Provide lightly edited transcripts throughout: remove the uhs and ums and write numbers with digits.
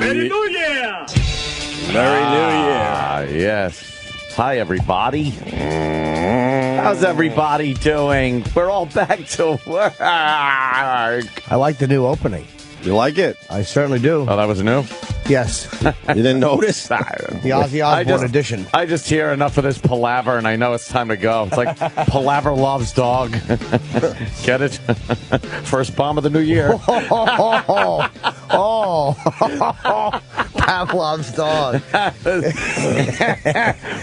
Merry New Year! Merry New Year. Yes. Hi, everybody. How's everybody doing? We're all back to work. I like the new opening. You like it? I certainly do. Oh, that was new? Yes. You didn't notice? The Ozzy Osbourne edition. I just hear enough of this palaver, and I know it's time to go. It's like Palaver loves dog. Get it? First bomb of the new year. Pavlov's dog.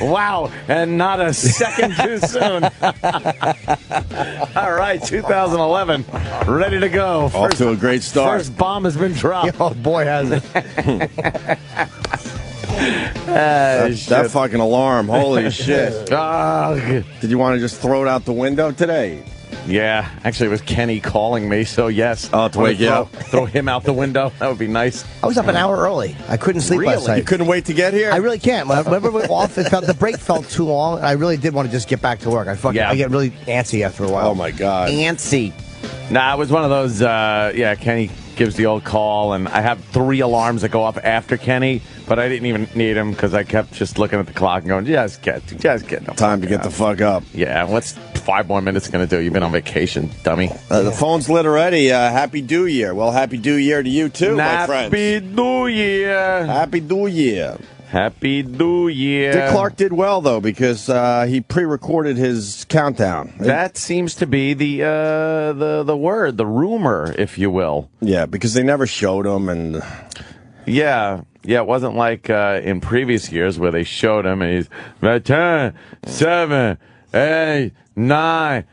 Wow, and not a second too soon. All right, 2011, ready to go. Off to a great start. First bomb has been dropped. Oh, boy, has it. That fucking alarm. Holy shit. Ugh. Did you want to just throw it out the window today? Yeah, actually, it was Kenny calling me, so yes. Oh, to wake you up. Throw him out the window. That would be nice. I was up an hour early. I couldn't sleep last night. You couldn't wait to get here? I really can't. Whenever we were off, the break felt too long, and I really did want to just get back to work. I get really antsy after a while. Oh, my God. Antsy. Nah, it was one of those, Kenny gives the old call, and I have 3 alarms that go off after Kenny, but I didn't even need him because I kept just looking at the clock and going, just get no Time to get the fuck up. Yeah, what's 5 more minutes going to do? You've been on vacation, dummy. The phone's lit already. Happy New Year. Well, Happy New Year to you, too, my friends. Happy New Year. Happy New Year. Happy New Year. Dick Clark did well, though, because he pre-recorded his countdown. That seems to be the word, the rumor, if you will. Yeah, because they never showed him, and... Yeah, it wasn't like in previous years where they showed him and he's 10, 7, 8, 9,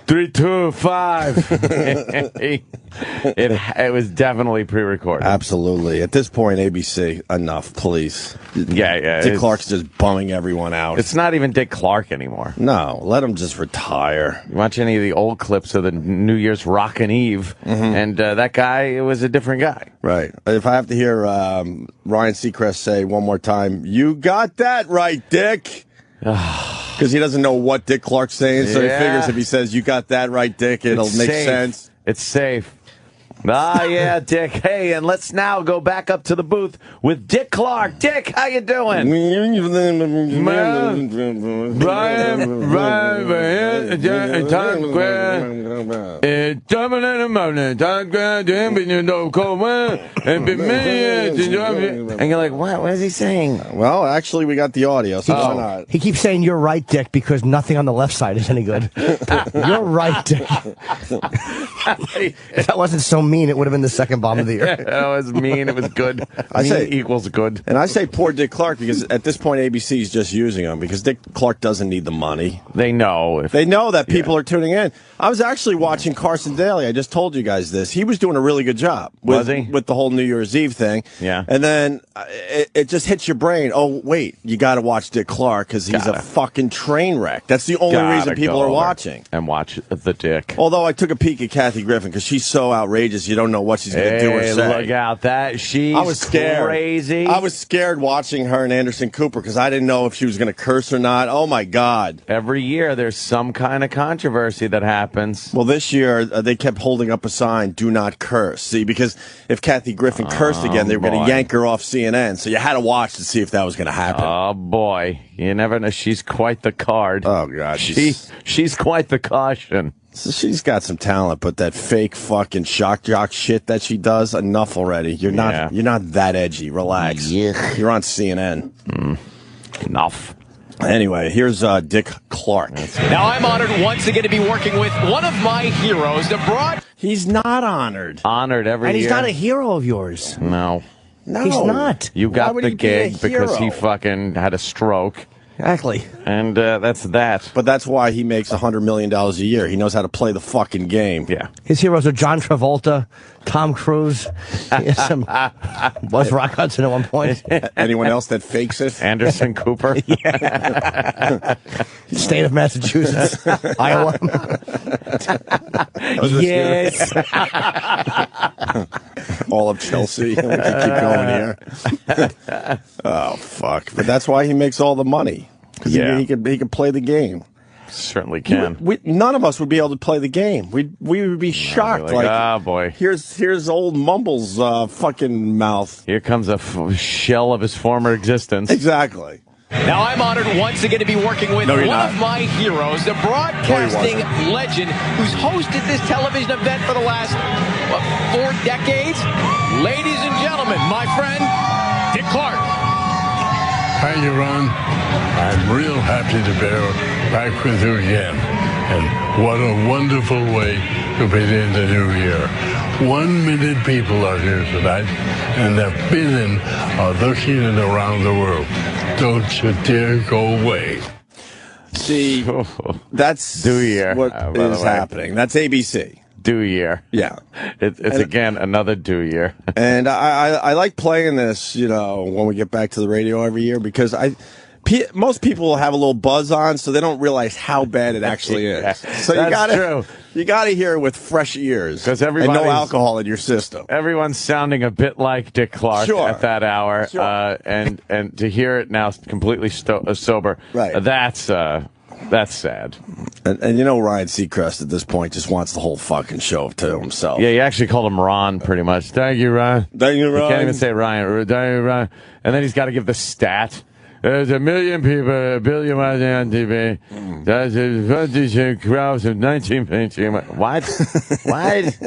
3, 2, 5. It was definitely pre-recorded. Absolutely. At this point, ABC, enough, please. Yeah. Dick Clark's just bumming everyone out. It's not even Dick Clark anymore. No, let him just retire. You watch any of the old clips of the New Year's Rockin' Eve, and that guy was a different guy. Right. If I have to hear Ryan Seacrest say one more time, "You got that right, Dick." Because he doesn't know what Dick Clark's saying, so he figures if he says, "You got that right, Dick," it'll make sense. It's safe. Yeah, Dick. Hey, and let's now go back up to the booth with Dick Clark. Dick, how you doing? And you're like, what is he saying? Well, actually, we got the audio, so why not? He keeps saying, "You're right, Dick," because nothing on the left side is any good. You're right, Dick. If that wasn't so mean, it would have been the second bomb of the year. That was mean. It was good. I say equals good. And I say poor Dick Clark because at this point ABC is just using him because Dick Clark doesn't need the money. They know. They know that people are tuning in. I was actually watching Carson Daly. I just told you guys this. He was doing a really good job with the whole New Year's Eve thing. Yeah. And then it just hits your brain. Oh, wait, you got to watch Dick Clark because he's a fucking train wreck. That's the only reason people are watching. And watch the Dick. Although I took a peek at Kathy Griffin because she's so outrageous, you don't know what she's going to do or say. Look out. She's I was scared. Crazy. I was scared watching her and Anderson Cooper because I didn't know if she was going to curse or not. Oh, my God. Every year there's some kind of controversy that happens. Well, this year they kept holding up a sign, "Do not curse." See, because if Kathy Griffin cursed again, they were going to yank her off CNN. So you had to watch to see if that was going to happen. Oh, boy. You never know. She's quite the card. Oh, God. She's quite the caution. So she's got some talent, but that fake fucking shock jock shit that she does, enough already. You're not that edgy. Relax. Yeah. You're on CNN. Enough. Anyway, here's Dick Clark. Now I'm honored once again to be working with one of my heroes, the broad. He's not honored. Honored every And year. he's not a hero of yours. No. He's not. You got the gig because he hero? fucking had a stroke. Exactly. And that's that. But that's why he makes $100 million a year. He knows how to play the fucking game. Yeah. His heroes are John Travolta, Tom Cruise, Buzz Rock Hudson at one point. Anyone else that fakes it? Anderson Cooper. State of Massachusetts, Iowa. Yes. All of Chelsea. We can keep going here. Oh, fuck. But that's why he makes all the money. Because he can play the game. certainly can. None of us would be able to play the game. We would be shocked. Like, oh boy, here's old Mumble's fucking mouth. Here comes a shell of his former existence. Exactly. Now I'm honored once again to be working with one of my heroes, the broadcasting legend who's hosted this television event for the last 4 decades. Ladies and gentlemen, my friend, Dick Clark. Hi, Ron. I'm real happy to be back with you again. And what a wonderful way to begin the new year. 1 million people are here tonight, and a billion are listening around the world. Don't you dare go away. See, that's New Year, what is happening. That's ABC. Do year. Yeah. It's again another do year. And I like playing this, when we get back to the radio every year, because most people will have a little buzz on, so they don't realize how bad it actually is. Yeah, so you gotta hear it with fresh ears, because and no alcohol in your system. Everyone's sounding a bit like Dick Clark at that hour, and to hear it now completely sober, right? That's sad. And Ryan Seacrest at this point just wants the whole fucking show to himself. Yeah, he actually called him Ron pretty much. Thank you, Ron. Thank you, Ron. He can't even say Ryan. Thank you, Ron. And then he's got to give the stat. There's 1 million people, 1 billion watching on TV. That's a crowds of 19.2. What? What?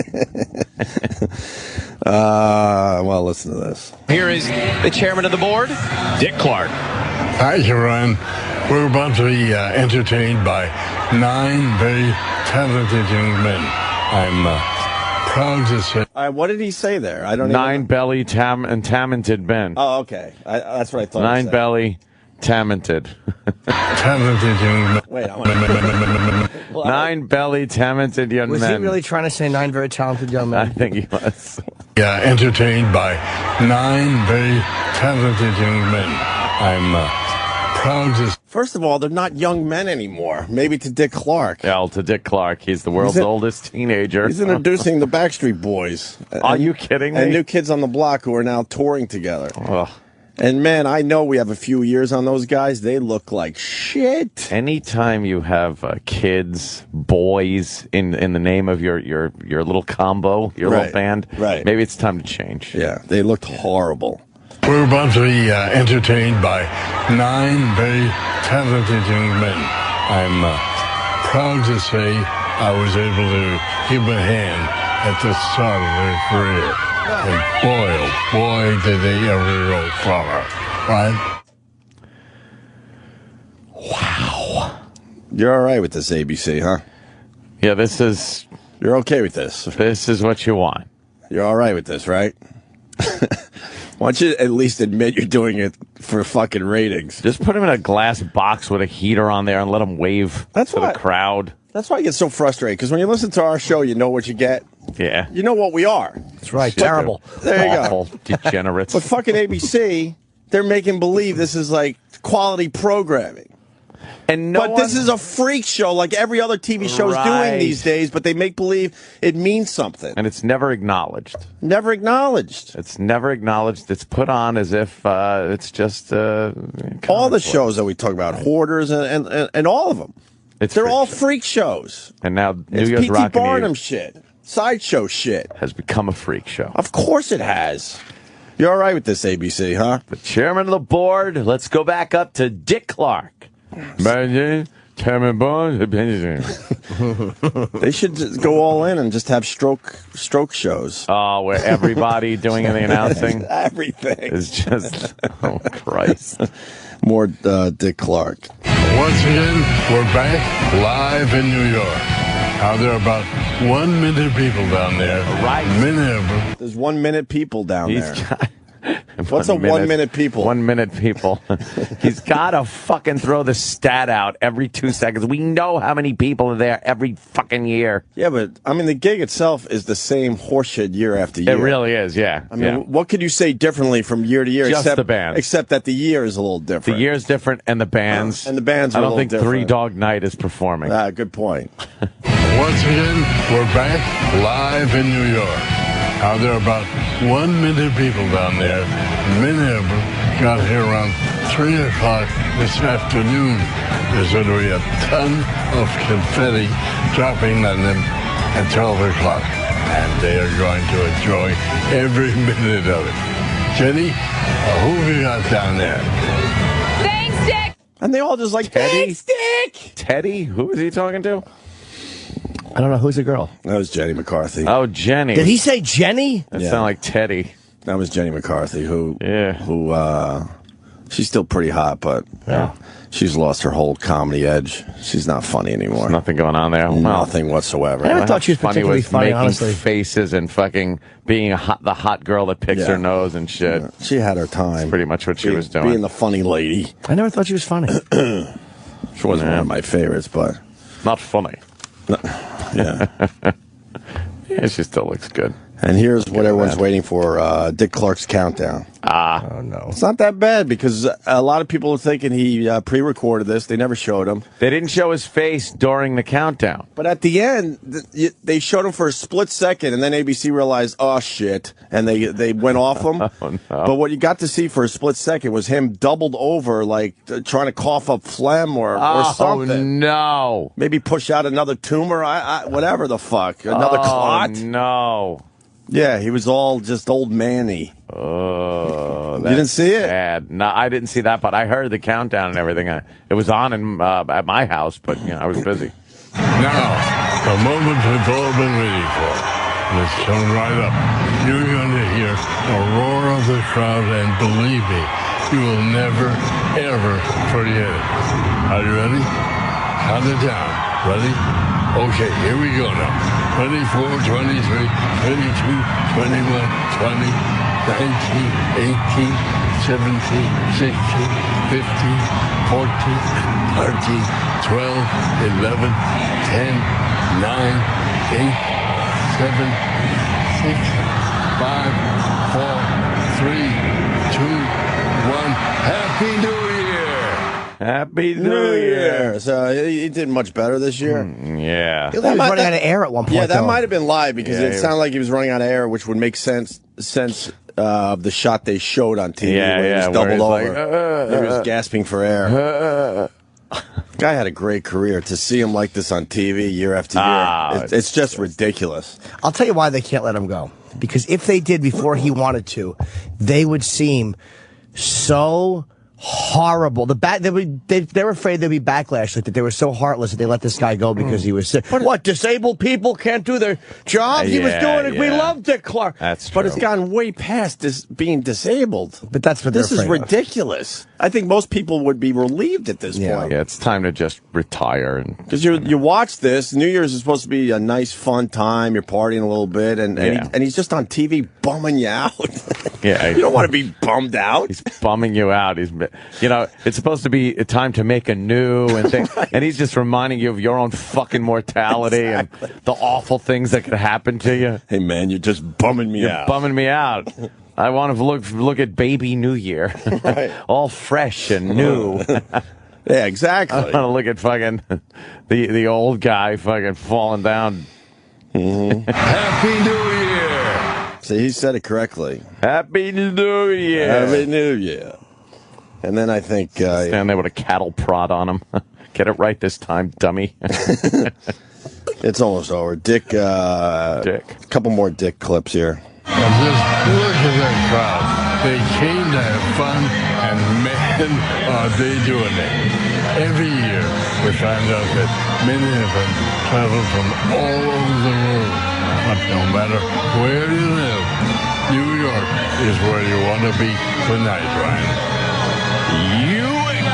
Well, listen to this. Here is the chairman of the board, Dick Clark. Hi, Ron. We're about to be entertained by 9 very talented young men. I'm proud to say. What did he say there? I don't. 9 belly talented men. Oh, okay. That's what I thought. 9 belly talented. Talented young men. Wait, 9 belly talented young men. Was he really trying to say 9 very talented young men? I think he was. Yeah, entertained by 9 very talented young men. I'm proud to. First of all, they're not young men anymore. Maybe to Dick Clark. Yeah, to Dick Clark. He's the world's oldest teenager. He's introducing the Backstreet Boys. Are you kidding me? And New Kids on the Block, who are now touring together. Ugh. And man, I know we have a few years on those guys. They look like shit. Anytime you have kids, boys in the name of your little combo, your little band, maybe it's time to change. Yeah, they looked horrible. We're about to be entertained by 9 very talented young men. I'm proud to say I was able to give a hand at the start of their career. And boy, oh boy, did they ever go far, right? Wow. You're all right with this, ABC, huh? Yeah, You're okay with this. This is what you want. You're all right with this, right? Why don't you at least admit you're doing it for fucking ratings? Just put him in a glass box with a heater on there and let him wave to the crowd. That's why I get so frustrated, because when you listen to our show, you know what you get. Yeah. You know what we are. That's right. Terrible. There you Awful degenerates. But fucking ABC, they're making believe this is like quality programming. And this is a freak show like every other TV show is doing these days, but they make believe it means something. And it's never acknowledged. Never acknowledged. It's never acknowledged. It's put on as if it's just... all the shows that we talk about, Hoarders and all of them. They're all freak shows. And now New It's Year's P.T. Rockin' Barnum Eve shit. Sideshow shit. has become a freak show. Of course it has. You're all right with this, ABC, huh? The chairman of the board, let's go back up to Dick Clark. Chairman Board. They should just go all in and just have stroke shows. Oh, where everybody doing the announcing? Everything. Is just, oh, Christ. More Dick Clark. Once again, we're back live in New York. Now, there are about 1 million people down there. Right. Many of them. There's 1 minute people down there. What's 1 1 minute people? 1 minute people. He's got to fucking throw the stat out every 2 seconds. We know how many people are there every fucking year. Yeah, but, I mean, the gig itself is the same horseshit year after year. It really is, yeah. I mean, what could you say differently from year to year? Just the bands. Except that the year is a little different. The year's different, and the bands. And the bands are I don't think different. Three Dog Night is performing. Good point. Once again, we're back live in New York. Now, there are about 1 million people down there. Many of them got here around 3 o'clock this afternoon. there's going to be a ton of confetti dropping on them at 12 o'clock. And they are going to enjoy every minute of it. Jenny, who have you got down there? Thanks, Dick. And they all just like, Teddy? thanks, Dick. Teddy? Who is he talking to? I don't know. Who's the girl? That was Jenny McCarthy. Oh, Jenny. Did he say Jenny? That sounded like Teddy. That was Jenny McCarthy, who Yeah. she's still pretty hot, but she's lost her whole comedy edge. She's not funny anymore. Nothing going on there. Nothing whatsoever. I never thought she was Funny particularly was funny, making honestly. faces and fucking being the hot girl that picks Yeah. her nose and shit. She had her time. Pretty much what she was doing. Being the funny lady. I never thought she was funny. She wasn't one of my favorites, but Not funny. yeah. Yeah, she still looks good. And here's what everyone's waiting for, Dick Clark's countdown. Oh, no. It's not that bad because a lot of people are thinking he pre-recorded this. They never showed him. They didn't show his face during the countdown. But at the end, they showed him for a split second, and then ABC realized, oh, shit, and they went off him. Oh, no. But what you got to see for a split second was him doubled over, like trying to cough up phlegm or something. Oh, no. Maybe push out another tumor, whatever the fuck, another clot. No. Yeah, he was all just old manny. Oh, You didn't see it? Sad. No, I didn't see that, but I heard the countdown and everything. It was on at my house, but I was busy. Now, the moment we've all been waiting for. And it's coming right up. You're going to hear a roar of the crowd, and believe me, you will never, ever forget it. Are you ready? Count it down. Ready? Okay, here we go now. 24, 23, 22, 21, 20, 19, 18, 17, 16, 15, 14, 13, 12, 11, 10, 9, 8, 7, 6, 5, 4, 3, 2, 1. Happy New Year! Happy New Year. So he did much better this year. Yeah. He was running out of air at one point. Yeah, that though. might have been live because it sounded like he was running out of air, which would make sense of the shot they showed on TV where he was doubled over. He was gasping for air. Guy had a great career. To see him like this on TV year after year, it's just ridiculous. I'll tell you why they can't let him go. Because if they did before he wanted to, they would seem so horrible. They were afraid there'd be backlash, like that they were so heartless that they let this guy go because he was sick. What, disabled people can't do their jobs? He was doing it. We love Dick Clark. That's true. But it's gone way past being disabled. But that's what This is they're afraid of. ridiculous. I think most people would be relieved at this point. Yeah, it's time to just retire. Because you watch this, New Year's is supposed to be a nice, fun time. You're partying a little bit, and he's just on TV bumming you out. Yeah, you don't want to be bummed out. He's bumming you out. It's supposed to be a time to make anew and things, and he's just reminding you of your own fucking mortality and the awful things that could happen to you. Hey man, you're just bumming me out. Bumming me out. I want to look at Baby New Year, all fresh and new. Yeah, exactly. I want to look at fucking the old guy fucking falling down. Happy New Year! See, he said it correctly. Happy New Year. Happy New Year. And then I think stand there with a cattle prod on him. Get it right this time, dummy. It's almost over. Dick. A couple more Dick clips here. And just look at that crowd. They came to have fun, and man, are they doing it. Every year, we find out that many of them travel from all over the world. But no matter where you live, New York is where you want to be tonight, Ryan. You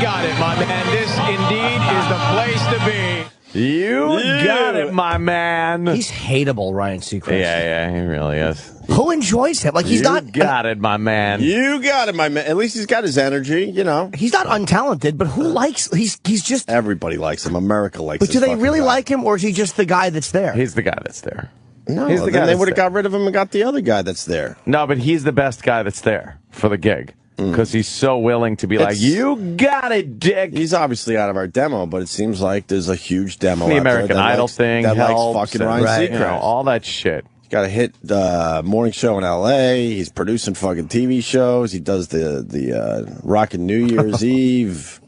got it, my man. This indeed is the place to be. You got it, my man. He's hateable, Ryan Seacrest. Yeah, he really is. Who enjoys him? Like, he's not. You got it, my man. You got it, my man. At least he's got his energy, you know. He's not untalented, but who likes? He's just. Everybody likes him. America likes him. But do they really like him, or is he just the guy that's there? He's the guy that's there. No, he's the then guy they would have got rid of him and got the other guy that's there. No, but he's the best guy that's there for the gig. Because he's so willing to be like, you got it, Dick. He's obviously out of our demo, but it seems like there's a huge demo. The out American there that Idol likes, thing that helps, likes fucking Ryan right, Seacrest. all that shit. He's got a hit morning show in L.A. He's producing fucking TV shows. He does the Rockin' New Year's Eve.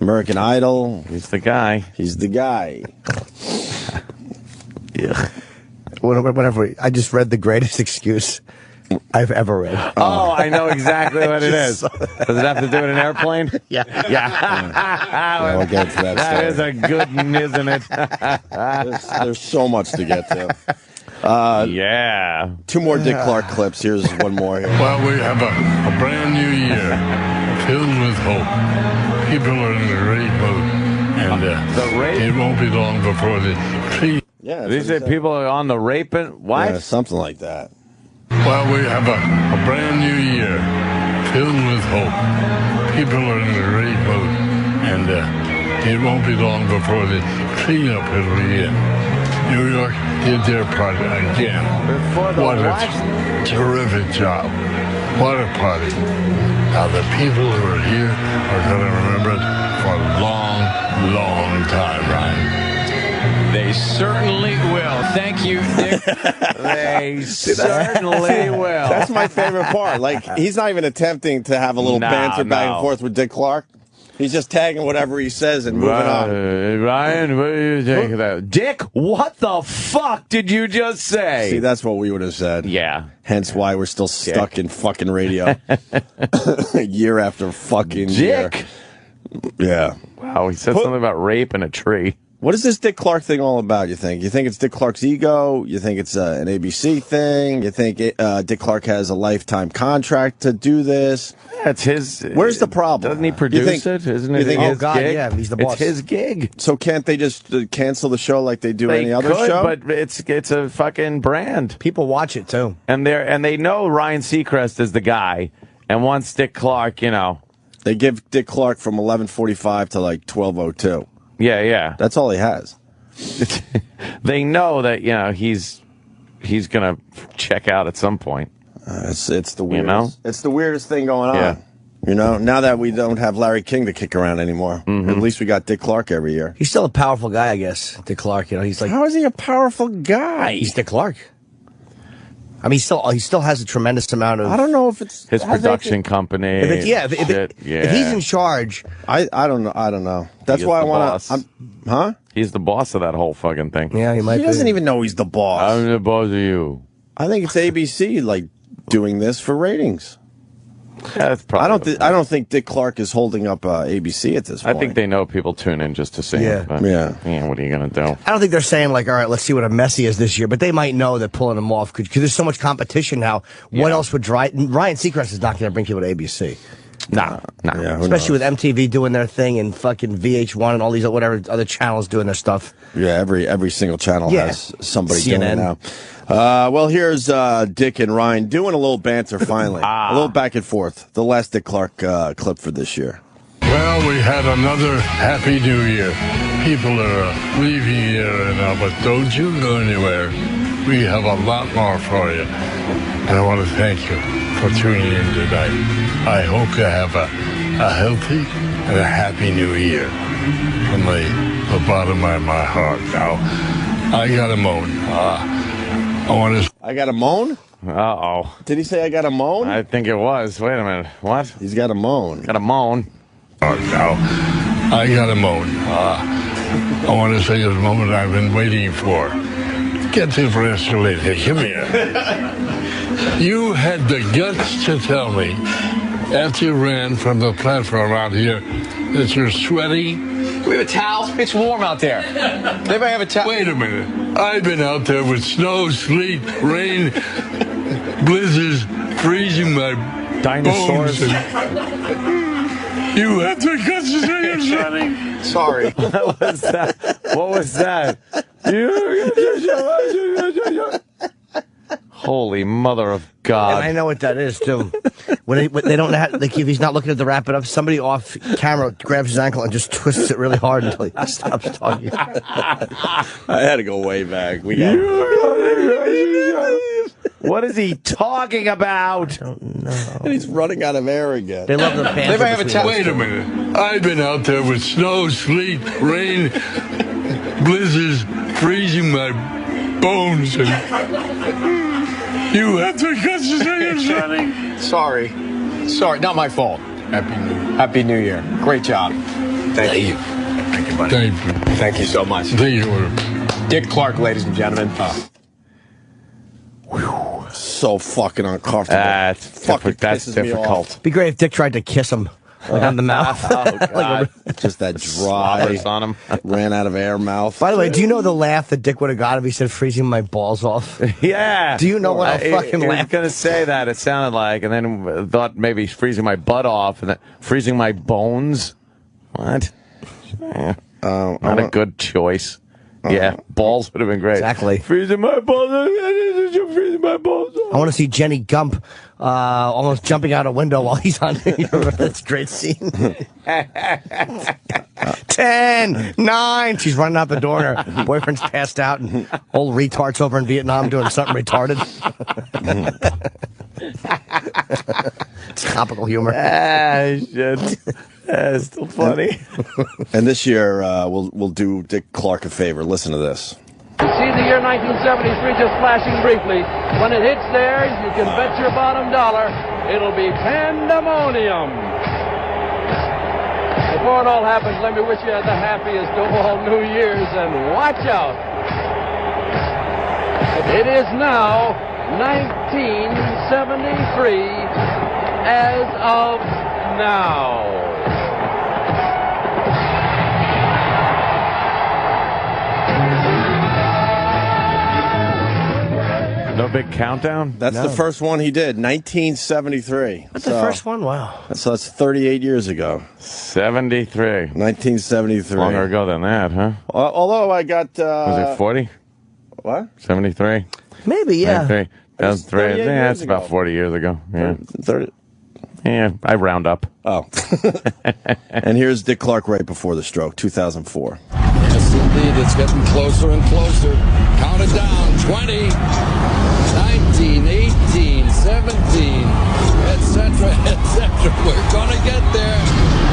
American Idol. He's the guy. He's the guy. Yeah. Whatever. I just read the greatest excuse I've ever read. Oh, I know exactly what it is. Does it have to do with an airplane? Yeah. Yeah, we'll get to that That story. is a good one, isn't it? There's so much to get to. Yeah. 2 more Dick Clark clips. Here's one more here. Well, we have a brand new year filled with hope. People are in a great mood. And The rape? it won't be long before the tree. Yeah, Did you say people are on the raping? What? Yeah, something like that. Well, we have a brand new year filled with hope. People are in a great mood. And it won't be long before the cleanup will begin. New York did their part again. Before the What what? a terrific job. What a party. Now, the people who are here are going to remember it for a long, long time, Ryan. They certainly will. Thank you, Dick. They certainly will. That's my favorite part. Like, he's not even attempting to have a little No, banter back and no. forth with Dick Clark. He's just tagging whatever he says and moving on. Ryan, what do you think of that? Dick, what the fuck did you just say? See, that's what we would have said. Yeah. Hence why we're still stuck in fucking radio. Year after fucking year. Dick. Yeah. Wow, he said something about rape in a tree. What is this Dick Clark thing all about, you think? You think it's Dick Clark's ego? You think it's an ABC thing? You think Dick Clark has a lifetime contract to do this? That's his. Where's the problem? Doesn't he You produce think- it? Isn't you it think- his Oh, God, gig? yeah, he's the boss. It's his gig. So can't they just cancel the show like they do They any other could, show? but it's a fucking brand, People watch it, too. and they know Ryan Seacrest is the guy, and once Dick Clark, They give Dick Clark from 11:45 to like 12:02. yeah. That's all he has. They know that he's gonna check out at some point. It's the weirdest. You know? It's the weirdest thing going on. Yeah. You know, now that we don't have Larry King to kick around anymore, at least we got Dick Clark every year. He's still a powerful guy, I guess, Dick Clark. He's like, How is he a powerful guy? he's Dick Clark. I mean, he still has a tremendous amount of. I don't know if it's His production company. If he's in charge, I don't know. I don't know. That's is why I the want boss. to. Huh? He's the boss of that whole fucking thing. yeah, he might. He doesn't even know he's the boss. I'm the boss of you. I think it's ABC like doing this for ratings. That's probably. I don't think Dick Clark is holding up ABC at this I point. think they know people tune in just to see Yeah. him. But, Yeah. What are you gonna do? I don't think they're saying like, all right, let's see what a Messi is this year, but they might know that pulling him off because there's so much competition now. What Yeah. else would drive? Ryan Seacrest is not going to bring people to ABC, Nah. Yeah, who especially knows? with MTV doing their thing and fucking VH1 and all these whatever other channels doing their stuff. Yeah, every single channel Yeah. has somebody CNN. doing it now. Well, here's Dick and Ryan doing a little banter finally. A little back and forth. The last Dick Clark clip for this year. Well, we had another happy new year. People are leaving here now, but don't you go anywhere. We have a lot more for you. And I want to thank you for tuning in tonight. I hope you have a healthy and a happy new year. From the bottom of my heart. Now, I got to moan. I want to... I got a moan? Uh-oh. Did he say I got a moan? I think it was. Wait a minute. What? He's got a moan. Got a moan. Now, I got to moan. I want to say the moment I've been waiting for. Get the rest later. Come here. You had the guts to tell me after you ran from the platform out here that you're sweaty. We have a towel. It's warm out there. Anybody have a towel? Wait a minute. I've been out there with snow, sleet, rain, blizzards, freezing my Dinosaurs. bones. You have the guts to say you're sweaty. Sorry. What was that? What was that? Holy mother of God. And I know what that is too. When they don't have, like, if he's not looking at the wrap it up, somebody off camera grabs his ankle and just twists it really hard until he stops talking. I had to go way back. We got. What is he talking about? And he's running out of air again. They love the banter. Anybody have a between towel? those Wait a two. minute. I've been out there with snow, sleet, rain, blizzards, freezing my bones. And you have the guts to say you're sweaty. Sorry. Sorry. Not my fault. Happy New Year. Great job. Thank you. Thank you, buddy. Thank you. Thank you so much. Thank you. Dick Clark, ladies and gentlemen. So fucking uncomfortable. That's fucking that's pisses me difficult. off. Be great if Dick tried to kiss him on the mouth. Oh, God. Just that dry, Slobbers on him. ran out of air mouth. By the way, do you know the laugh that Dick would have got if he said freezing my balls off? Yeah. Do you know what I fucking I was laughed? going to say that. It sounded like, and then thought maybe freezing my butt off, and then freezing my bones. What? Not a good choice. Yeah, balls would have been great. Exactly. Freezing my balls. Freezing my balls. I want to see Jenny Gump almost jumping out a window while he's on. That's a great scene. 10, 9. She's running out the door and her boyfriend's passed out and old retard's over in Vietnam doing something retarded. It's topical humor. Shit. It's still funny. And this year, we'll do Dick Clark a favor. Listen to this. You see the year 1973 just flashing briefly. When it hits there, you can bet your bottom dollar it'll be pandemonium. Before it all happens, let me wish you the happiest of all New Year's, and watch out. It is now 1973 as of now. No big countdown? That's the first one he did, 1973. That's the first one? Wow. So that's 38 years ago. 73. 1973. Longer ago than that, huh? Although I got... Was it 40? What? 73? Maybe, yeah. 2003. Yeah, it's about 40 years ago. Yeah. 30. Yeah, I round up. Oh. And here's Dick Clark right before the stroke, 2004. Yes, indeed. It's getting closer and closer. Count it down. 20, 19, 18, 17, etc., etc. We're going to get there.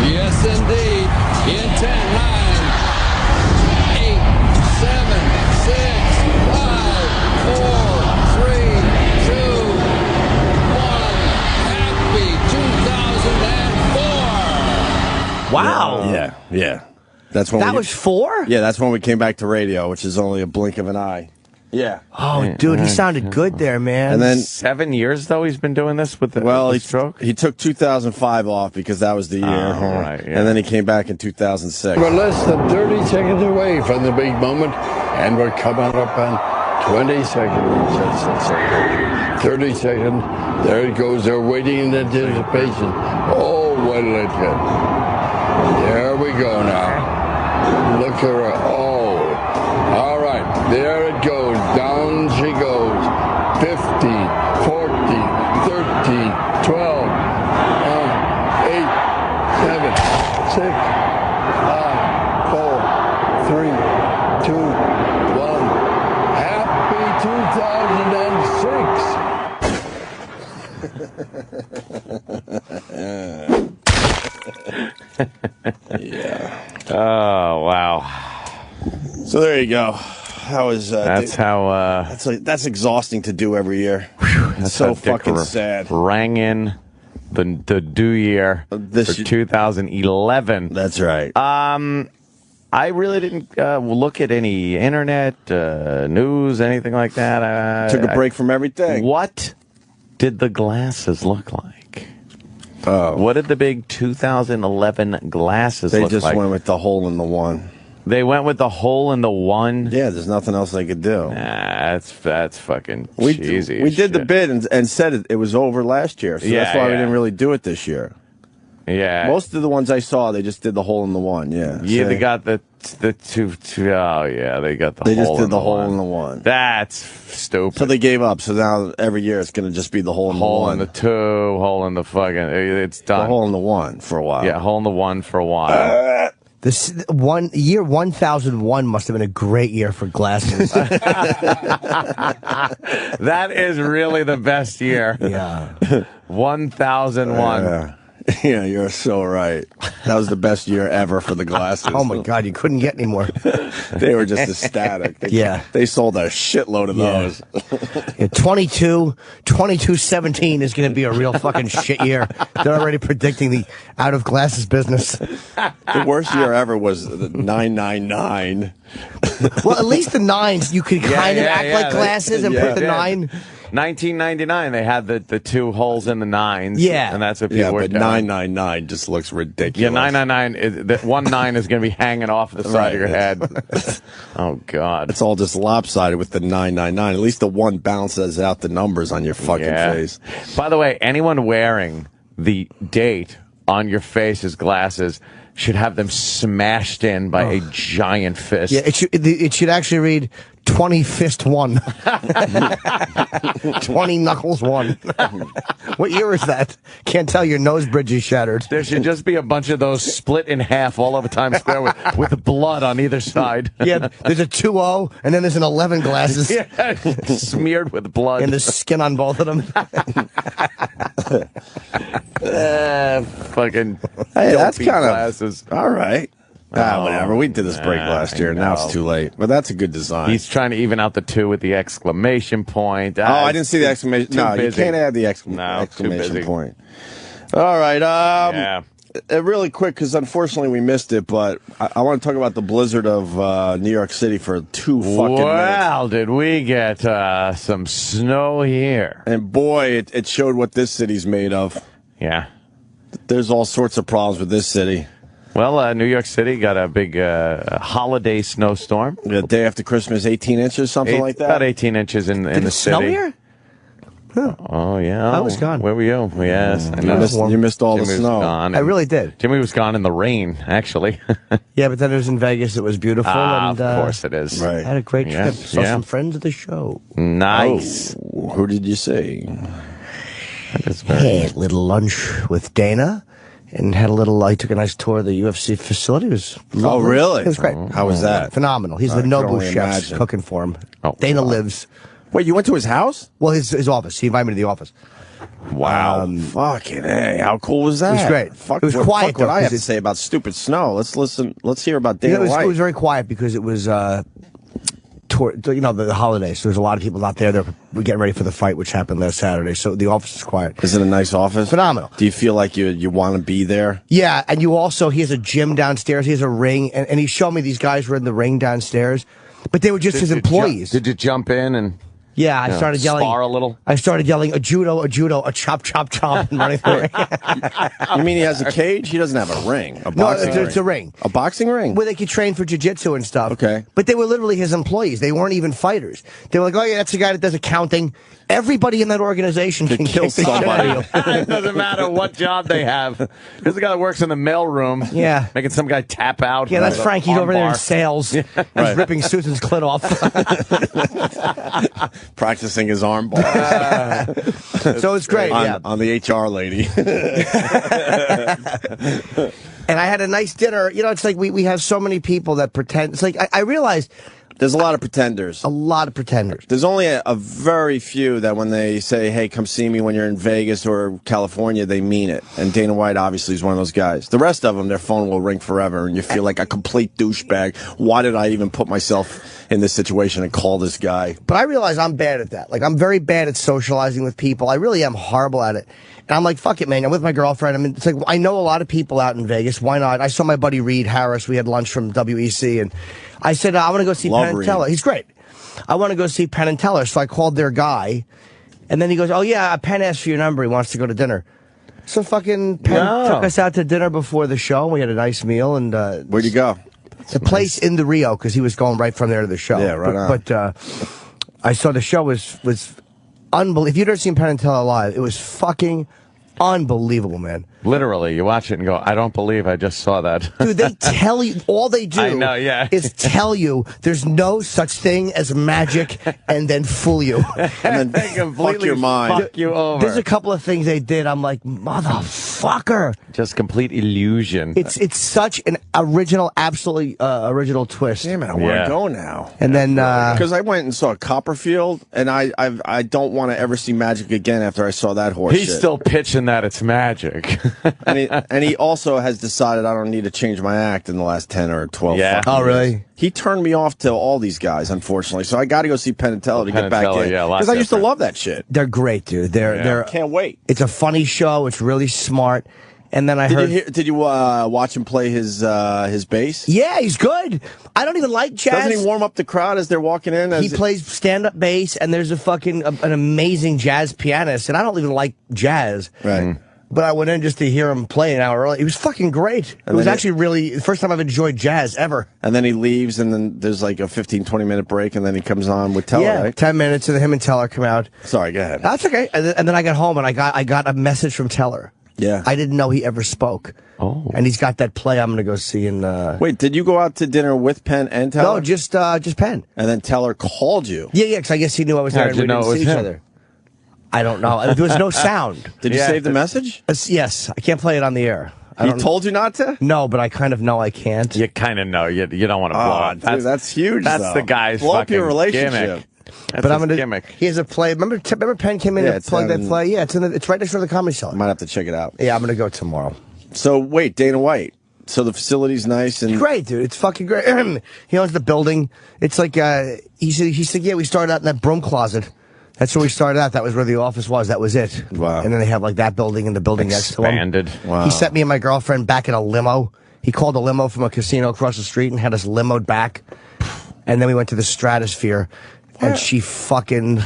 Yes, indeed. In 10, 9, 8, 7, 6, 5, 4, 3, 2, 1. Happy 2004. Wow. Yeah. That's when That was 4? Yeah, that's when we came back to radio, which is only a blink of an eye. Yeah. Oh, dude, he sounded good there, man. And then 7 years, though, he's been doing this with the, well, with the stroke? he took 2005 off because that was the year. Right, yeah. And then he came back in 2006. We're less than 30 seconds away from the big moment, and we're coming up on 20 seconds. 30 seconds. There it goes. They're waiting in anticipation. Oh, what'll it get? There we go now. Look at her. Oh. All right. There it goes. Down she goes. 15, 14, 13, 12, 8, 7, 6, 5, 4, 3, 2, 1. Happy 2006. Yeah. Oh, wow. So there you go. That was. That's how. That's exhausting to do every year. That's so fucking sad. Rang in the due year for 2011. That's right. I really didn't look at any internet news, anything like that. Took a break from everything. What did the glasses look like? Oh. What did the big 2011 glasses They look just like? went with the hole in the one. They went with the hole in the one? Yeah, there's nothing else they could do. Nah, that's fucking We cheesy. we did the bid and said it was over last year, so that's why we yeah. didn't really do it this year. Yeah. Most of the ones I saw, they just did the hole in the one. Yeah. Yeah, So they got the two. Oh, yeah, they got the. They hole just did in the the hole one. in the one. That's stupid. So they gave up. So now every year it's going to just be the hole in the hole one. in the two, hole in the fucking. It's done. The hole in the one for a while. Yeah, hole in the one for a while. This year 1001 must have been a great year for glasses. That is really the best year. Yeah. 1001. Yeah, you're so right. That was the best year ever for the glasses. Oh my God, you couldn't get any more. They were just ecstatic. They sold a shitload of those. Yeah, 22-17 is going to be a real fucking shit year. They're already predicting the out of glasses business. The worst year ever was the 999. Well, at least the nines, you could kind of act like glasses and put the 9. 1999, they had the two holes in the nines. Yeah. And that's what people were but doing. 999 just looks ridiculous. Yeah, 999, that 19 is going to be hanging off the side of your head. Oh, God. It's all just lopsided with the 999. At least the one balances out the numbers on your fucking face. By the way, anyone wearing the date on your face as glasses should have them smashed in by a giant fist. Yeah, it should actually read 20 fist 1. 20 knuckles 1. What year is that? Can't tell, your nose bridge is shattered. There should just be a bunch of those split in half all over Times Square with blood on either side. Yeah, there's a 2-0, and then there's an 11 glasses. Yeah, smeared with blood. And the skin on both of them. Fucking Hey, that's kind of glasses. all right. Whatever. We did this break last year. Now it's too late. But that's a good design. He's trying to even out the 2 with the exclamation point. I didn't see the exclamation. No, you can't add the exclamation point. All right. Really quick, because unfortunately we missed it, but I want to talk about the blizzard of New York City for 2 fucking minutes. Well, did we get some snow here? And boy, it showed what this city's made of. Yeah. There's all sorts of problems with this city. Well, New York City got a big holiday snowstorm. The day after Christmas, 18 inches, something like that? About 18 inches in the city. Did it snow here? Huh. Oh, yeah. I was gone. Where were you? Yes, I know. You missed all Jimmy the was snow. gone, I really did. Jimmy was gone in the rain, actually. Yeah, but then it was in Vegas. It was beautiful. Of And course it is. Right. had a great Yeah, trip. Saw yeah. some friends of the show. Nice. Oh, who did you see? That's very Had a little lunch with Dana. And I took a nice tour of the UFC facility. It was lovely. Oh, really? It was great. How was that? Phenomenal. He's the I can Nobu only chef imagine. cooking for him. Oh, Dana God. lives. Wait, you went to his house? Well, his office. He invited me to the office. Wow. Fucking hey, how cool was that? It was great. Fuck, It was what, quiet, Fuck what though, I have 'cause to say about stupid snow. Let's listen. Let's hear about Dana It White. was very quiet because it was the holidays. So there's a lot of people not there. They're getting ready for the fight, which happened last Saturday. So the office is quiet. Is it a nice office? Phenomenal. Do you feel like you want to be there? Yeah, and he has a gym downstairs. He has a ring, and he showed me these guys were in the ring downstairs, but they were just his employees. Did you jump in and Yeah, I started yelling. spar a little? I started yelling, a judo, a chop, chop, chop, and running through the ring. You mean he has a cage? He doesn't have a ring. A No, boxing it's a ring. A boxing ring? Where they could train for jiu-jitsu and stuff. Okay. But they were literally his employees. They weren't even fighters. They were like, oh, yeah, that's the guy that does accounting. Everybody in that organization can kill kick the shit out somebody. of you. It doesn't matter what job they have. There's a guy that works in the mail room. Yeah. Making some guy tap out. Yeah, that's with a Frank. He's arm over there in bar. sales. He's ripping Susan's clit off. Practicing his arm bar. So it's great, yeah. On the HR lady. And I had a nice dinner. You know, it's like we have so many people that pretend. It's like I realized There's a lot of pretenders. a lot of pretenders. There's only a very few that when they say, hey, come see me when you're in Vegas or California, they mean it. And Dana White obviously is one of those guys. The rest of them, their phone will ring forever and you feel like a complete douchebag. Why did I even put myself in this situation and call this guy? But I realize I'm bad at that. Like, I'm very bad at socializing with people. I really am horrible at it. And I'm like, fuck it, man. I'm with my girlfriend. I mean, it's like, I know a lot of people out in Vegas. Why not? I saw my buddy Reed Harris. We had lunch from WEC. And I said, I want to go see Love Penn and Reed. Teller. He's great. I want to go see Penn and Teller. So I called their guy. And then he goes, oh, yeah, Penn asked for your number. He wants to go to dinner. So fucking Penn took us out to dinner before the show. We had a nice meal. And Where'd you go? the place in the Rio, because he was going right from there to the show. Yeah, right on. But I saw the show was unbelievable. If you'd ever seen Penn and Teller live, it was fucking unbelievable, man. Literally, you watch it and go, I don't believe I just saw that. Dude, they tell you, all they do I know, yeah. is tell you there's no such thing as magic and then fool you. And then fuck your mind. Fuck you over. There's a couple of things they did. I'm like, motherfucker. Just complete illusion. It's such an original, absolutely original twist. Damn it, I want Yeah. to go now. And then, Because I went and saw Copperfield, and I don't want to ever see magic again after I saw that horse He's shit. still pitching that it's magic. and he also has decided I don't need to change my act in the last 10 or 12 Yeah. fucking Oh, years. really? He turned me off to all these guys, unfortunately. So I got to go see Penn and Teller to get back Teller, in. yeah, a lot Because I used to different. love that shit. They're great, dude. They're Can't wait. It's a funny show. It's really smart. And then I heard. Did you watch him play his bass? Yeah, he's good. I don't even like jazz. Doesn't he warm up the crowd as they're walking in? He plays stand-up bass, and there's an amazing jazz pianist, and I don't even like jazz. Right. But I went in just to hear him play an hour early. He was fucking great. It was actually really the first time I've enjoyed jazz ever. And then he leaves, and then there's like a 15, 20-minute break, and then he comes on with Teller, right? 10 minutes, and then him and Teller come out. Sorry, go ahead. That's okay. And then I got home, and I got a message from Teller. Yeah. I didn't know he ever spoke. Oh. And he's got that play I'm going to go see in... Wait, did you go out to dinner with Penn and Teller? No, just Penn. And then Teller called you. Yeah, because I guess he knew I was there How'd and you we know didn't it was see each him? other. I don't know. There was no sound. Did you Yeah, save the message? Yes, I can't play it on the air. He told you not to? No, but I kind of know I can't. You kind of know. You don't want to blow up. Dude, that's huge, That's though. the guy's Blow up fucking your relationship. gimmick. That's But I'm his gonna. gimmick. He has a play. Remember Penn came in Yeah, to it's plug that on- play. Yeah, it's right next to the Comedy I Cellar. might have to check it out. Yeah, I'm gonna go tomorrow. So, wait, Dana White. So the facility's nice and... Great, dude. It's fucking great. He owns the building. It's like he said. Yeah, we started out in that broom closet. That's where we started out. That was where the office was. That was it. Wow. And then they have like that building and the building next to him. Expanded. Wow. He sent me and my girlfriend back in a limo. He called a limo from a casino across the street and had us limoed back. And then we went to the Stratosphere. And she fucking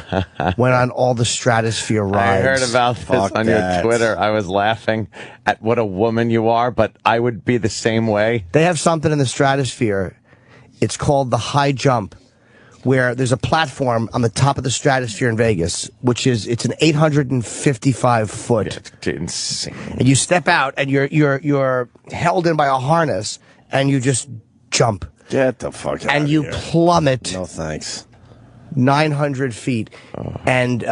went on all the Stratosphere rides. I heard about this Fuck on that. your Twitter. I was laughing at what a woman you are, but I would be the same way. They have something in the Stratosphere. It's called the high jump, where there's a platform on the top of the Stratosphere in Vegas, it's an 855 foot. It's insane. And you step out and you're held in by a harness and you just jump. Get the fuck out And of you here. plummet No, thanks. 900 feet. And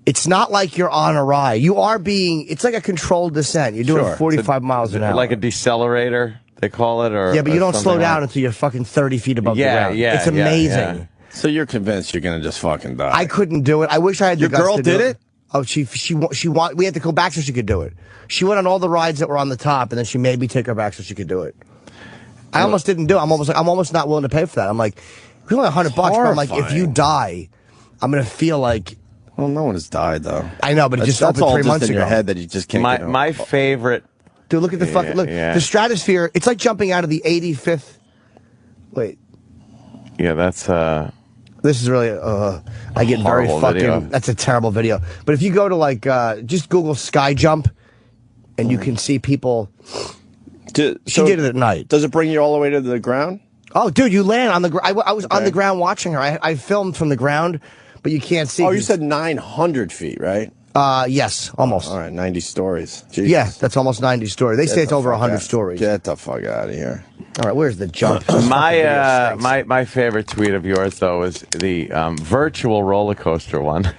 it's not like you're on a ride. It's like a controlled descent. You're doing Sure. 45 miles an hour. Like a decelerator, they call it, or yeah, but you don't slow something down like- until you're fucking 30 feet above the Yeah, ground. yeah, It's yeah, amazing. yeah. So you're convinced you're going to just fucking die. I couldn't do it. I wish I had the Your guts girl to do did it? Oh, we had to go back so she could do it. She went on all the rides that were on the top, and then she made me take her back so she could do it. I almost didn't do it. I'm almost not willing to pay for that. I'm like, it's only $100 bucks. But I'm like, if you horrifying. die, I'm gonna feel like Well, no one has died, though. I know, but it That's, just that's opened all 3 just months in ago. your head that you just can't get over. My favorite. Dude, look at the fucking look. yeah. The Stratosphere. It's like jumping out of the 85th. Wait, Yeah, that's this is really. I get very Horrible fucking. video. That's a terrible video. But if you go to like, just Google sky jump, and you can see people. She did it at night. Does it bring you all the way to the ground? Oh, dude, you land on the ground. I was on the ground watching her. I filmed from the ground, but you can't see. Oh, you said 900 feet, right? Yes, almost. All right, 90 stories. Jesus. Yeah, that's almost 90 stories. They say Get it's the over fuck 100 out. stories. Get the fuck out of here. All right, where's the jump? my favorite tweet of yours though is the virtual roller coaster one.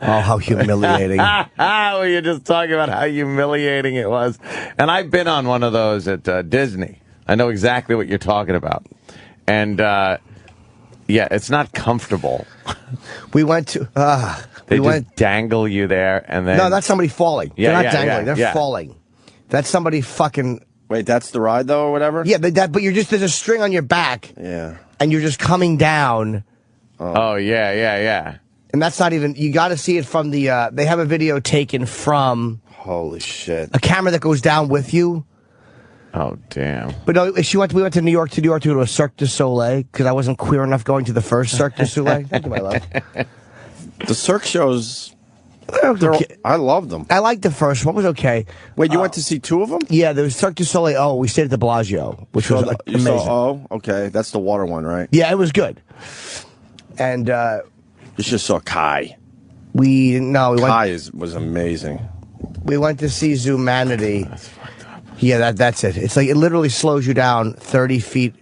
Oh, how humiliating. Well, you're just talking about how humiliating it was. And I've been on one of those at Disney. I know exactly what you're talking about. And, yeah, it's not comfortable. We went to. They just dangle you there and then... No, that's somebody falling. Yeah, They're not yeah, dangling. yeah, They're yeah. falling. That's somebody fucking. Wait, that's the ride, though, or whatever? Yeah, but you're just, there's a string on your back. Yeah. And you're just coming down. Oh, yeah. And that's not even, you got to see it from the, they have a video taken from Holy shit. a camera that goes down with you. Oh, damn. But no, we went to New York to go to a Cirque du Soleil because I wasn't queer enough going to the first Cirque du Soleil. Thank you, my love. The Cirque shows, Okay. I love them. I liked the first one. It was okay. Wait, you went to see two of them? Yeah, there was Cirque du Soleil. Oh, we stayed at the Bellagio, which was You amazing. saw, okay, that's the water one, right? Yeah, it was good. And You just saw Kai. we Kai was amazing. went to see Zoomanity. Yeah, that's it. It's like it literally slows you down 30 feet.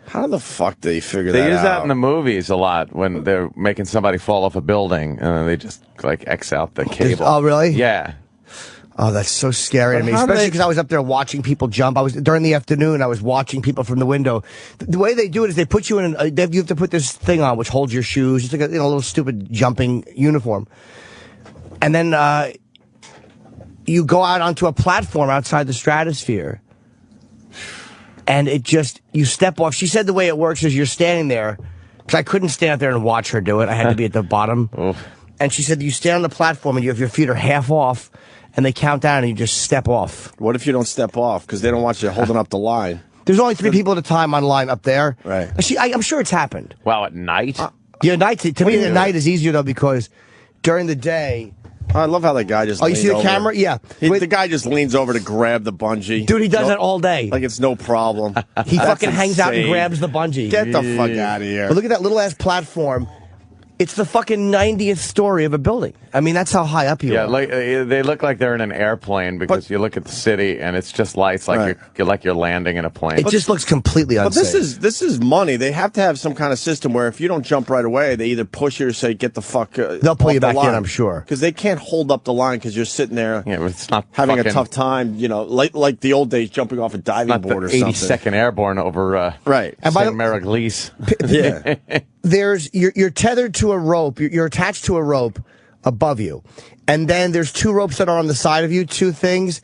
How the fuck did they figure They that use out? that in the movies a lot when they're making somebody fall off a building and then they just like X out the cable. Oh, really? Yeah. Oh, that's so scary to me, how do especially they- because I was up there watching people jump. During the afternoon. I was watching people from the window. The way they do it is they put you in. You have to put this thing on which holds your shoes. It's like a little stupid jumping uniform, and then you go out onto a platform outside the Stratosphere, and you step off. She said the way it works is you're standing there, because I couldn't stand out there and watch her do it. I had to be at the bottom. And she said you stand on the platform and your feet are half off, and they count down and you just step off. What if you don't step off because they don't want you holding up the line? There's only 3 people at a time on line up there. Right. I'm sure it's happened. Wow, at night? Yeah, night. To me, the night is easier though because during the day. I love how that guy just. Oh, you see the over. camera? Yeah. The guy just leans over to grab the bungee. Dude, he does that all day. Like it's no problem. He fucking hangs out and grabs the bungee. Get the fuck out of here. But look at that little ass platform. It's the fucking 90th story of a building. I mean, that's how high up you are. Yeah, like they look like they're in an airplane because you look at the city and it's just lights like you're landing in a plane. It just looks completely unsafe. But this is money. They have to have some kind of system where if you don't jump right away, they either push you or say get the fuck. They'll pull you back in, I'm sure, because they can't hold up the line because you're sitting there. Yeah, but it's not having a tough time. You know, like the old days, jumping off a diving board or something. 82nd Airborne over right. And by Mariglis. Yeah. You're tethered to a rope. You're attached to a rope above you, and then there's 2 ropes that are on the side of you, 2 things,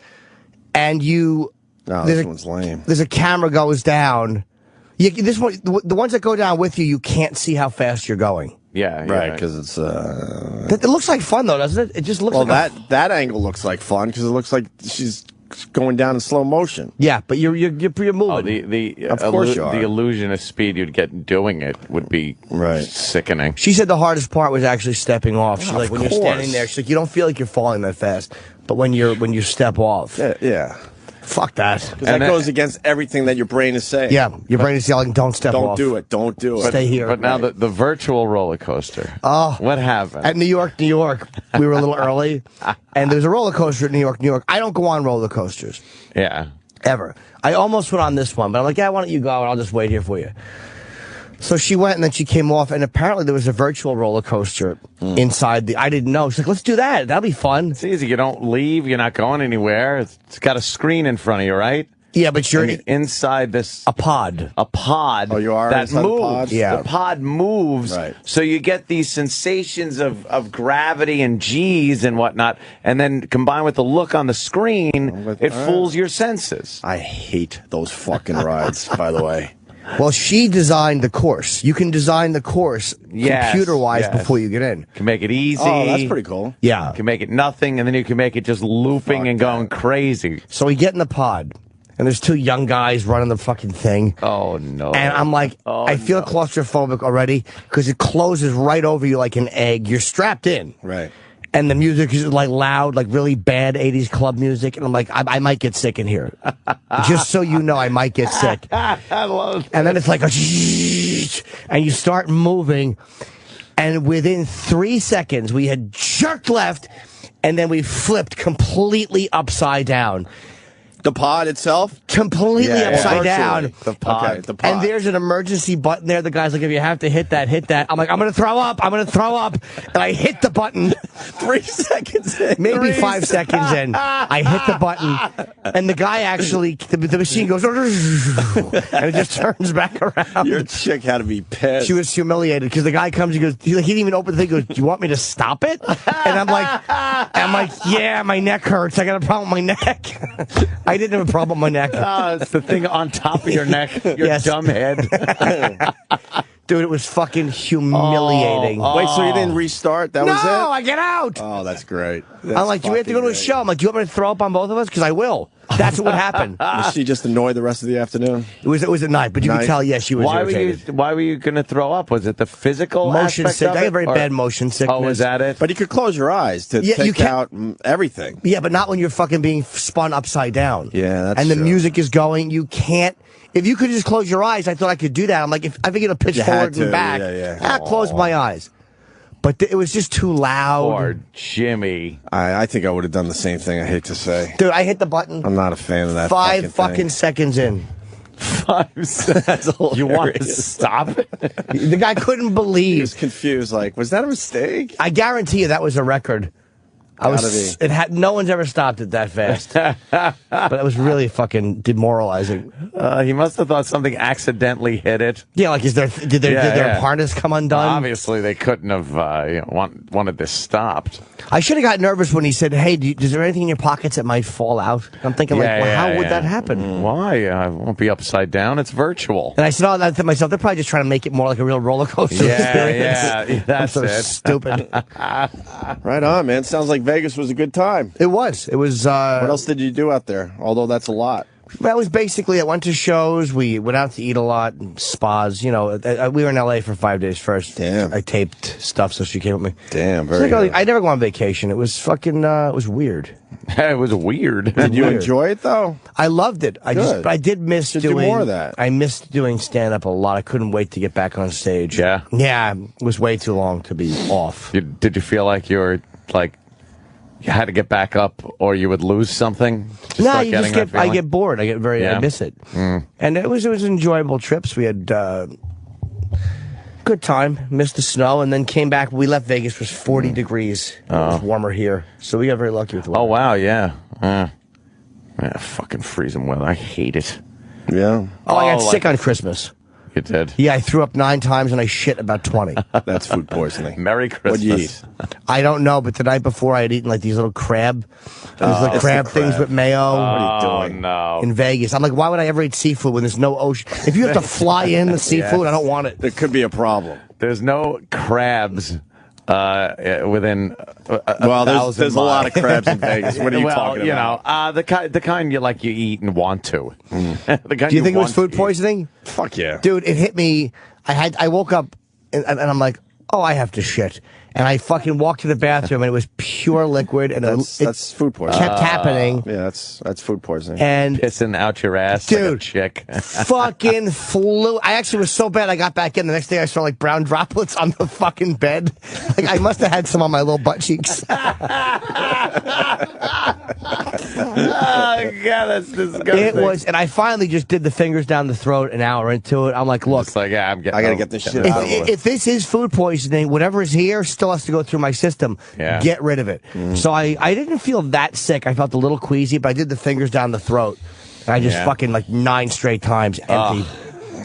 and you. No, this one's lame. There's a camera goes down. This one, the ones that go down with you, you can't see how fast you're going. Yeah, right. Because it's. It looks like fun though, doesn't it? It just looks. Well, like that angle looks like fun because it looks like she's going down in slow motion. Yeah, but you're moving. Oh, the of course you are. The illusion of speed you'd get doing it would be sickening. She said the hardest part was actually stepping off. She's like, when you're standing there, she's like, you don't feel like you're falling that fast, but when you step off, yeah. Fuck that. Because that goes against everything that your brain is saying. Yeah, your brain is yelling, don't step off. Don't do it. Stay here. But now the virtual roller coaster. Oh. What happened? At New York, we were a little early, and there's a roller coaster at New York. I don't go on roller coasters. Yeah. Ever. I almost went on this one, but I'm like, yeah, why don't you go, and I'll just wait here for you. So she went, and then she came off, and apparently there was a virtual roller coaster inside I didn't know. She's like, let's do that. That'll be fun. It's easy. You don't leave. You're not going anywhere. It's got a screen in front of you, right? Yeah, but you're inside this... A pod. A pod. Oh, you are that inside moves. the pod? Yeah. The pod moves. Right. So you get these sensations of gravity and G's and whatnot, and then combined with the look on the screen, it fools your senses. I hate those fucking rides, by the way. Well, she designed the course. You can design the course computer-wise before you get in. Can make it easy. Oh, that's pretty cool. Yeah. You can make it nothing, and then you can make it just looping and going crazy. So we get in the pod, and there's 2 young guys running the fucking thing. Oh, no. And I'm like, I feel claustrophobic already because it closes right over you like an egg. You're strapped in. Right. And the music is like loud, like really bad 80s club music. And I'm like, I might get sick in here. Just so you know, I might get sick. I love And then it's like, and you start moving. And within 3 seconds, we had jerked left, and then we flipped completely upside down. The pod itself? Completely upside down. The pod. Okay, the pod. And there's an emergency button there. The guy's like, if you have to hit that, hit that. I'm like, I'm going to throw up. I'm going to throw up. And I hit the button. 3 seconds in. Maybe 5 seconds in. I hit the button. And the guy actually, the machine goes, and it just turns back around. Your chick had to be pissed. She was humiliated because the guy comes, he didn't even open the thing. He goes, do you want me to stop it? And I'm like, yeah, my neck hurts. I got a problem with my neck. I didn't have a problem with my neck. Oh, it's the thing on top of your neck, your dumb head. Dude, it was fucking humiliating. Wait, so you didn't restart? That was it? No, I get out. Oh, that's great. I'm like, do we have to go to a show? I'm like, do you want me to throw up on both of us? Because I will. That's what would happen. Was she just annoyed the rest of the afternoon? It was at night, but you could tell, she was irritated. Why were you going to throw up? Was it the physical motion aspect sickness? of it? I have very bad motion sickness. Oh, was that it? But you could close your eyes to take out everything. Yeah, but not when you're fucking being spun upside down. Yeah, that's And the true. music is going. You can't. If you could just close your eyes, I thought I could do that. I'm like, I think it'll pitch You forward had and to, back. yeah. I closed my eyes. But it was just too loud. Poor Jimmy. I think I would have done the same thing, I hate to say. Dude, I hit the button. I'm not a fan of that. 5 fucking seconds in. 5 seconds. You want to stop it? The guy couldn't believe. He was confused, like, was that a mistake? I guarantee you that was a record. No one's ever stopped it that fast. But it was really fucking demoralizing. He must have thought something accidentally hit it. Yeah, like did their harness come undone? Well, obviously, they couldn't have wanted this stopped. I should have got nervous when he said, "Hey, is there anything in your pockets that might fall out?" I'm thinking, how would that happen? Why? I won't be upside down. It's virtual. And I said, I thought to myself, they're probably just trying to make it more like a real roller coaster experience. Yeah, that's I'm so it. stupid. Right on, man. Sounds like Vegas was a good time. It was. It was. What else did you do out there? Although that's a lot. Well, it was basically, I went to shows, we went out to eat a lot, and spas, we were in L.A. for 5 days first. Damn. I taped stuff, so she came with me. Damn, very good. I never go on vacation. It was fucking, it was weird. It was weird. Did you enjoy it, though? I loved it. I did miss doing... do more of that. I missed doing stand-up a lot. I couldn't wait to get back on stage. Yeah? Yeah, it was way too long to be off. Did you feel like you were, you had to get back up or you would lose something? No, I get bored. I miss it. Mm. And it was enjoyable trips. We had good time, missed the snow, and then came back. We left Vegas, it was 40 degrees. It was warmer here. So we got very lucky with the weather. Oh, wow, yeah. Fucking freezing weather. I hate it. Yeah. Oh, I got sick on Christmas. You did? Yeah, I threw up 9 times and I shit about 20. That's food poisoning. Merry Christmas. What'd you eat? I don't know, but the night before I had eaten like these little crab things with mayo. What are you doing? No. In Vegas. I'm like, why would I ever eat seafood when there's no ocean? If you have to fly in the seafood, I don't want it. There could be a problem. There's no crabs within there's a lot of crabs in Vegas. What are you talking about? The kind you eat and want to. The kind Do you think it was food poisoning? Fuck yeah. Dude, it hit me. I woke up and I'm like, oh, I have to shit. And I fucking walked to the bathroom and it was pure liquid and that's food poisoning. Kept happening. Yeah, that's food poisoning. And pissing out your ass, dude, like a chick. Fucking flew. I actually was so bad I got back in. The next day I saw brown droplets on the fucking bed. I must have had some on my little butt cheeks. Oh God, that's disgusting. It was, and I finally just did the fingers down the throat an hour into it. I'm like, look, it's like, I gotta get this shit out of it. If this is food poisoning, whatever is here still has to go through my system. Yeah. Get rid of it. So I didn't feel that sick. I felt a little queasy, but I did the fingers down the throat. And I just fucking 9 straight times empty.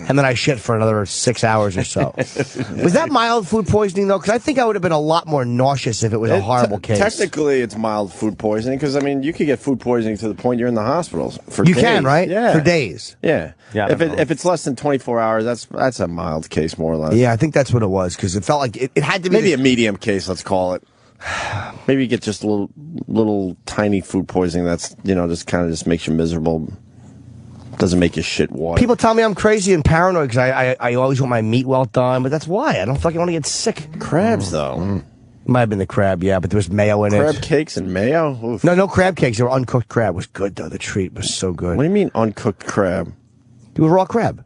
And then I shit for another 6 hours or so. Was that mild food poisoning, though? Because I think I would have been a lot more nauseous if it was a horrible case. Technically, it's mild food poisoning because, you could get food poisoning to the point you're in the hospitals for days. You can, right? Yeah. For days. Yeah. If it's less than 24 hours, that's a mild case, more or less. Yeah, I think that's what it was because it felt like it had to be... Maybe a medium case, let's call it. Maybe you get just a little tiny food poisoning that's, just kind of just makes you miserable. Doesn't make you shit water. People tell me I'm crazy and paranoid because I always want my meat well done, but that's why. I don't fucking want to get sick. Crabs, though. Might have been the crab, yeah, but there was mayo in it. Crab cakes and mayo? Oof. No crab cakes. They were uncooked crab. It was good, though. The treat was so good. What do you mean uncooked crab? It was raw crab.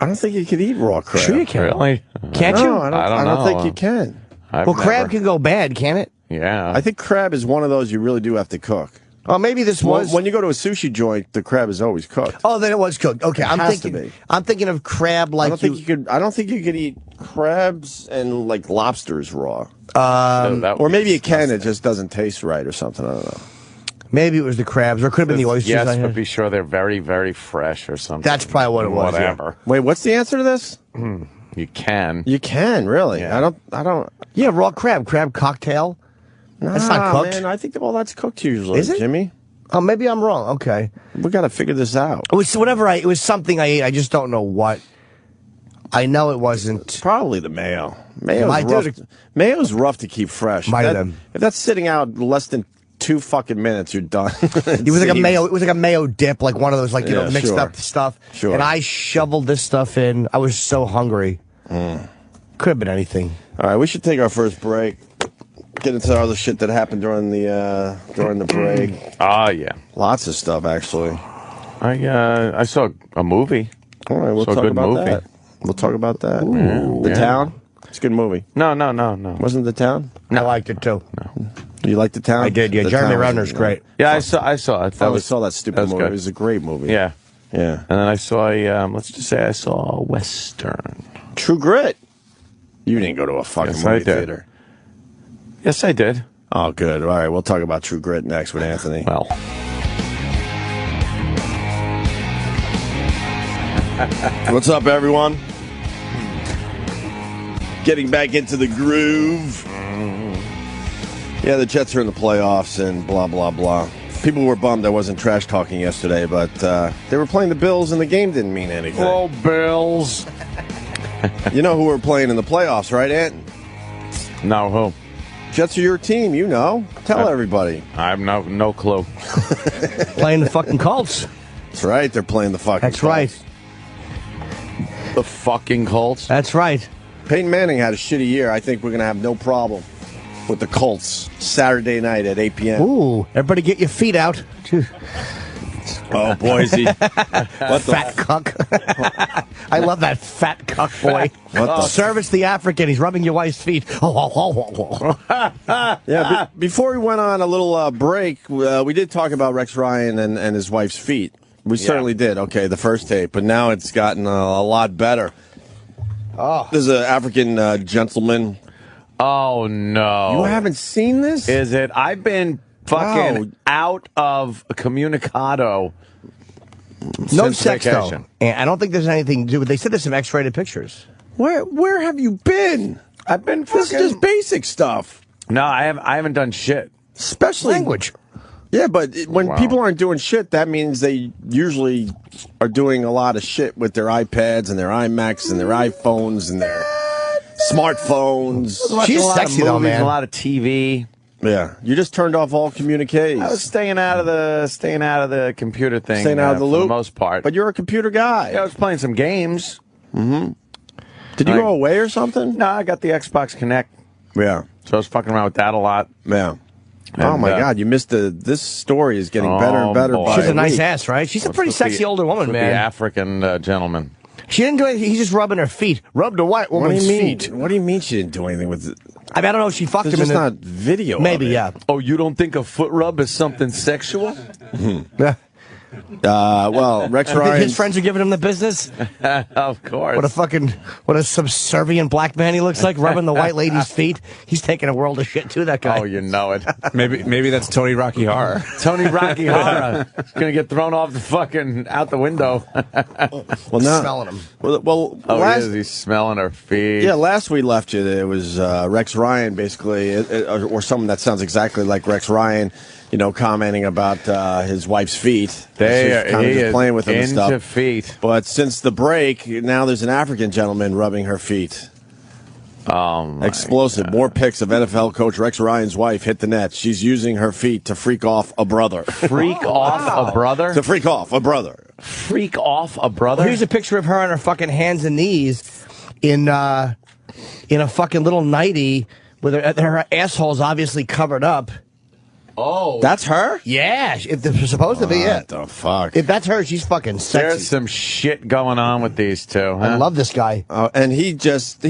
I don't think you could eat raw crab. Sure you can. Really? Can't you? I don't think you can. Crab can go bad, can it? Yeah. I think crab is one of those you really do have to cook. Oh, maybe this was... When you go to a sushi joint, the crab is always cooked. Oh, then it was cooked. Okay, I'm thinking of crab like I don't think you could eat crabs and lobsters raw. Or maybe you can, it just doesn't taste right or something. I don't know. Maybe it was the crabs, or it could have been the oysters. Yes, but be sure they're very, very fresh or something. That's probably what it was. Whatever. Yeah. Wait, what's the answer to this? You can. You can, really. Yeah. I don't. Yeah, raw crab cocktail. That's not cooked. Man, I think all that's cooked usually. Is it, Jimmy? Oh, maybe I'm wrong. Okay, we got to figure this out. It was it was something I ate. I just don't know what. I know it wasn't. Probably the mayo. Mayo's rough to keep fresh. If that's sitting out less than 2 fucking minutes, you're done. It was like a mayo. It was like a mayo dip, like one of those mixed up stuff. Sure. And I shoveled this stuff in. I was so hungry. Could have been anything. All right, we should take our first break. Get into all the shit that happened during the break. Yeah. Lots of stuff, actually. I saw a movie. All right, we'll talk about that. We'll talk about that. The Town? It's a good movie. No. Wasn't The Town? No. I liked it too. No. You liked The Town? I did, yeah. Jeremy Renner's great. Yeah, I saw it. I saw that stupid movie. It was a great movie. Yeah. Yeah. And then I saw I saw a Western. True Grit. You didn't go to a fucking movie theater. Yes, I did. Oh, good. All right, we'll talk about True Grit next with Anthony. Well. What's up, everyone? Getting back into the groove. Yeah, the Jets are in the playoffs and blah, blah, blah. People were bummed I wasn't trash talking yesterday, but they were playing the Bills and the game didn't mean anything. Oh, Bills. You know who we're playing in the playoffs, right, Ant? No, who? Jets are your team, you know. Tell everybody. I have no clue. Playing the fucking Colts. That's right, they're playing the fucking That's Colts. right. The fucking Colts? That's right. Peyton Manning had a shitty year. I think we're going to have no problem with the Colts Saturday night at 8 p.m. Ooh, everybody get your feet out. Oh, Boise. What Fat cuck. I love that fat cuck boy. What the- Service the African. He's rubbing your wife's feet. Yeah, before we went on a little break, we did talk about Rex Ryan and his wife's feet. We certainly did. Okay, the first tape, but now it's gotten a lot better. Oh, There's an African gentleman. Oh, no. You haven't seen this? Is it? I've been fucking out of communicado. no since sex vacation. though. And I don't think there's anything to do with. They said there's some X-rated pictures. Where have you been? I've been This fucking... is just basic stuff. No, I haven't done shit. Especially Language. Yeah, but when people aren't doing shit, that means they usually are doing a lot of shit with their iPads and their iMacs and their iPhones and their smartphones. She's a lot sexy of though, movies, man. A lot of TV. Yeah, you just turned off all communiques. I was staying out of the computer thing. Staying out of the for loop, the most part. But you're a computer guy. Yeah, I was playing some games. Did you go away or something? No, I got the Xbox Connect, Yeah, so I was fucking around with that a lot. yeah. And, oh my God, you missed this story is getting better and better. boy. by She's a the nice week. ass, right? She's a pretty With the- sexy older woman, with man. The African gentleman. She didn't do anything. He's just rubbing her feet. Rubbed a white What do woman's you mean? feet. What do you mean she didn't do anything with it? I don't know if she fucked There's him just in the... not video. Maybe, of it. yeah. Oh, you don't think a foot rub is something sexual? Yeah. Well, Rex I think Ryan. his friends are giving him the business. Of course. What a subservient black man he looks like, rubbing the white lady's feet. He's taking a world of shit too, that guy. Oh, you know it. Maybe that's Tony Rocky Horror. Tony Rocky Horror is gonna get thrown off the fucking out the window. Well, now, Smelling him. Well, Oh, last, he is. He's smelling her feet. yeah, last we left you, it was Rex Ryan, basically, or someone that sounds exactly like Rex Ryan, you know, commenting about his wife's feet. He is playing with him and into stuff. feet. But since the break, now there's an African gentleman rubbing her feet. Explosive. More pics of NFL coach Rex Ryan's wife hit the net. She's using her feet to freak off a brother. Freak off a brother? To freak off a brother. Freak off a brother? Well, here's a picture of her on her fucking hands and knees in a fucking little nightie with her asshole's obviously covered up. Oh. That's her? Yeah, if they're supposed to be, yeah. What the fuck? If that's her, she's fucking There's sexy. some shit going on with these two. Huh? I love this guy. And he just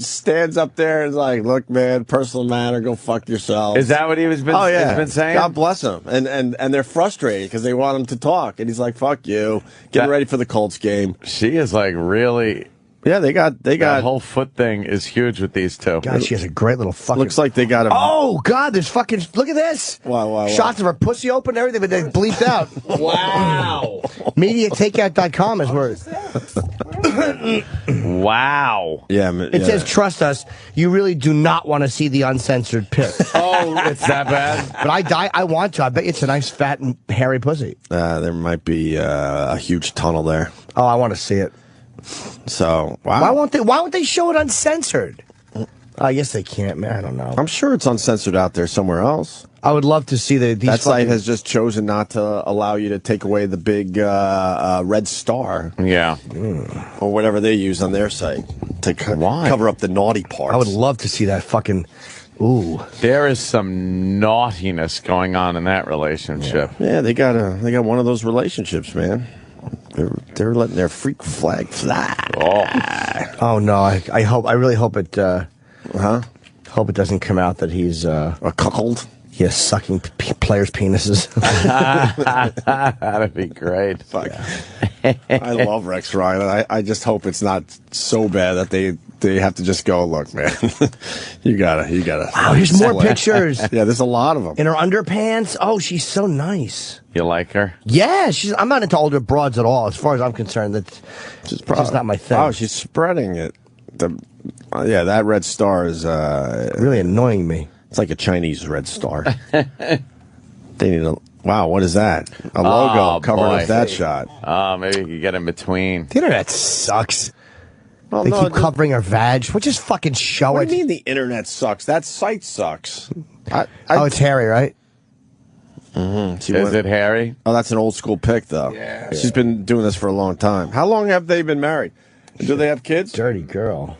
stands up there and is like, look, man, personal matter, go fuck yourself. Is that what he's been saying? God bless him. And they're frustrated because they want him to talk. And he's like, fuck you. Getting ready for the Colts game. She is like really. Yeah, they got That whole foot thing is huge with these two. God, she has a great little fucking... looks like they got him. Oh, God, there's fucking... Look at this. Wow. Shots of her pussy open and everything, but they bleeped out. Wow. MediaTakeout.com is where... Wow. Yeah, It says, trust us, you really do not want to see the uncensored pic. Oh, it's that bad? But I want to. I bet it's a nice, fat, and hairy pussy. there might be a huge tunnel there. Oh, I want to see it. So, wow. Why won't they show it uncensored? I guess they can't, man. I don't know. I'm sure it's uncensored out there somewhere else. I would love to see these That site fucking- has just chosen not to allow you to take away the big red star Yeah. or whatever they use on their site to cover up the naughty parts. I would love to see that fucking... Ooh. There is some naughtiness going on in that relationship. Yeah, they got one of those relationships, man. They're letting their freak flag fly. Oh no! I really hope it. Hope it doesn't come out that he's a cuckold. Yes, sucking players' penises. That'd be great. Fuck. I love Rex Ryan. I just hope it's not so bad that they have to just go, look, man, you gotta. Wow, here's more pictures. Yeah, there's a lot of them. In her underpants. Oh, she's so nice. You like her? Yeah, I'm not into older broads at all. As far as I'm concerned, that's just not my thing. Oh, she's spreading it. That red star is really annoying me. It's like a Chinese red star. They need a. Wow, what is that? A logo covering up that shot. Oh, maybe you could get in between. The internet sucks. Well, they keep covering her vag. Well, just fucking show it. What do you mean the internet sucks? That site sucks. It's Harry, right? Mm-hmm. Is it Harry? Oh, that's an old school pic, though. Yeah. She's been doing this for a long time. How long have they been married? Do they have kids? Dirty girl.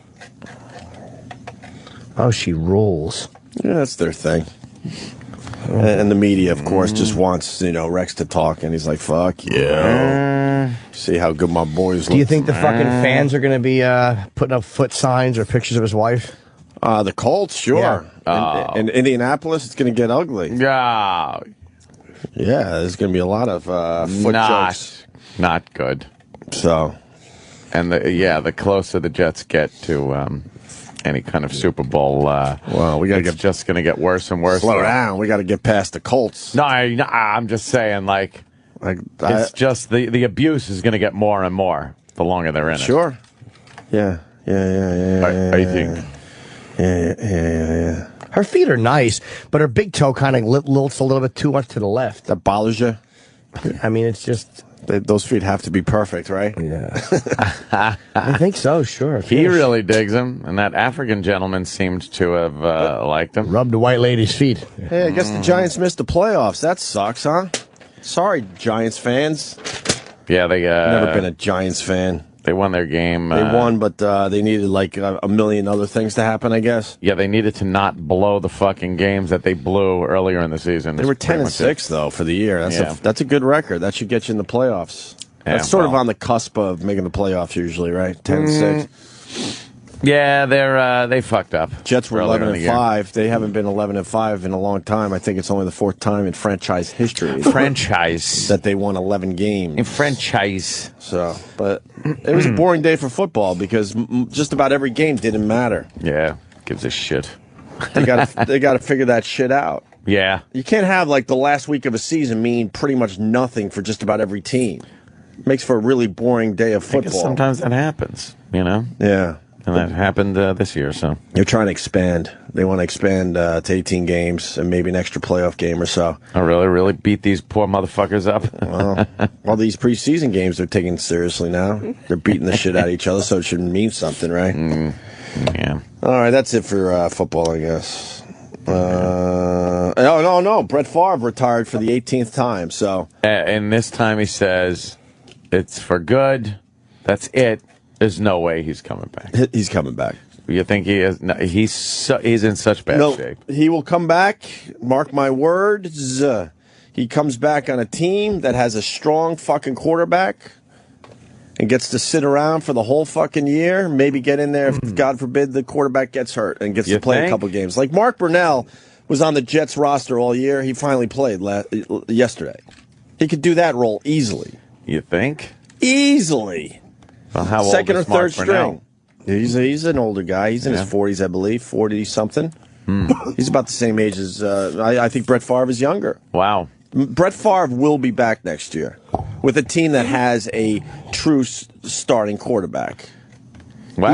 Oh, she rules. Yeah, that's their thing. And the media, of course, just wants, Rex to talk, and he's like, fuck yeah. See how good my boys look. Do you think the fucking fans are going to be putting up foot signs or pictures of his wife? The Colts, sure. Yeah. In Indianapolis, it's going to get ugly. Yeah. Yeah, there's going to be a lot of foot jokes. Not good. So. And the closer the Jets get to any kind of Super Bowl, well, it's just going to get worse and worse. Slow down. We got to get past the Colts. No, I'm just saying, it's just the abuse is going to get more and more the longer they're in it. Sure. Yeah. I think. Yeah. Her feet are nice, but her big toe kind of lilts a little bit too much to the left. That bothers you? I mean, it's just... Those feet have to be perfect, right? Yeah. I think so, sure. He really digs him, and that African gentleman seemed to have liked him. Rubbed the white lady's feet. Hey, I guess the Giants missed the playoffs. That sucks, huh? Sorry, Giants fans. Yeah, they... Never been a Giants fan. They won their game. They won, but they needed like a million other things to happen, I guess. Yeah, they needed to not blow the fucking games that they blew earlier in the season. They were 10-6 though for the year. That's a good record. That should get you in the playoffs. Yeah, that's sort of on the cusp of making the playoffs usually, right? 10-6. Yeah, they fucked up. Jets were 11-5. They haven't been 11-5 in a long time. I think it's only the fourth time in franchise history. That they won 11 games. In franchise. So, but it was a boring day for football because just about every game didn't matter. Yeah, gives a shit. They got to figure that shit out. Yeah. You can't have like the last week of a season mean pretty much nothing for just about every team. Makes for a really boring day of football. Sometimes that happens, Yeah. And that happened this year, so. They're trying to expand. They want to expand to 18 games and maybe an extra playoff game or so. Oh, really? Really beat these poor motherfuckers up? Well, all these preseason games they're taking seriously now. They're beating the shit out of each other, so it should mean something, right? Yeah. All right, that's it for football, I guess. No. Brett Favre retired for the 18th time, so. And this time he says it's for good. That's it. There's no way he's coming back. He's coming back. You think he is? No, he's in such bad shape. He will come back. Mark my words. He comes back on a team that has a strong fucking quarterback and gets to sit around for the whole fucking year. Maybe get in there if, God forbid, the quarterback gets hurt and gets to play a couple games. Like Mark Brunell was on the Jets roster all year. He finally played yesterday. He could do that role easily. You think? Easily. Well, how old Second or is Mark third string. He's an older guy. He's in his 40s, I believe, 40-something. He's about the same age as, I think Brett Favre is younger. Wow. Brett Favre will be back next year with a team that has a true starting quarterback. Wow,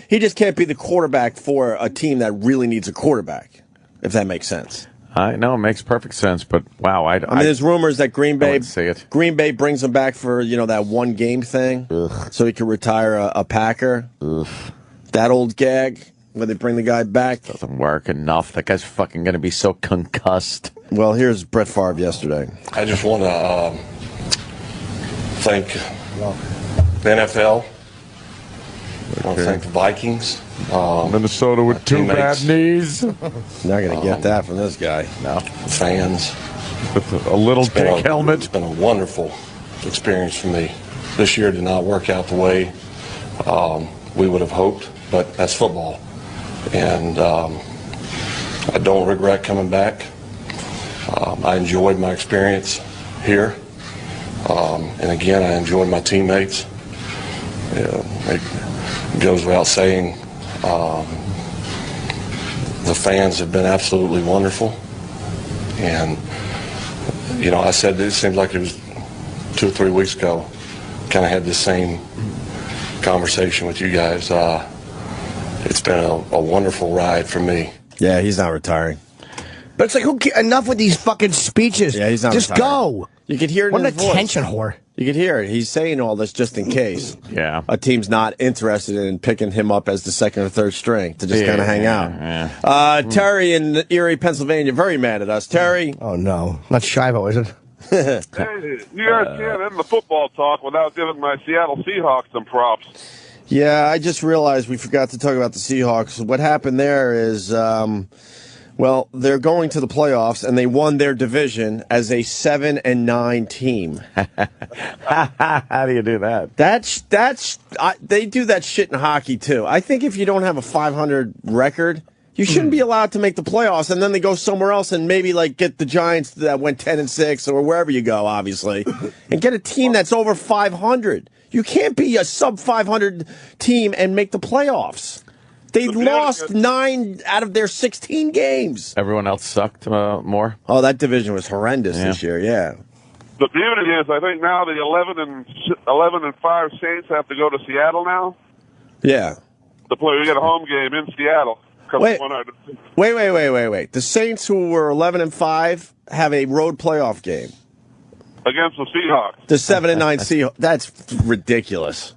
He just can't be the quarterback for a team that really needs a quarterback, if that makes sense. I know it makes perfect sense, but wow, I mean, there's rumors that Green Bay brings him back for that one game thing, so he could retire a Packer. That old gag where they bring the guy back doesn't work enough. That guy's fucking going to be so concussed. Well, here's Brett Favre yesterday. I just want to thank the NFL. I want to thank the Vikings. Minnesota with two bad knees. Not going to get that from this guy. No. Fans. With a little dick helmet. It's been a wonderful experience for me. This year did not work out the way we would have hoped, but that's football. And I don't regret coming back. I enjoyed my experience here. And again, I enjoyed my teammates. It goes without saying, The fans have been absolutely wonderful. And, you know, I said it seems like it was 2 or 3 weeks ago, kind of had the same conversation with you guys. It's been a wonderful ride for me. Yeah, he's not retiring. But it's like, enough with these fucking speeches. Yeah, he's not Just retiring. go. You could hear it What in an his voice. attention whore. You could hear it. He's saying all this just in case. Yeah. A team's not interested in picking him up as the second or third string to just kind of hang out. Yeah. Terry in Erie, Pennsylvania, very mad at us. Terry? Oh, no. Not Shivo, is it? Hey, you guys can't end the football talk without giving my Seattle Seahawks some props. Yeah, I just realized we forgot to talk about the Seahawks. What happened there is, well, they're going to the playoffs, and they won their division as a 7-9 team. How do you do that? They do that shit in hockey too. I think if you don't have a 500 record, you shouldn't be allowed to make the playoffs, and then they go somewhere else and maybe like get the Giants that went 10-6 or wherever you go, obviously, and get a team that's over 500. You can't be a sub 500 team and make the playoffs. They lost 9 out of their 16 games. Everyone else sucked more? Oh, that division was horrendous this year, yeah. The beauty is, I think now the 11-5 Saints have to go to Seattle now. Yeah. To play, we got a home game in Seattle. Wait. The Saints, who were 11-5, have a road playoff game against the Seahawks. The 7-9 Seahawks. That's ridiculous.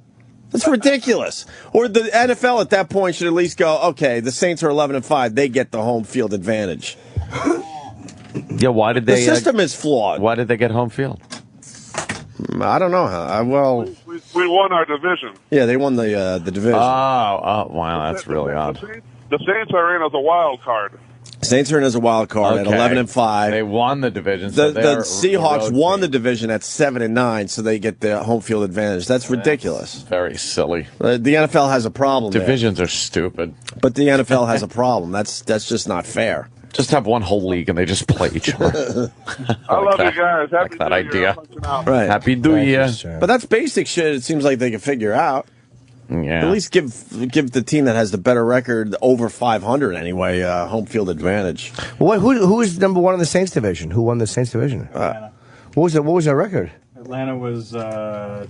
That's ridiculous. Or the NFL at that point should at least go, okay, the Saints are 11-5. They get the home field advantage. Yeah, why did they? The system is flawed. Why did they get home field? I don't know. Well, we won our division. Yeah, they won the division. Oh, wow, that's really odd. The Saints are in as a wild card. Saints are in as a wild card at 11-5. They won the division. The Seahawks won the division at 7-9, so they get the home field advantage. That's ridiculous. Very silly. The NFL has a problem. Divisions are stupid. But the NFL has a problem. That's just not fair. Just have one whole league and they just play each other. I love you guys. Happy that New idea. Year. Right. Happy New Year. But that's basic shit. It seems like they can figure out. Yeah. At least give the team that has the better record over 500 anyway home field advantage. Well, who is number one in the Saints division? Who won the Saints division? Atlanta. What was their record? Atlanta was 13-3.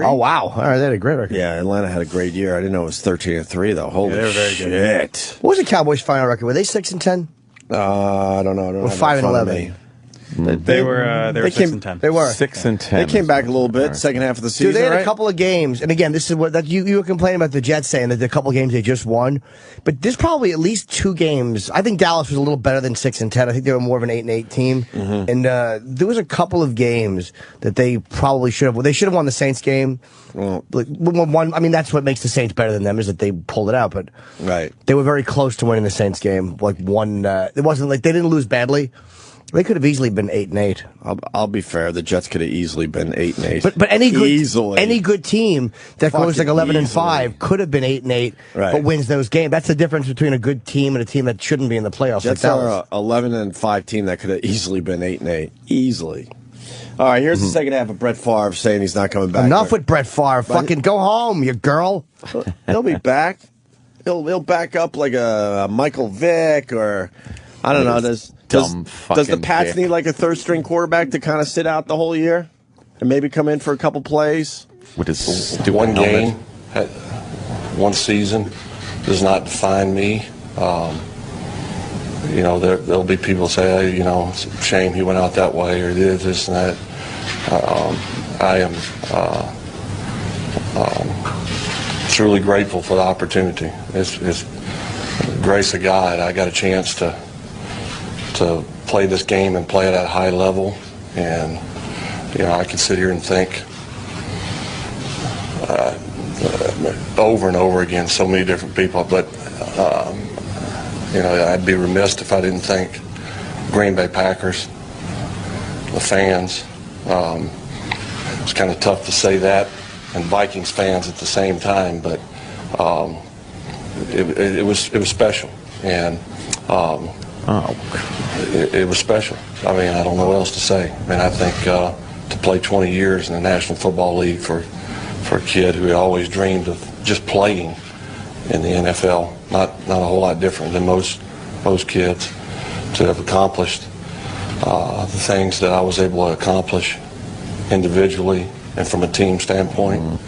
Oh wow! All right, they had a great record. Yeah, Atlanta had a great year. I didn't know it was 13-3 though. Holy they were very shit! good. What was the Cowboys' final record? Were they 6-10? I don't know. I don't or have it in front of 5-11? me. They were 6-10. They were 6-10. They came back a little bit second half of the season. Dude, they had right? a couple of games, and again, this is what that you were complaining about the Jets saying that the couple of games they just won, but there's probably at least 2 games. I think Dallas was a little better than 6-10. I think they were more of an 8-8 team, and there was a couple of games that they probably should have. They should have won the Saints game. Well, One, I mean, that's what makes the Saints better than them is that they pulled it out, but right, they were very close to winning the Saints game. Like one, it wasn't like they didn't lose badly. They could have easily been 8-8. I'll be fair. The Jets could have easily been 8-8. But any good easily. any good team that goes like 11-5 could have been 8-8, right, but wins those games. That's the difference between a good team and a team that shouldn't be in the playoffs. Jets like are a 11-5 team that could have easily been 8-8, easily. All right, here's the second half of Brett Favre saying he's not coming back. Enough with Brett Favre. Fucking go home, you girl. He'll be back. He'll back up like a Michael Vick or I don't know. Does the Pats need like a third string quarterback to kind of sit out the whole year and maybe come in for a couple plays? With his stupid one helmet. game, one season does not define me. You know, there'll be people say, hey, you know, it's a shame he went out that way or this and that. I am truly grateful for the opportunity. It's the grace of God. I got a chance to play this game and play it at a high level. And, you know, I could sit here and think over and over again, so many different people, but you know, I'd be remiss if I didn't thank Green Bay Packers, the fans. It's kind of tough to say that, and Vikings fans at the same time, but it was special, and it was special. I mean, I don't know what else to say. I mean, I think to play 20 years in the National Football League for a kid who had always dreamed of just playing in the NFL. Not a whole lot different than most kids to have accomplished the things that I was able to accomplish individually and from a team standpoint.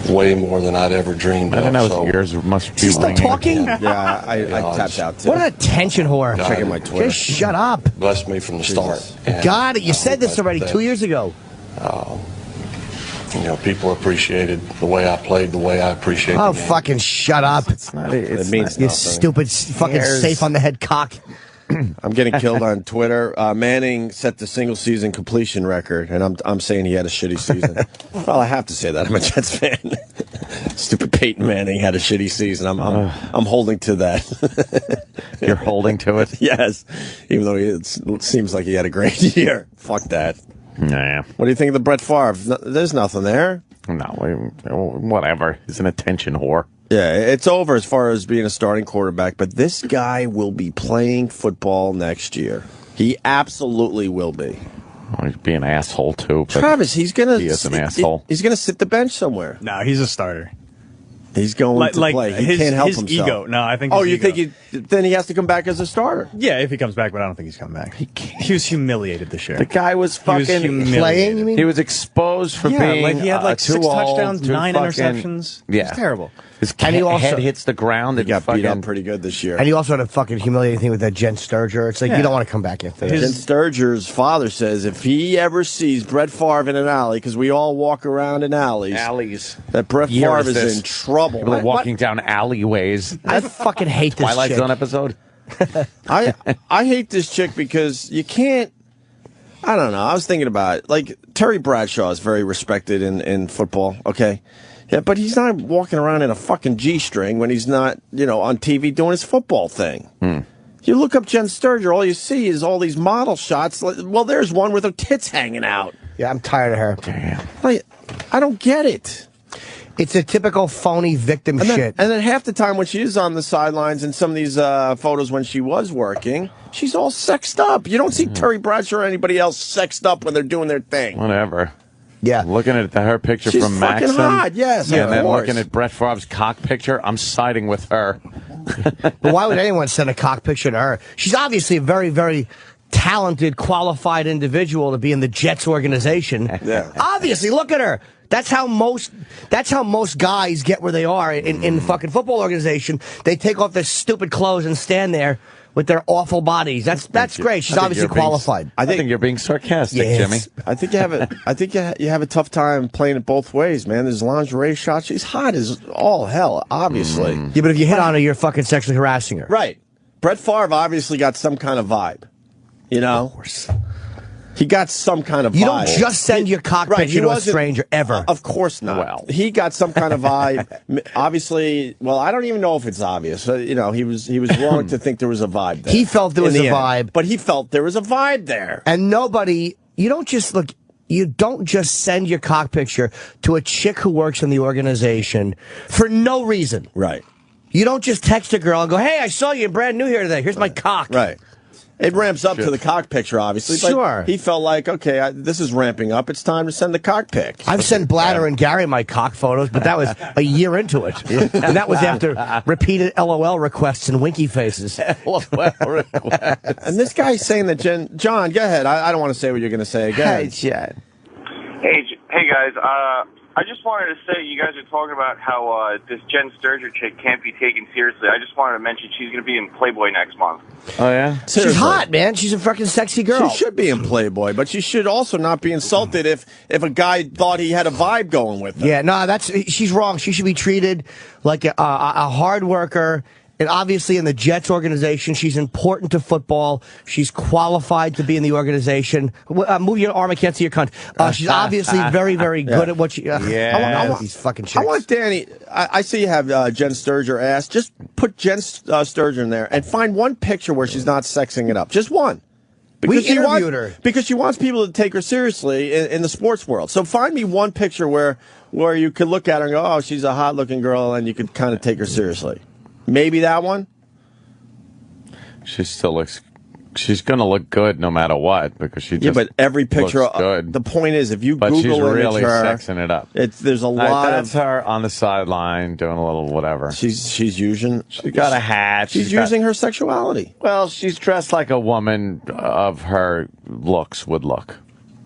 Way more than I'd ever dreamed of. I don't know. So, yours must be still talking? Yeah, I tapped out too. What an attention whore. Checking my Twitter. Just shut up. Blessed me from the start. Got it. You said this already 2 years ago. People appreciated the way I played, the way I appreciate the game. Fucking shut up. It means You nothing. stupid fucking safe on the head cock. I'm getting killed on Twitter. Manning set the single season completion record, and I'm saying he had a shitty season. Well, I have to say that. I'm a Jets fan. Stupid Peyton Manning had a shitty season. I'm holding to that. You're holding to it? Yes. Even though it seems like he had a great year. Fuck that. Nah. What do you think of the Brett Favre? There's nothing there. No, whatever. He's an attention whore. Yeah, it's over as far as being a starting quarterback, but this guy will be playing football next year. He absolutely will be. Oh, he'd be an asshole, too. Travis, he is an asshole. He's going to sit the bench somewhere. No, he's a starter. He's going to play. He can't help himself. Ego. No, I think. Then he has to come back as a starter? Yeah, if he comes back, but I don't think he's coming back. He was humiliated this year. The guy was fucking playing. You mean? He was exposed for being he had like 6 touchdowns, 9 fucking, interceptions. Yeah, it was terrible. His head hits the ground. He got beat up pretty good this year. And he also had a fucking humiliating thing with that Jen Sturger. It's like, you don't want to come back after that. Jen Sturger's father says if he ever sees Brett Favre in an alley, because we all walk around in alleys, that Brett Favre is in trouble. People are walking down alleyways. I fucking hate this Twilight chick. Zone episode. I hate this chick because you can't. I don't know. I was thinking about it. Like, Terry Bradshaw is very respected in football, okay? Yeah, but he's not walking around in a fucking G-string when he's not, on TV doing his football thing. You look up Jen Sturger, all you see is all these model shots. Well, there's one with her tits hanging out. Yeah, I'm tired of her. Damn. Like, I don't get it. It's a typical phony victim shit. And then half the time when she is on the sidelines in some of these photos when she was working, she's all sexed up. You don't see Terry Bradshaw or anybody else sexed up when they're doing their thing. Whatever. Yeah. Looking at her picture She's from fucking Maxim. hot, yes, Yeah, of and then course. looking at Brett Favre's cock picture, I'm siding with her. But why would anyone send a cock picture to her? She's obviously a very, very talented, qualified individual to be in the Jets organization. Yeah. Obviously, look at her. That's how most guys get where they are in the fucking football organization. They take off their stupid clothes and stand there with their awful bodies. That's great. She's obviously qualified. I think you're being sarcastic, Yes. Jimmy. I think you have a tough time playing it both ways, man. There's lingerie shots. She's hot as all hell, obviously. Yeah, but if you hit on her, you're fucking sexually harassing her. Right. Brett Favre obviously got some kind of vibe. Of course. He got some kind of vibe. You don't just send your cock picture to a stranger, ever. Of course not. Well. He got some kind of vibe. Obviously, well, I don't even know if it's obvious. He was wrong to think there was a vibe there. He felt there was a vibe. But he felt there was a vibe there. And you don't just send your cock picture to a chick who works in the organization for no reason. Right. You don't just text a girl and go, hey, I saw you brand new here today. Here's my cock. Right. It ramps up to the cock picture, obviously. But Sure. he felt like, okay, this is ramping up. It's time to send the cock pic. I've sent Bladder and Gary my cock photos, but that was a year into it. And that was after repeated LOL requests and winky faces. And this guy's saying that John, go ahead. I don't want to say what you're going to say. Go ahead. Jen. Hey guys. I just wanted to say, you guys are talking about how this Jen Sturger chick can't be taken seriously. I just wanted to mention she's going to be in Playboy next month. Oh, yeah? Seriously. She's hot, man. She's a fucking sexy girl. She should be in Playboy, but she should also not be insulted if a guy thought he had a vibe going with her. Yeah, no, she's wrong. She should be treated like a hard worker. And obviously in the Jets organization, she's important to football. She's qualified to be in the organization. Move your arm, I can't see your cunt. She's obviously very, very good at what she... I want these fucking chicks. I want Danny... I see you have Jen Sturger asked. Just put Jen Sturger in there and find one picture where she's not sexing it up. Just one. We interviewed her. Because she wants people to take her seriously in the sports world. So find me one picture where you could look at her and go, oh, she's a hot-looking girl, and you could kind of take her seriously. Maybe that one? She still looks she's going to look good no matter what because she just but every picture looks good. The point is, if you but Google she's really image her, sexing it up. There's a lot That's of her on the sideline doing a little whatever. She's using. She got a hat. She's using her sexuality. Well, she's dressed like a woman of her looks would look.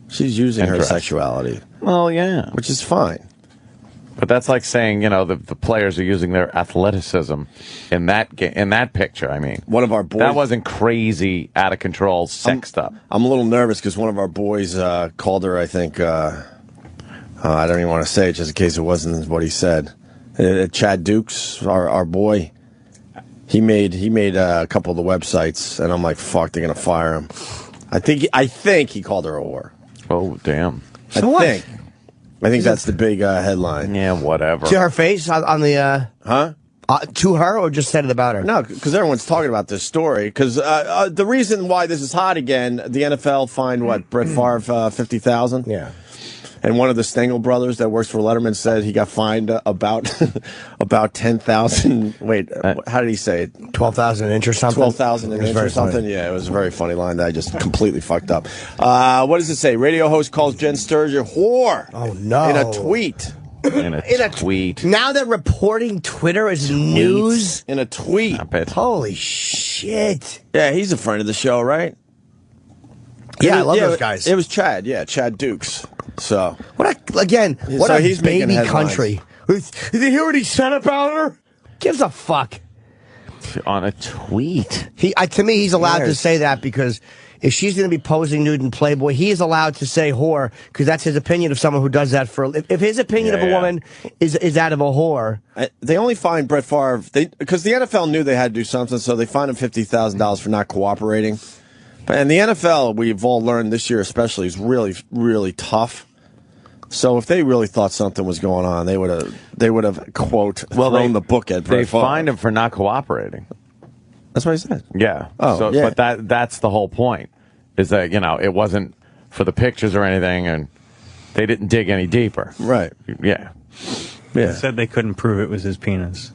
She's using her sexuality. Well, yeah, which is fine. But that's like saying, the players are using their athleticism in that picture. I mean, one of our boys, that wasn't crazy, out of control, sexed up. I'm a little nervous because one of our boys called her. I think I don't even want to say it just in case it wasn't what he said. Chad Dukes, our boy, he made a couple of the websites, and I'm like, fuck, they're gonna fire him. I think he called her a whore. Oh, damn. I think that's the big headline. Yeah, whatever. To her face on the to her, or just said it about her? No, because everyone's talking about this story. Because the reason why this is hot again, the NFL fined Brett Favre $50,000. Yeah. And one of the Stengel brothers that works for Letterman said he got fined about $10,000. Wait, how did he say it? 12,000 an inch or something. 12,000 an inch or something. Funny. Yeah, it was a very funny line that I just completely fucked up. What does it say? Radio host calls Jen Sturger whore. Oh no! In a tweet. In a tweet. Now they're reporting Twitter as news. In a tweet. Holy shit! Yeah, he's a friend of the show, right? Yeah, I love those guys. It was Chad. Yeah, Chad Dukes. So what he's baby making country. Did you hear what he said about her? Gives a fuck. On a tweet. To me, he's allowed to say that because if she's going to be posing nude in Playboy, he is allowed to say whore because that's his opinion of someone who does that for. If his opinion of a woman is that of a whore, they only fined Brett Favre because the NFL knew they had to do something, so they fined him $50,000 for not cooperating. And the NFL, we've all learned this year especially, is really, really tough. So if they really thought something was going on, they would have quote thrown the book at Brett Favre. They fined him for not cooperating. That's what he said. Yeah. Oh, yeah. But that's the whole point. Is that it wasn't for the pictures or anything, and they didn't dig any deeper. Right. Yeah. They said they couldn't prove it was his penis.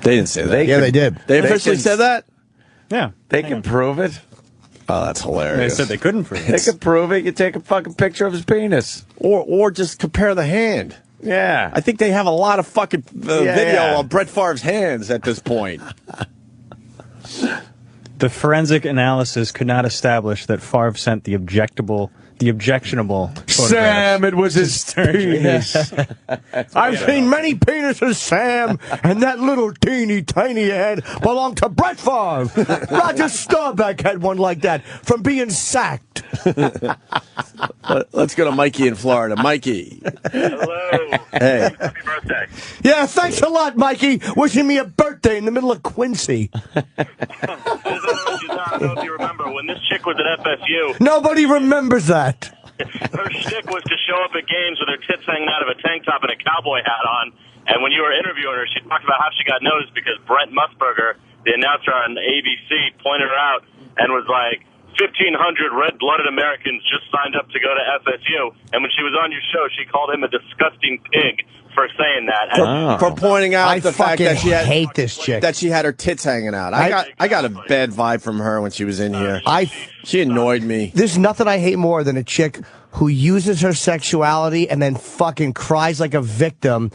They didn't say that. They did. They officially said that. Yeah. They can prove it. Oh, that's hilarious. They said they couldn't prove it. They could prove it. You take a fucking picture of his penis. Or just compare the hand. Yeah. I think they have a lot of fucking video of Brett Favre's hands at this point. The forensic analysis could not establish that Favre sent the objectionable Sam, it was his penis. I've seen many penises, Sam, and that little teeny tiny head belonged to Brett Favre. Roger Staubach had one like that from being sacked. Let's go to Mikey in Florida. Mikey. Hello. Hey. Happy birthday. Yeah, thanks a lot, Mikey. Wishing me a birthday in the middle of Quincy. I don't know if you remember, when this chick was at FSU, Nobody remembers that. her shtick was to show up at games with her tits hanging out of a tank top and a cowboy hat on. And when you were interviewing her, she talked about how she got noticed because Brent Musburger, the announcer on ABC, pointed her out and was like, 1,500 red-blooded Americans just signed up to go to FSU. And when she was on your show, she called him a disgusting pig for saying that. For pointing out the fact that she hate this chick. That she had her tits hanging out. I got a bad vibe from her when she was in here. She annoyed me. There's nothing I hate more than a chick who uses her sexuality and then fucking cries like a victim.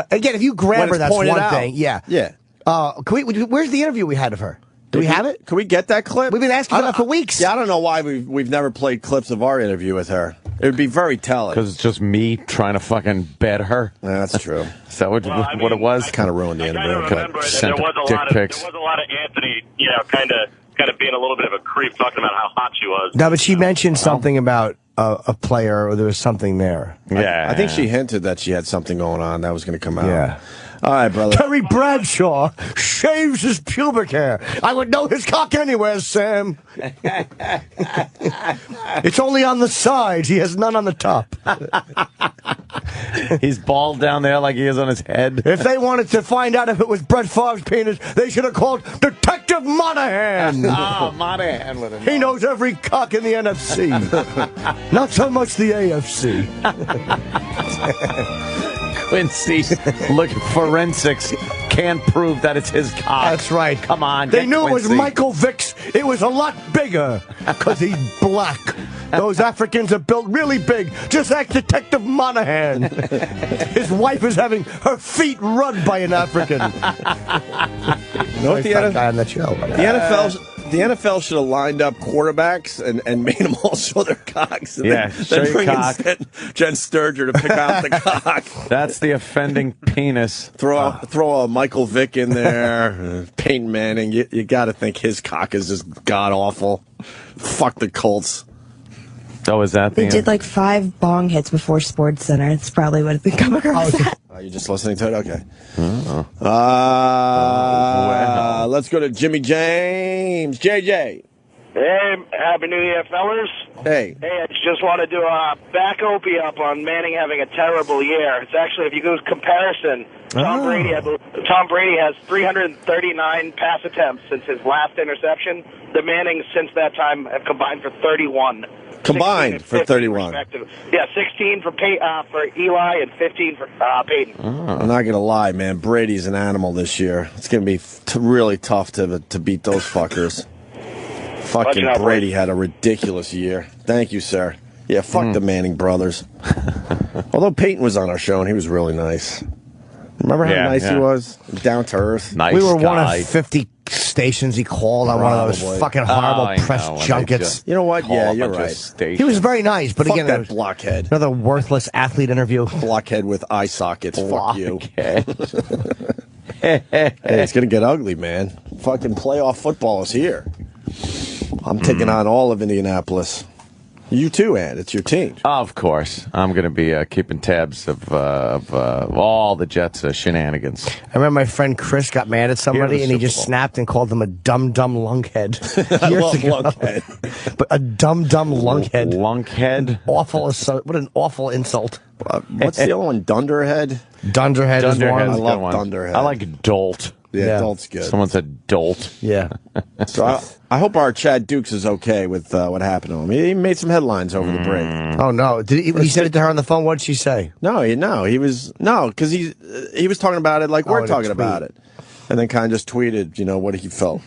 Again, if you grab her, that's one thing. Yeah. Yeah. Where's the interview we had of her? Do we have it? Can we get that clip? We've been asking about it for weeks. Yeah, I don't know why we've never played clips of our interview with her. It would be very telling. Because it's just me trying to fucking bed her. Yeah, that's true. Is that what it was? Kind of ruined the interview. There was a lot of Anthony, kind of being a little bit of a creep, talking about how hot she was. No, but she mentioned something about a player, or there was something there. Yeah. I think she hinted that she had something going on that was going to come out. Yeah. All right, brother. Terry Bradshaw shaves his pubic hair. I would know his cock anywhere, Sam. It's only on the sides. He has none on the top. He's bald down there like he is on his head. If they wanted to find out if it was Brett Favre's penis, they should have called Detective Monahan. Monahan with him. He knows every cock in the NFC. Not so much the AFC. Quincy, look, forensics can't prove that it's his cock. That's right. Come on, They get knew it was Quincy. Michael Vick's. It was a lot bigger because he's black. Those Africans are built really big, just like Detective Monahan. His wife is having her feet rubbed by an African. You know what the guy on that show. The NFL should have lined up quarterbacks and made them all show their cocks. And then bring in Jen Sturger to pick out the cock. That's the offending penis. Throw a Michael Vick in there, Peyton Manning. You got to think his cock is just god awful. Fuck the Colts. Oh, is that They did like 5 bong hits before Sports Center. It's probably what it's come across. Are you just listening to it? Okay. Let's go to Jimmy James. JJ. Hey, Happy New Year, fellas. Hey. Hey, I just want to do a back Opie up on Manning having a terrible year. It's actually, if you go comparison, Tom Brady has 339 pass attempts since his last interception. The Mannings since that time have combined for 31. Combined for 31. Yeah, 16 for Eli and 15 for Peyton. I'm not going to lie, man. Brady's an animal this year. It's going to be really tough to beat those fuckers. Fucking Brady had a ridiculous year. Thank you, sir. Yeah, fuck the Manning brothers. Although Peyton was on our show and he was really nice. Remember how nice he was? Down to earth. Nice We were guy. one of 50 stations he called on one of those fucking horrible press junkets. You know what? Yeah, you're right. He was very nice, but Fuck again, that it was blockhead. another worthless athlete interview. Blockhead with eye sockets. Fuck you. Blockhead. Hey, it's going to get ugly, man. Fucking playoff football is here. I'm taking on all of Indianapolis. You too, Ed. It's your team. Of course. I'm going to be keeping tabs of all the Jets' shenanigans. I remember my friend Chris got mad at somebody and he just snapped and called them a dumb lunkhead. Years ago. Lunkhead. But a dumb lunkhead. Lunkhead? Awful. What an awful insult. What's the other one? Dunderhead? Dunderhead is one. I love Dunderhead. I like Dolt. Yeah, Dolt's good. Someone said Dolt. Yeah. So I hope our Chad Dukes is okay with what happened to him. He made some headlines over the break. Oh no! Did he said it to her on the phone? What did she say? Because he was talking about it like we're talking about it, and then kind of just tweeted, what he felt.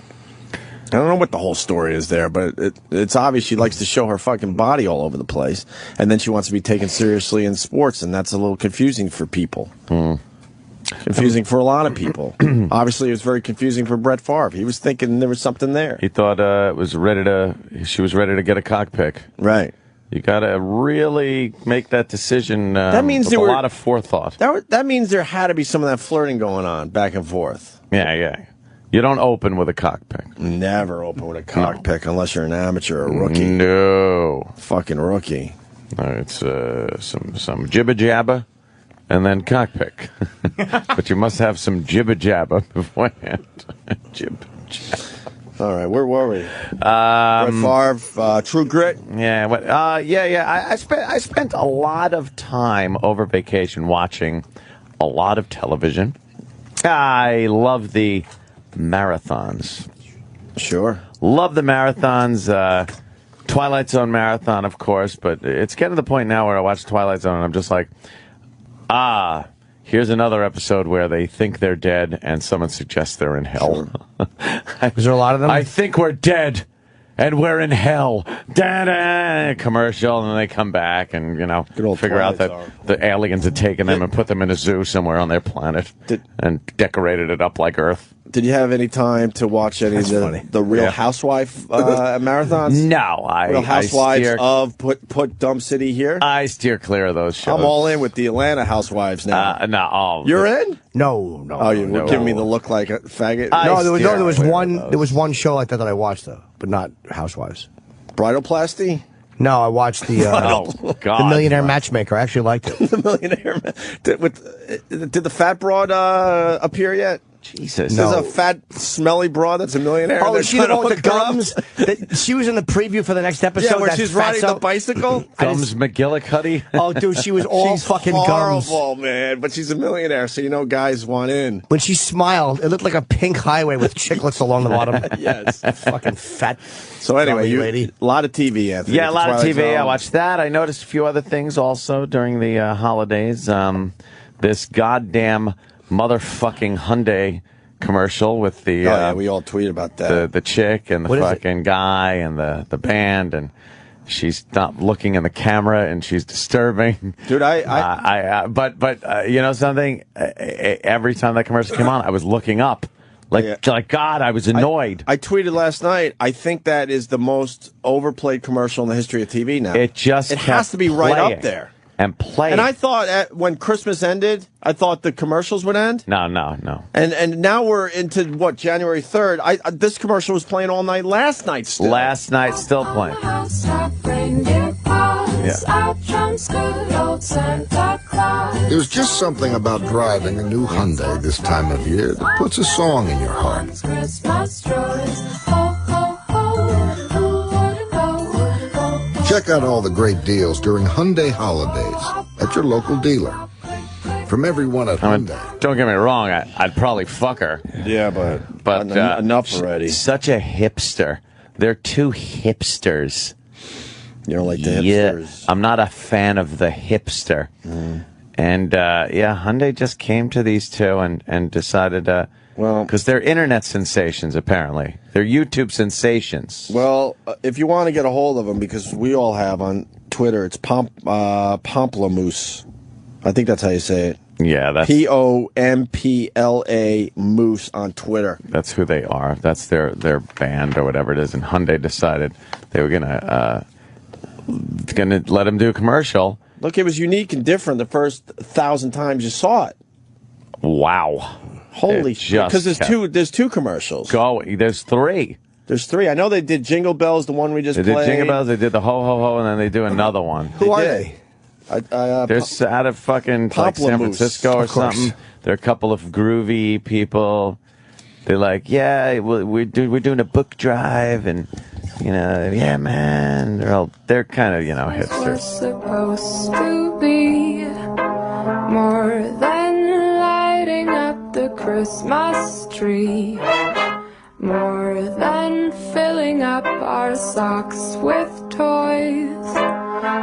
I don't know what the whole story is there, but it's obvious she likes to show her fucking body all over the place, and then she wants to be taken seriously in sports, and that's a little confusing for people. Confusing for a lot of people. Obviously, it was very confusing for Brett Favre. He was thinking there was something there. He thought she was ready to get a cock pick. Right. You got to really make that decision that means with a lot of forethought. That means there had to be some of that flirting going on back and forth. Yeah. You don't open with a cock pick. Never open with a cock pick unless you're an amateur or a rookie. No. Fucking rookie. It's some jibba jabba. And then cockpick. But you must have some jibba jabba beforehand. Jibba jabba. All right, where were we? Brett Favre, True Grit. Yeah, I spent a lot of time over vacation watching a lot of television. I love the marathons. Sure. Love the marathons. Twilight Zone marathon, of course, but it's getting to the point now where I watch Twilight Zone and I'm just like, here's another episode where they think they're dead and someone suggests they're in hell. Sure. Is there a lot of them? I think we're dead and we're in hell. Da-da! Commercial, and then they come back and, figure out that the aliens had taken them and put them in a zoo somewhere on their planet and decorated it up like Earth. Did you have any time to watch any of the Real Housewife marathons? No, Real Housewives of put Dumb City here. I steer clear of those shows. I'm all in with the Atlanta Housewives now. You're in? No. Oh, you were giving me the look like a faggot. There was one show like that I watched though, but not Housewives. Bridalplasty? No, I watched the the Millionaire Matchmaker. I actually liked it. The Millionaire. Did the fat broad appear yet? Jesus. There's a fat, smelly broad that's a millionaire. Oh, is she the one with the gums? She was in the preview for the next episode. Yeah, where she's riding the bicycle. Gums McGillicuddy. Oh, dude, she was all fucking gums. Horrible, man. But she's a millionaire, so guys want in. When she smiled, it looked like a pink highway with chiclets along the bottom. Yes. Fucking fat. So anyway, lady. A lot of TV, Anthony. Yeah, a lot of TV. I watched that. I noticed a few other things also during the holidays. this goddamn motherfucking Hyundai commercial with the we all tweeted about that. The chick and the fucking guy and the band, and she's not looking in the camera and she's disturbing. Dude, but you know something? Every time that commercial came on, I was looking up. Like God, I was annoyed. I tweeted last night, I think that is the most overplayed commercial in the history of TV now. It has to be right up there. And play. And I thought when Christmas ended, I thought the commercials would end. No. And now we're into, January 3rd. This commercial was playing all night last night still. Last night still playing. There's just something about driving a new Hyundai this time of year that puts a song in your heart. Check out all the great deals during Hyundai holidays at your local dealer. From everyone at Hyundai. Don't get me wrong, I'd probably fuck her. Yeah, but enough already. Such a hipster. They're two hipsters. You don't like the hipsters? Yeah, I'm not a fan of the hipster. And Hyundai just came to these two and decided, because they're internet sensations apparently. They're YouTube sensations. Well, if you want to get a hold of them, because we all have on Twitter, it's Pomplamoose. I think that's how you say it. Yeah, that's Pompla Moose on Twitter. That's who they are. That's their band or whatever it is. And Hyundai decided they were gonna let them do a commercial. Look, it was unique and different the first 1,000 times you saw it. Wow. Holy shit! Because there's two commercials. There's three. There's three. I know they did Jingle Bells, the one we just played. They did Jingle Bells. They did the Ho Ho Ho, and then they do another one. Who are they? They're out of fucking like San Francisco or something. They're a couple of groovy people. They're like, we're doing a book drive, and yeah, man. They're kind of hipsters. We're supposed to be more than lighting up the Christmas tree, more than filling up our socks with toys,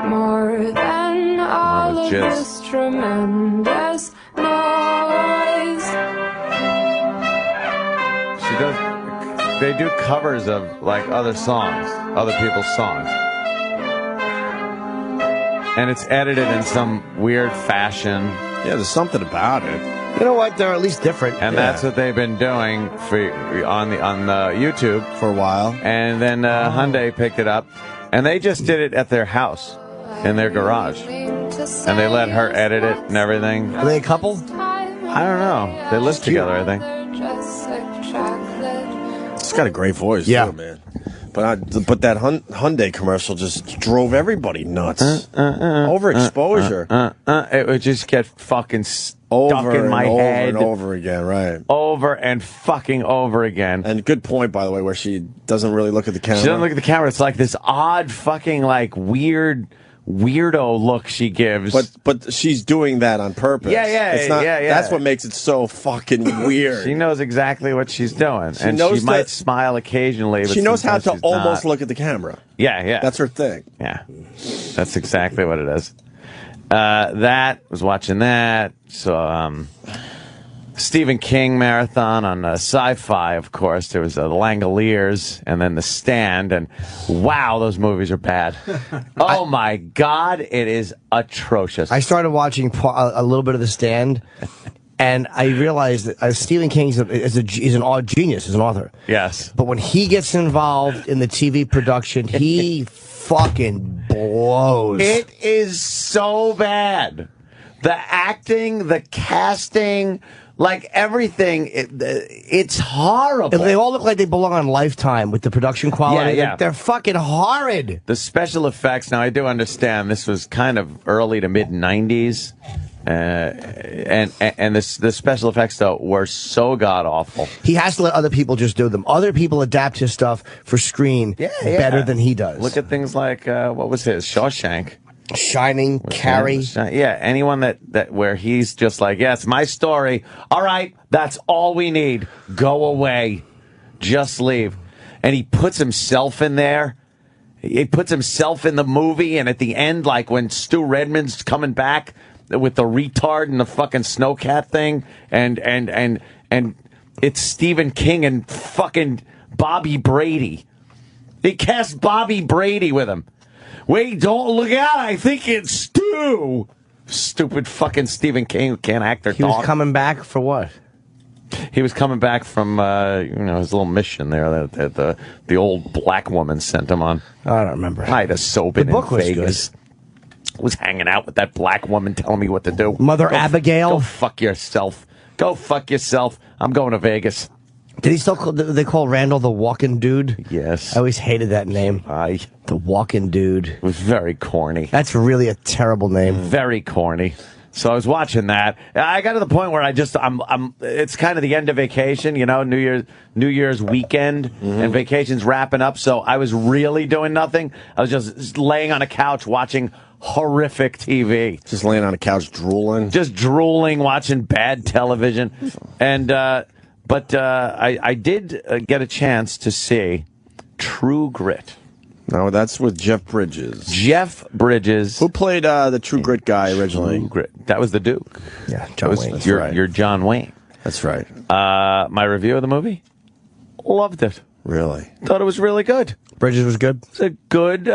more than all of this tremendous noise. They do covers of like other songs, other people's songs. And it's edited in some weird fashion. Yeah, there's something about it. You know what? They're at least different. And that's what they've been doing on YouTube for a while. And then Hyundai picked it up, and they just did it at their house, in their garage, and they let her edit it and everything. Are they a couple? I don't know. They live together, I think. She's got a great voice, too, man. But that Hyundai commercial just drove everybody nuts. Overexposure. It would just get fucking stuck in my head. Over and over again, right. Over and fucking over again. And good point, by the way, where she doesn't really look at the camera. She doesn't look at the camera. It's like this odd fucking like weirdo look she gives. But she's doing that on purpose. Yeah. That's what makes it so fucking weird. She knows exactly what she's doing. She might smile occasionally. But she knows how to almost not. Look at the camera. Yeah. That's her thing. Yeah. That's exactly what it is. Was watching that. So, Stephen King marathon on Sci-Fi, of course. There was The Langoliers and then The Stand, and wow, those movies are bad. Oh my God, it is atrocious. I started watching a little bit of The Stand, and I realized that Stephen King is an odd genius, as an author. Yes. But when he gets involved in the TV production, he fucking blows. It is so bad. The acting, the casting, like everything, it's horrible. And they all look like they belong on Lifetime with the production quality. Yeah. They're fucking horrid. The special effects, now I do understand this was kind of early to mid-90s. And the special effects, though, were so god-awful. He has to let other people just do them. Other people adapt his stuff for screen better than he does. Look at things like, what was his? Shawshank. Shining, Carrie. Yeah, anyone that where he's just like, yeah, it's my story. All right, that's all we need. Go away. Just leave. And he puts himself in there. He puts himself in the movie, and at the end, like when Stu Redman's coming back, with the retard and the fucking snowcat thing, and it's Stephen King and fucking Bobby Brady. They cast Bobby Brady with him. Wait, don't look out! I think it's Stu. Stupid fucking Stephen King who can't act or talk. He was coming back for what? He was coming back from his little mission there that the old black woman sent him on. I don't remember. I'd have so been The book in was Vegas. Was hanging out with that black woman telling me what to do. Mother Abigail? Go fuck yourself. Go fuck yourself. I'm going to Vegas. Did he still they call Randall the Walking Dude? Yes. I always hated that name. The Walking Dude. It was very corny. That's really a terrible name. Very corny. So I was watching that. I got to the point where it's kind of the end of vacation, New Year's weekend, and vacation's wrapping up. So I was really doing nothing. I was just laying on a couch watching horrific TV. Just laying on a couch drooling. Just drooling, watching bad television. And, but I did get a chance to see True Grit. No, that's with Jeff Bridges. Jeff Bridges. Who played the True Grit guy originally? True Grit. That was the Duke. Yeah, John Wayne. You're John Wayne. That's right. My review of the movie? Loved it. Really? Thought it was really good. Bridges was good? It's a good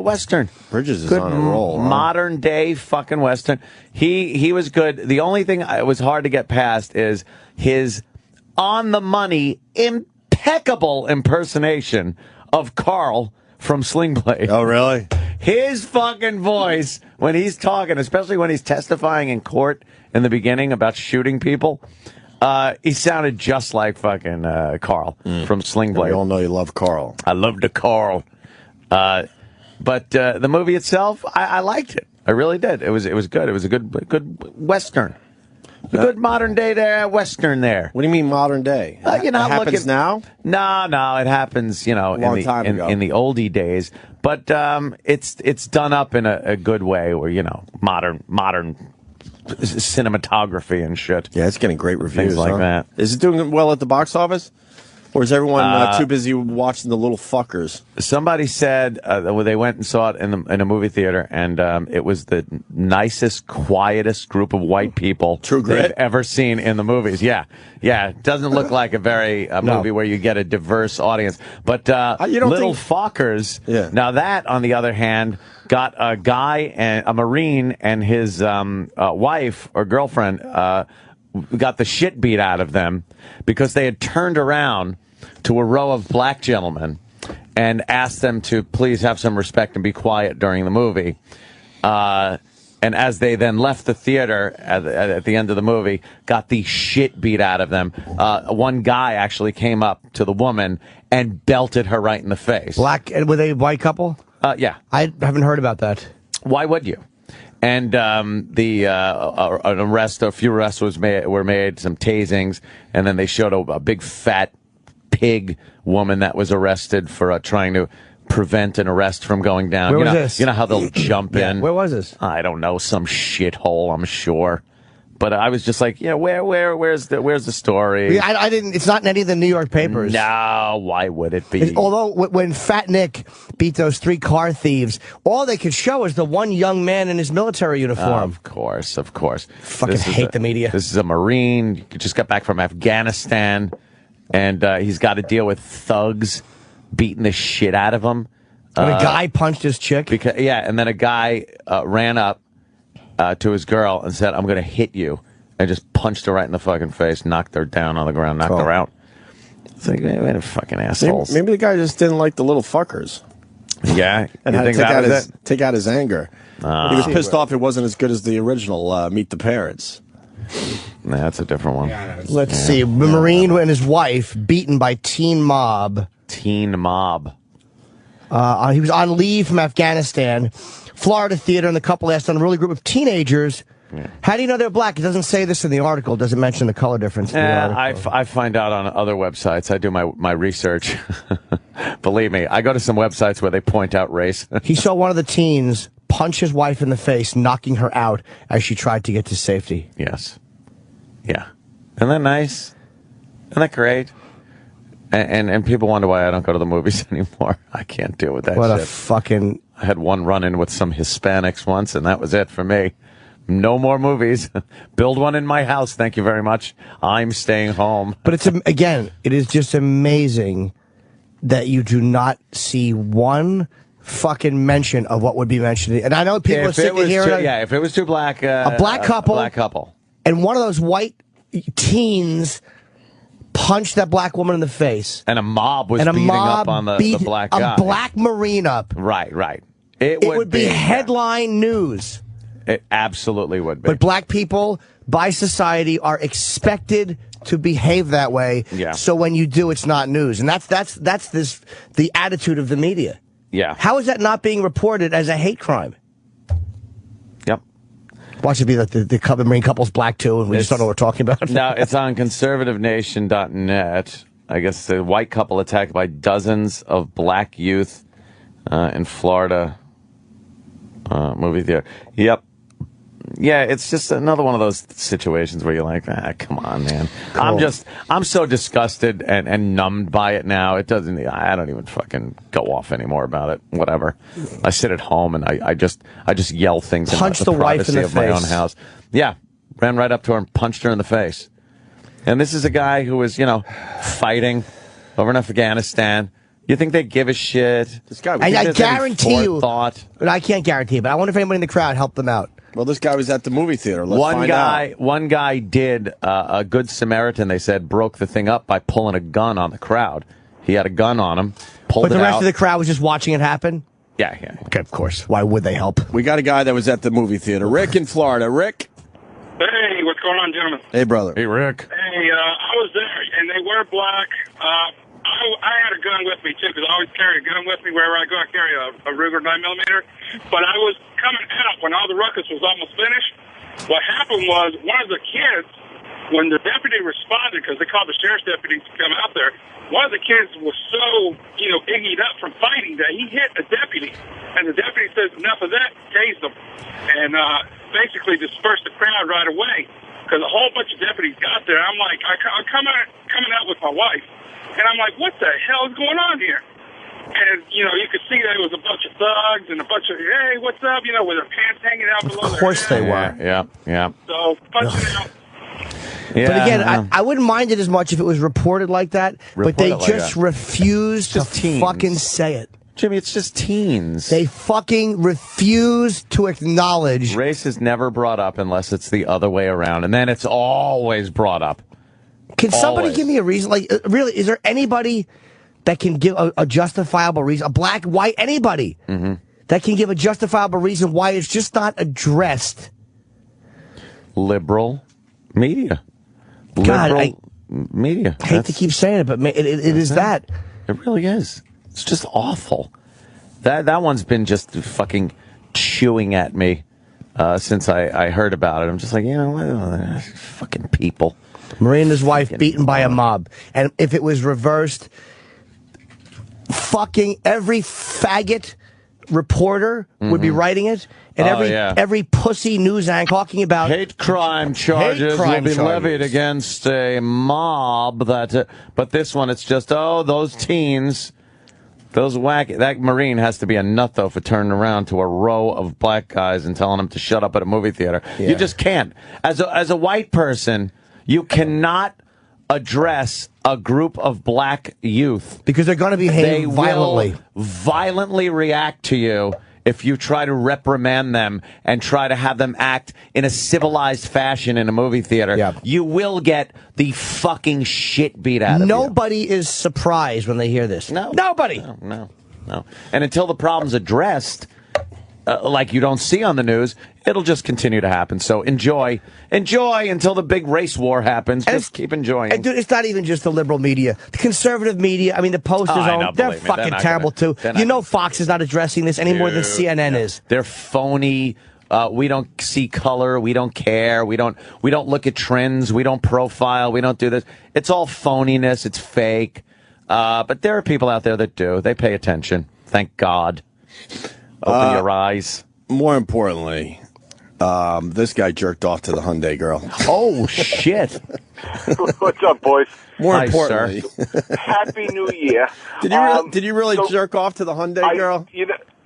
Western. Bridges is good on a roll. Modern day fucking Western. He was good. The only thing it was hard to get past is his on the money, impeccable impersonation of Carl from Sling Blade. Oh, really? His fucking voice when he's talking, especially when he's testifying in court in the beginning about shooting people, he sounded just like fucking Carl from Sling Blade. We all know you love Carl. I love the Carl. But the movie itself, I liked it. I really did. It was good. It was a good Western. A good modern day Western there. What do you mean modern day? It happens now? No, it happens, in the oldie days. But it's done up in a good way where, modern cinematography and shit. Yeah, it's getting great reviews. Things like that. Is it doing well at the box office? Or is everyone too busy watching the little fuckers? Somebody said they went and saw it in a movie theater, and it was the nicest, quietest group of white people they've ever seen in the movies. Yeah. It doesn't look like a very movie where you get a diverse audience. But Little Fockers, now that, on the other hand, got a guy, a Marine, and his wife or girlfriend got the shit beat out of them because they had turned around to a row of black gentlemen and asked them to please have some respect and be quiet during the movie. And as they then left the theater at the end of the movie, got the shit beat out of them. One guy actually came up to the woman and belted her right in the face. Were they a white couple? Yeah. I haven't heard about that. Why would you? And a few arrests were made, some tasings, and then they showed a big fat pig woman that was arrested for trying to prevent an arrest from going down. Where was this? You know how they'll jump in? Where was this? I don't know, some shithole, I'm sure. But I was just like, where's the story? Yeah, I didn't. It's not in any of the New York papers. No, why would it be? Although when Fat Nick beat those 3 car thieves, all they could show is the one young man in his military uniform. Of course. Fucking hate the media. This is a Marine. He just got back from Afghanistan, and he's got to deal with thugs beating the shit out of him. And a guy punched his chick. And then a guy ran up to his girl and said, "I'm going to hit you," and just punched her right in the fucking face, knocked her down on the ground, knocked her out. It's like, man, fucking assholes. Maybe the guy just didn't like the little fuckers. Yeah, and had to take out his anger. He was pissed off it wasn't as good as the original Meet the Parents. Nah, that's a different one. Let's see. The Marine and his wife beaten by teen mob. Teen mob. He was on leave from Afghanistan. Florida theater, and the couple asked an unruly group of teenagers, how do you know they're black? It doesn't say this in the article. It doesn't mention the color difference in the article. I find out on other websites. I do my research. Believe me, I go to some websites where they point out race. He saw one of the teens punch his wife in the face, knocking her out as she tried to get to safety. Yes. Yeah. Isn't that nice? Isn't that great? And people wonder why I don't go to the movies anymore. I can't deal with that shit. What a fucking... I had one run-in with some Hispanics once, and that was it for me. No more movies. Build one in my house. Thank you very much. I'm staying home. But it's again, it is just amazing that you do not see one fucking mention of what would be mentioned. And I know people are sick of hearing. If it was two black, a black couple, and one of those white teens punched that black woman in the face, and a mob was beating up on the black guy. A black Marine up. Right. It would be headline news. It absolutely would be. But black people, by society, are expected to behave that way. Yeah. So when you do, it's not news, and that's the attitude of the media. Yeah. How is that not being reported as a hate crime? Yep. Watch it be like the Marine couple's black too, and we just don't know what we're talking about. No, it's on conservativenation.net. I guess the white couple attacked by dozens of black youth in Florida movie theater. Yep. Yeah, it's just another one of those situations where you're like, come on, man. Cool. I'm so disgusted and numbed by it now. I don't even fucking go off anymore about it. Whatever. I sit at home and I just yell things Punch in the wife privacy in the of face. my own house. Yeah. Ran right up to her and punched her in the face. And this is a guy who was, fighting over in Afghanistan. You think they give a shit? This guy, I guarantee you. Thought. I can't guarantee it, but I wonder if anybody in the crowd helped them out. Well, this guy was at the movie theater. Let's find out. One guy did a good Samaritan. They said broke the thing up by pulling a gun on the crowd. He had a gun on him. Pulled it out. But the rest of the crowd was just watching it happen. Yeah. Okay, of course. Why would they help? We got a guy that was at the movie theater. Rick in Florida. Rick. Hey, what's going on, gentlemen? Hey, brother. Hey, Rick. Hey, I was there, and they were black. I had a gun with me, too, because I always carry a gun with me wherever I go. I carry a Ruger 9mm. But I was coming out when all the ruckus was almost finished. What happened was one of the kids, when the deputy responded, because they called the sheriff's deputies to come out there, one of the kids was so, iggyed up from fighting that he hit a deputy. And the deputy says, enough of that, tased him. And basically dispersed the crowd right away. Because a whole bunch of deputies got there. I'm like, I'm coming out with my wife. And I'm like, what the hell is going on here? And, you could see that it was a bunch of thugs and a bunch of, hey, what's up, with their pants hanging out below their Of course they were. Yeah. So, punching out. Yeah, but again, I wouldn't mind it as much if it was reported like that, but they just refuse to fucking say it. Jimmy, it's just teens. They fucking refuse to acknowledge. Race is never brought up unless it's the other way around, and then it's always brought up. Can somebody give me a reason? Like, really, is there anybody that can give a justifiable reason? A black, white, anybody that can give a justifiable reason why it's just not addressed? Liberal media. God, media. I hate to keep saying it, but it is that. It really is. It's just awful. That one's been just fucking chewing at me since I heard about it. I'm just like, what, fucking people. Marine and his wife beaten by a mob. And if it was reversed, fucking every faggot reporter would be writing it. And every pussy news anchor talking about hate crime charges will be levied against a mob. But this one, it's just, those teens, that Marine has to be a nut, though, for turning around to a row of black guys and telling them to shut up at a movie theater. Yeah. You just can't. As a white person, you cannot address a group of black youth. Because they're going to behave violently. Will violently react to you if you try to reprimand them and try to have them act in a civilized fashion in a movie theater. Yeah. You will get the fucking shit beat out of you. Nobody is surprised when they hear this. No. Nobody. No. And until the problem's addressed, like you don't see on the news, it'll just continue to happen. So enjoy until the big race war happens. Just keep enjoying. And dude, it's not even just the liberal media. The conservative media, I mean, the Posters, they're fucking terrible too. Fox is not addressing this any more than CNN is. They're phony. We don't see color. We don't care. We don't look at trends. We don't profile. We don't do this. It's all phoniness. It's fake. But there are people out there that do. They pay attention. Thank God. Open your eyes. More importantly, this guy jerked off to the Hyundai girl. Oh, shit. What's up, boys? More importantly. Happy New Year. Did you really jerk off to the Hyundai girl?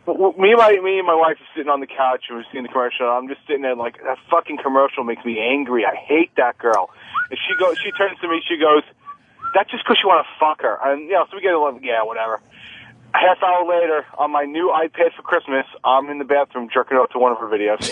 me and my wife are sitting on the couch and we're seeing the commercial. I'm just sitting there like, that fucking commercial makes me angry. I hate that girl. And she turns to me, she goes, that's just because you want to fuck her. And, so we get a little, whatever. A half hour later, on my new iPad for Christmas, I'm in the bathroom jerking off to one of her videos.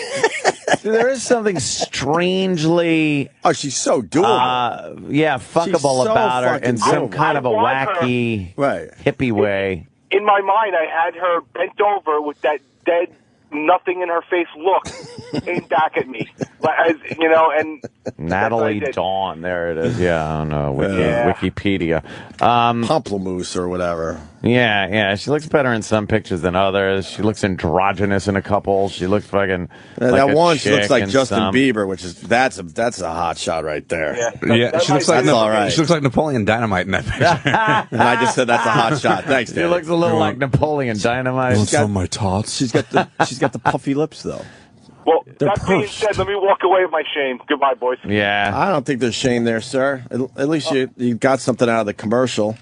There is something strangely... Oh, she's so doable. Fuckable about her in some kind of a wacky, hippie way. In my mind, I had her bent over with that dead, nothing in her face look aimed back at me. And Natalie Dawn, there it is. Yeah, I don't know. Wikipedia. Pomplamoose or whatever. Yeah. She looks better in some pictures than others. She looks androgynous in a couple. She looks fucking. That one, she looks like Justin Bieber, which is that's a hot shot right there. Yeah, she looks like all right. She looks like Napoleon Dynamite in that picture. And I just said that's a hot shot. Thanks, She looks a little like Napoleon Dynamite. She's got my tots. She's got the puffy lips though. Well, that being said, let me walk away with my shame. Goodbye, boys. Yeah. I don't think there's shame there, sir. At least you got something out of the commercial.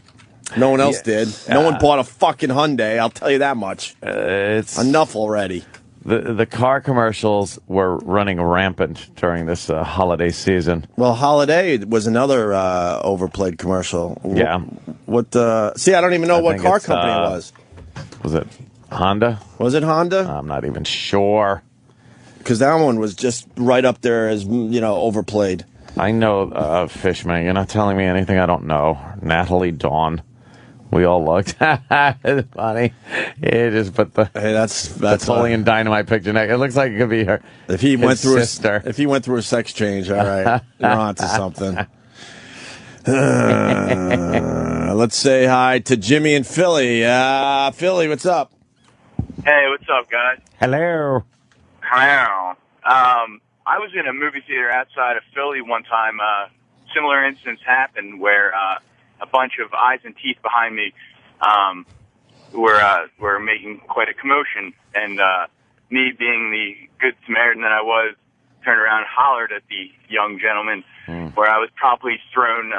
No one else did. No one bought a fucking Hyundai, I'll tell you that much. It's enough already. The car commercials were running rampant during this holiday season. Well, Holiday was another overplayed commercial. Yeah. See, I don't even know what car company it was. Was it Honda? Was it Honda? I'm not even sure. Because that one was just right up there as, overplayed. I know Fishman. You're not telling me anything I don't know. Natalie Dawn. We all looked. It's funny. It just put the that's Napoleon Dynamite picture next. It looks like it could be her. If he went through sister. If he went through a sex change, all right, you're on to something. Let's say hi to Jimmy in Philly. Philly, what's up? Hey, what's up, guys? Hello. Hello. I was in a movie theater outside of Philly one time. Similar instance happened where a bunch of eyes and teeth behind me were making quite a commotion, and me, being the good Samaritan that I was, turned around and hollered at the young gentleman, where I was promptly thrown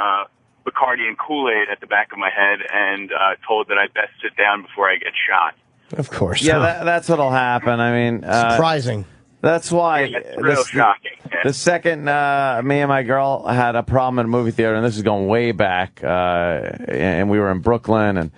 Bacardi and Kool-Aid at the back of my head and told that I'd best sit down before I get shot. Of course. Yeah, that's what'll happen. I mean, surprising. That's why. It's real shocking. The second me and my girl had a problem in a movie theater, and this is going way back, and we were in Brooklyn, and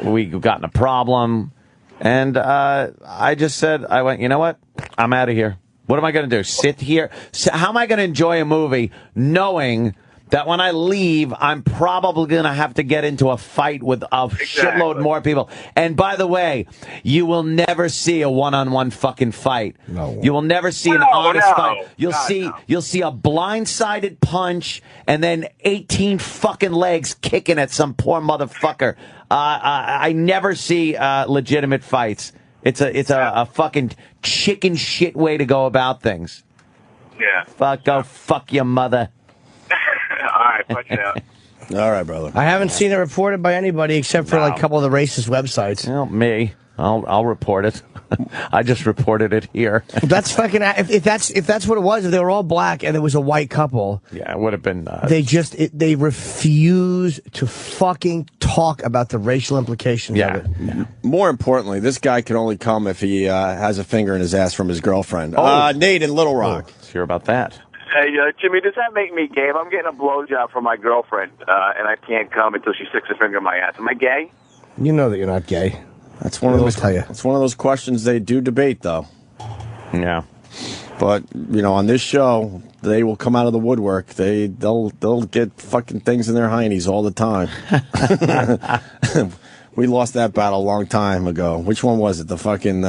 we got in a problem, and I just said, I went, you know what? I'm out of here. What am I going to do? Sit here? How am I going to enjoy a movie knowing that when I leave, I'm probably going to have to get into a fight with a shitload more people? And by the way, you will never see a one-on-one fucking fight. No. You will never see an honest fight. You'll see a blindsided punch and then 18 fucking legs kicking at some poor motherfucker. I never see legitimate fights. It's a fucking chicken shit way to go about things. Yeah. Go fuck your mother. All right, punch it out. All right, brother. I haven't seen it reported by anybody except for like a couple of the racist websites. Well, me. I'll report it. I just reported it here. That's fucking. If that's what it was, if they were all black and it was a white couple, yeah, it would have been. They refuse to fucking talk about the racial implications of it. Yeah. More importantly, this guy can only come if he has a finger in his ass from his girlfriend. Nate in Little Rock. Let's hear about that. Hey, Jimmy, does that make me gay? If I'm getting a blowjob from my girlfriend and I can't come until she sticks a finger in my ass, am I gay? You know that you're not gay. That's one of those. It's one of those questions they do debate, though. Yeah, but on this show, they will come out of the woodwork. They'll get fucking things in their heinies all the time. We lost that battle a long time ago. Which one was it? The fucking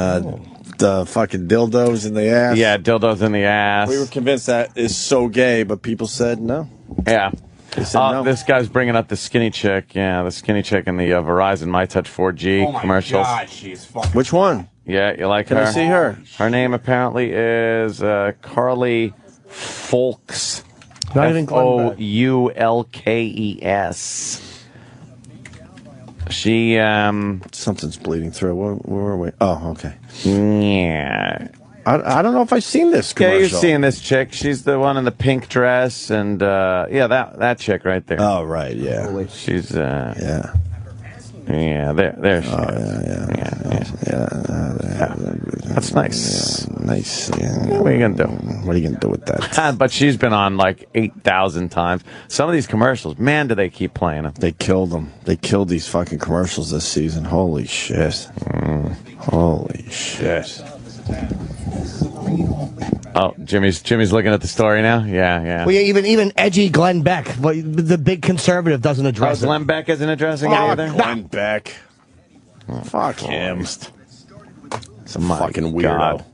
dildos in the ass. Yeah, dildos in the ass. We were convinced that is so gay, but people said no. Yeah. They said no. This guy's bringing up the skinny chick. Yeah, the skinny chick in the Verizon MyTouch 4G commercials. God, she's fucking. Which one? Yeah, you like Can her? I see her? Her name apparently is Carly Foulkes. Not even Foulkes. She something's bleeding through. Where were we? Oh, okay. Yeah. I don't know if I've seen this commercial. Yeah, you've seen this chick. She's the one in the pink dress, and that chick right there. Oh, right, yeah. She's yeah. Yeah, there she is. Yeah. That's nice. Nice. What are you going to do? What are you going to do with that? But she's been on like 8,000 times. Some of these commercials, man, do they keep playing them. They killed them. They killed these fucking commercials this season. Holy shit. Holy shit. Oh, Jimmy's looking at the story now? Yeah. Well, yeah, even edgy Glenn Beck, the big conservative, doesn't address it. Glenn Beck isn't addressing it either? Glenn Beck. Fuck him. Some fucking weirdo.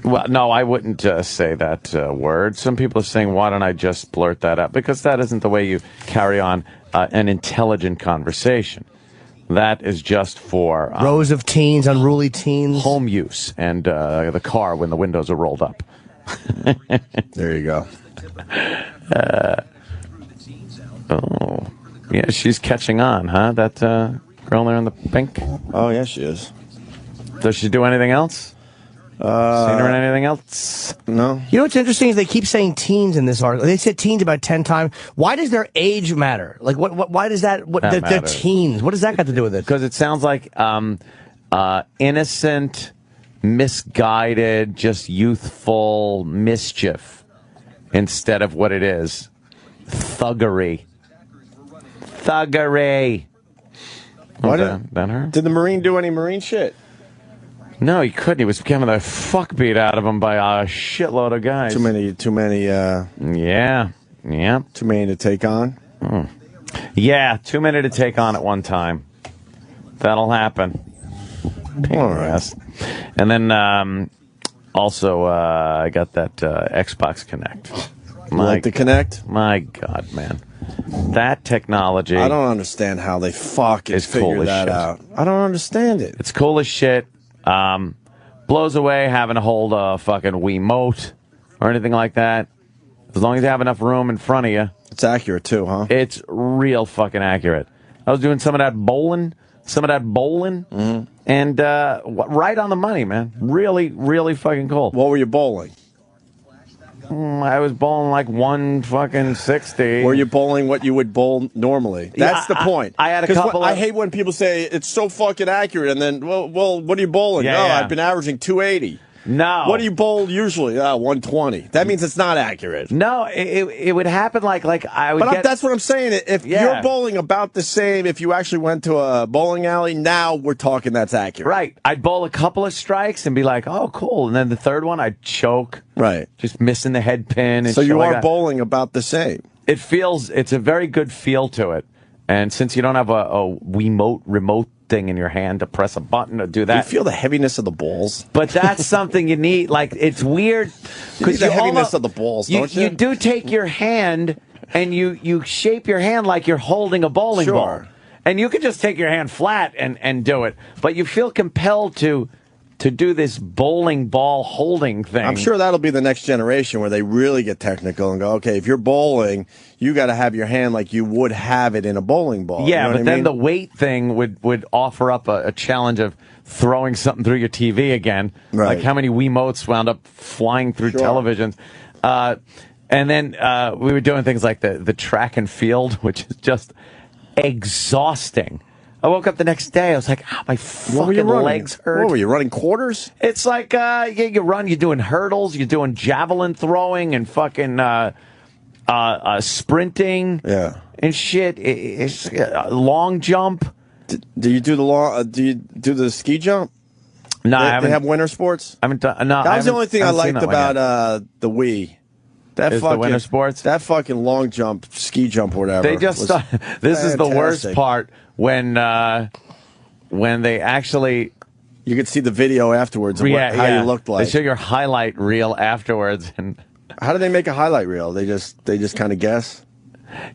Well, no, I wouldn't say that word. Some people are saying, why don't I just blurt that out? Because that isn't the way you carry on an intelligent conversation. That is just for rows of teens, unruly teens, home use, and the car when the windows are rolled up. There you go. Oh, yeah, she's catching on, huh? That girl there in the pink. Oh yeah, she is. Does she do anything else? Seen her in anything else? No. You know what's interesting is they keep saying teens in this article. They said teens about 10 times. Why does their age matter? Like, why does that? They're teens. What does that got to do with it? Because it sounds like innocent, misguided, just youthful mischief instead of what it is, thuggery. Thuggery. Why that her? Did the Marine do any Marine shit? No, he couldn't. He was getting the fuck beat out of him by a shitload of guys. Too many. Yeah. Too many to take on. Yeah, too many to take on at one time. That'll happen. All right. And then also I got that Xbox Connect. You like the Connect? My God, man. That technology. I don't understand how they fucking figure that out. I don't understand it. It's cool as shit. Blows away having to hold a fucking Wiimote or anything like that. As long as you have enough room in front of you. It's accurate too, huh? It's real fucking accurate. I was doing some of that bowling, and right on the money, man. Really, really fucking cool. What were you bowling? I was bowling like 160. Were you bowling what you would bowl normally? That's the point. I had a couple. I hate when people say it's so fucking accurate, and then, well, what are you bowling? I've been averaging 280. No. What do you bowl usually? 120. That means it's not accurate. No, it would happen like I would. But that's what I'm saying. If you're bowling about the same, if you actually went to a bowling alley, now we're talking that's accurate. Right. I'd bowl a couple of strikes and be like, oh, cool. And then the third one, I'd choke. Right. Just missing the head pin. And so you like are that. Bowling about the same. It's a very good feel to it. And since you don't have a Wiimote remote thing in your hand to press a button to do that. You feel the heaviness of the balls. But that's something you need. Like, it's weird. Because the heaviness of the balls, don't you? You do take your hand and you shape your hand like you're holding a bowling ball. And you could just take your hand flat and do it. But you feel compelled to do this bowling ball holding thing. I'm sure that'll be the next generation where they really get technical and go, okay, if you're bowling, you got to have your hand like you would have it in a bowling ball. Yeah, you know but then the weight thing would offer up a challenge of throwing something through your TV again. Right. Like how many Wiimotes wound up flying through televisions. And then we were doing things like the track and field, which is just exhausting. I woke up the next day. I was like, my fucking legs hurt. What were you running quarters? It's like you run. You're doing hurdles. You're doing javelin throwing and fucking sprinting. Yeah. And shit. It's long jump. Do you do the long? Do you do the ski jump? No, they have winter sports. I haven't done. No, that was the only thing I liked about the Wii. That is fucking the winter sports. That fucking long jump, ski jump, or whatever. They just. This is the worst part. When they actually... You could see the video afterwards of how you looked like. They show your highlight reel afterwards. And how do they make a highlight reel? They just kind of guess?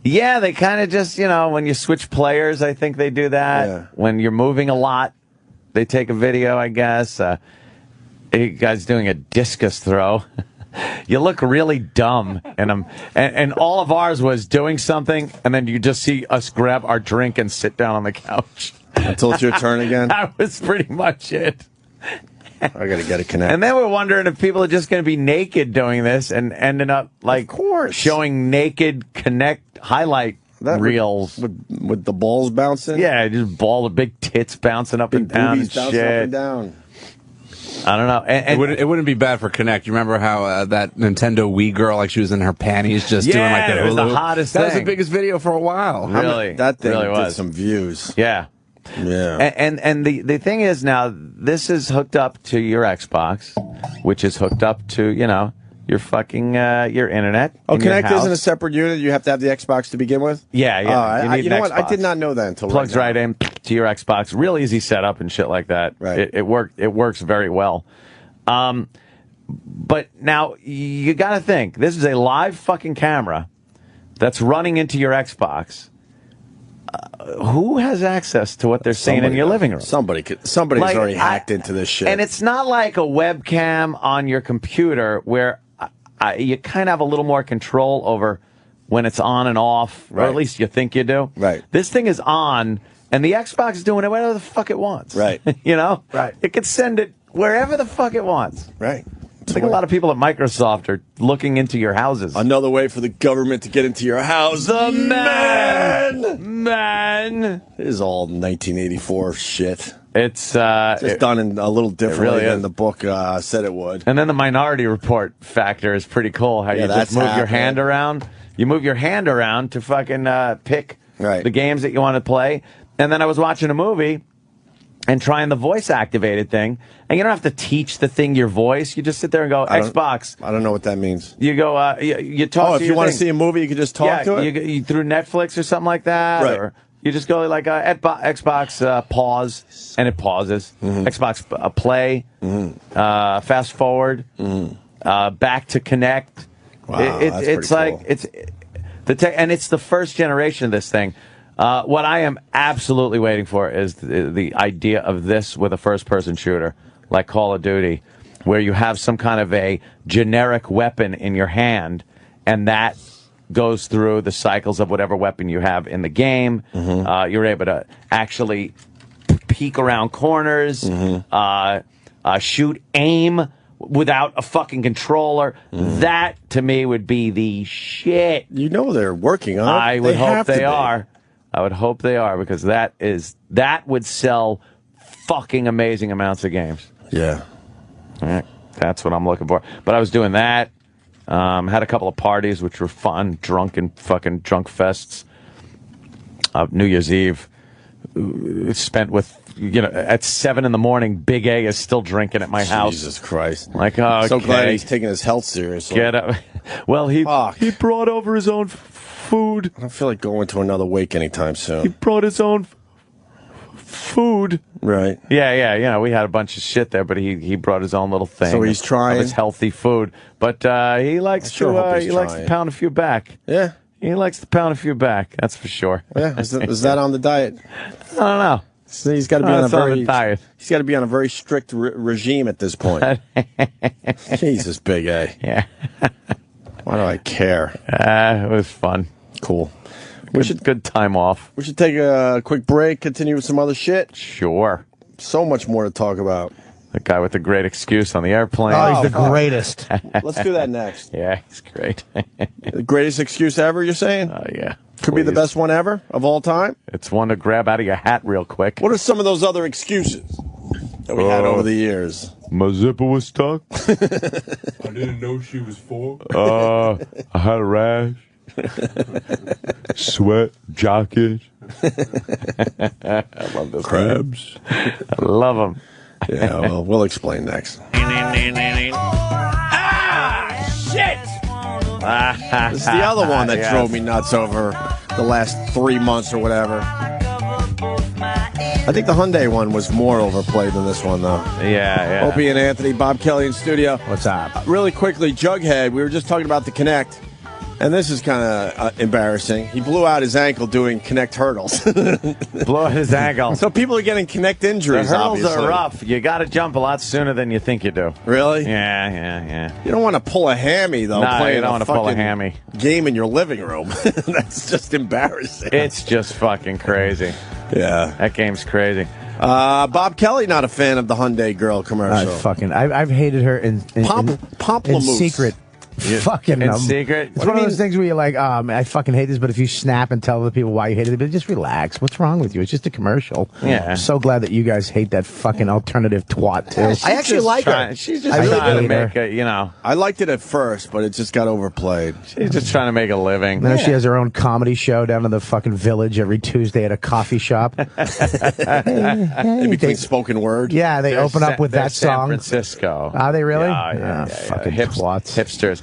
Yeah, they kind of just, when you switch players, I think they do that. Yeah. When you're moving a lot, they take a video, I guess. A guy's doing a discus throw. You look really dumb, and all of ours was doing something, and then you just see us grab our drink and sit down on the couch until it's your turn again. That was pretty much it. I got to get a Connect. And then we're wondering if people are just going to be naked doing this and ending up like showing naked Connect highlight reels with the balls bouncing. Yeah, just ball the big tits bouncing up and down and boobies bouncing shit. up and down. I don't know. And it wouldn't be bad for Connect. You remember how that Nintendo Wii girl, like she was in her panties, just doing like that? It was the hottest That was thing. the biggest video for a while. Really, That thing really did was. some views. Yeah. Yeah. And the thing is now, this is hooked up to your Xbox, which is hooked up to, your fucking, your internet. Oh, in your Connect house. isn't a separate unit? You have to have the Xbox to begin with? Yeah. You know what? I did not know that until Plugs right in to your Xbox. Real easy setup and shit like that. Right. It works very well. But now you got to think, this is a live fucking camera that's running into your Xbox. Who has access to what they're seeing in your living room? Somebody's Like, already hacked into this shit. And it's not like a webcam on your computer where you kind of have a little more control over when it's on and off, or at least you think you do. Right. This thing is on, and the Xbox is doing it whatever the fuck it wants. Right. Right. It can send it wherever the fuck it wants. Right. I think a lot of people at Microsoft are looking into your houses. Another way for the government to get into your house. The man. It is all 1984 shit. It's just done in a little differently really than is. the book said it would. And then the Minority Report factor is pretty cool. How you just that's move your happening. hand around. You move your hand around to fucking pick the games that you want to play. And then I was watching a movie and trying the voice activated thing. And you don't have to teach the thing your voice. You just sit there and go, Xbox. I don't know what that means. You go, you talk to if you your want to thing. see a movie, you can just talk to it? You through Netflix or something like that. Right. Or you just go like Xbox pause, and it pauses. Xbox play, fast forward, back to connect. Wow, that's it's pretty like it's the tech, and it's the first generation of this thing. What I am absolutely waiting for is the idea of this with a first-person shooter like Call of Duty, where you have some kind of a generic weapon in your hand, and that goes through the cycles of whatever weapon you have in the game. You're able to actually peek around corners, shoot, aim without a fucking controller. That, to me, would be the shit. You know they're working on it. I would hope have to they be. are. I would hope they are, because that would sell fucking amazing amounts of games. Yeah. All right. That's what I'm looking for. But I was doing that. Had a couple of parties, which were fun. Drunk fests. New Year's Eve. Spent with, at 7 a.m, Big A is still drinking at my house. Jesus Christ. Like, okay. So glad he's taking his health seriously. Get up. Well, he brought over his own food. I don't feel like going to another wake anytime soon. He brought his own food. Right. Yeah. We had a bunch of shit there, but he brought his own little thing. So he's trying. Of his healthy food, but he likes likes to pound a few back. Yeah. He likes to pound a few back. That's for sure. Yeah. Is that on the diet? I don't know. So he's got to be on a It's on the very diet. He's got to be on a very strict regime at this point. Jesus, Big A. Yeah. Why do I care? It was fun. Cool. Good time off. We should take a quick break, continue with some other shit. Sure. So much more to talk about. The guy with the great excuse on the airplane. Oh, he's the greatest. Let's do that next. Yeah, he's great. The greatest excuse ever, you're saying? Oh, yeah. Could be the best one ever of all time? It's one to grab out of your hat real quick. What are some of those other excuses that we had over the years? My zipper was stuck. I didn't know she was 4. I had a rash. Sweat, jacket. I love those Crabs. I love them. Yeah, well, we'll explain next. Shit! This is the other one that drove me nuts over the last 3 months or whatever. I think the Hyundai one was more overplayed than this one, though. Yeah. Opie and Anthony, Bob Kelly in studio. What's up? Really quickly, Jughead, we were just talking about the Connect. And this is kind of embarrassing. He blew out his ankle doing Connect hurdles. Blew out his ankle. So people are getting Connect injuries, The hurdles obviously. are rough. You got to jump a lot sooner than you think you do. Really? Yeah. You don't want to pull a hammy, though, No, playing you don't want to pull a fucking hammy. game in your living room. That's just embarrassing. It's just fucking crazy. Yeah. That game's crazy. Bob Kelly, not a fan of the Hyundai girl commercial. I've hated her in Pamplemousse. secret Fucking in secret. It's one of those things where you're like, I fucking hate this, but if you snap and tell the people why you hate it, but just relax. What's wrong with you? It's just a commercial. Yeah. I'm so glad that you guys hate that fucking alternative twat too. I actually like her. She's just trying to make a, you know. I liked it at first, but it just got overplayed. She's just trying to make a living. Now she has her own comedy show down in the fucking Village every Tuesday at a coffee shop. In between spoken word. Yeah, they open up with that San song. Francisco. Are they really? Yeah, fucking twats. Hipsters.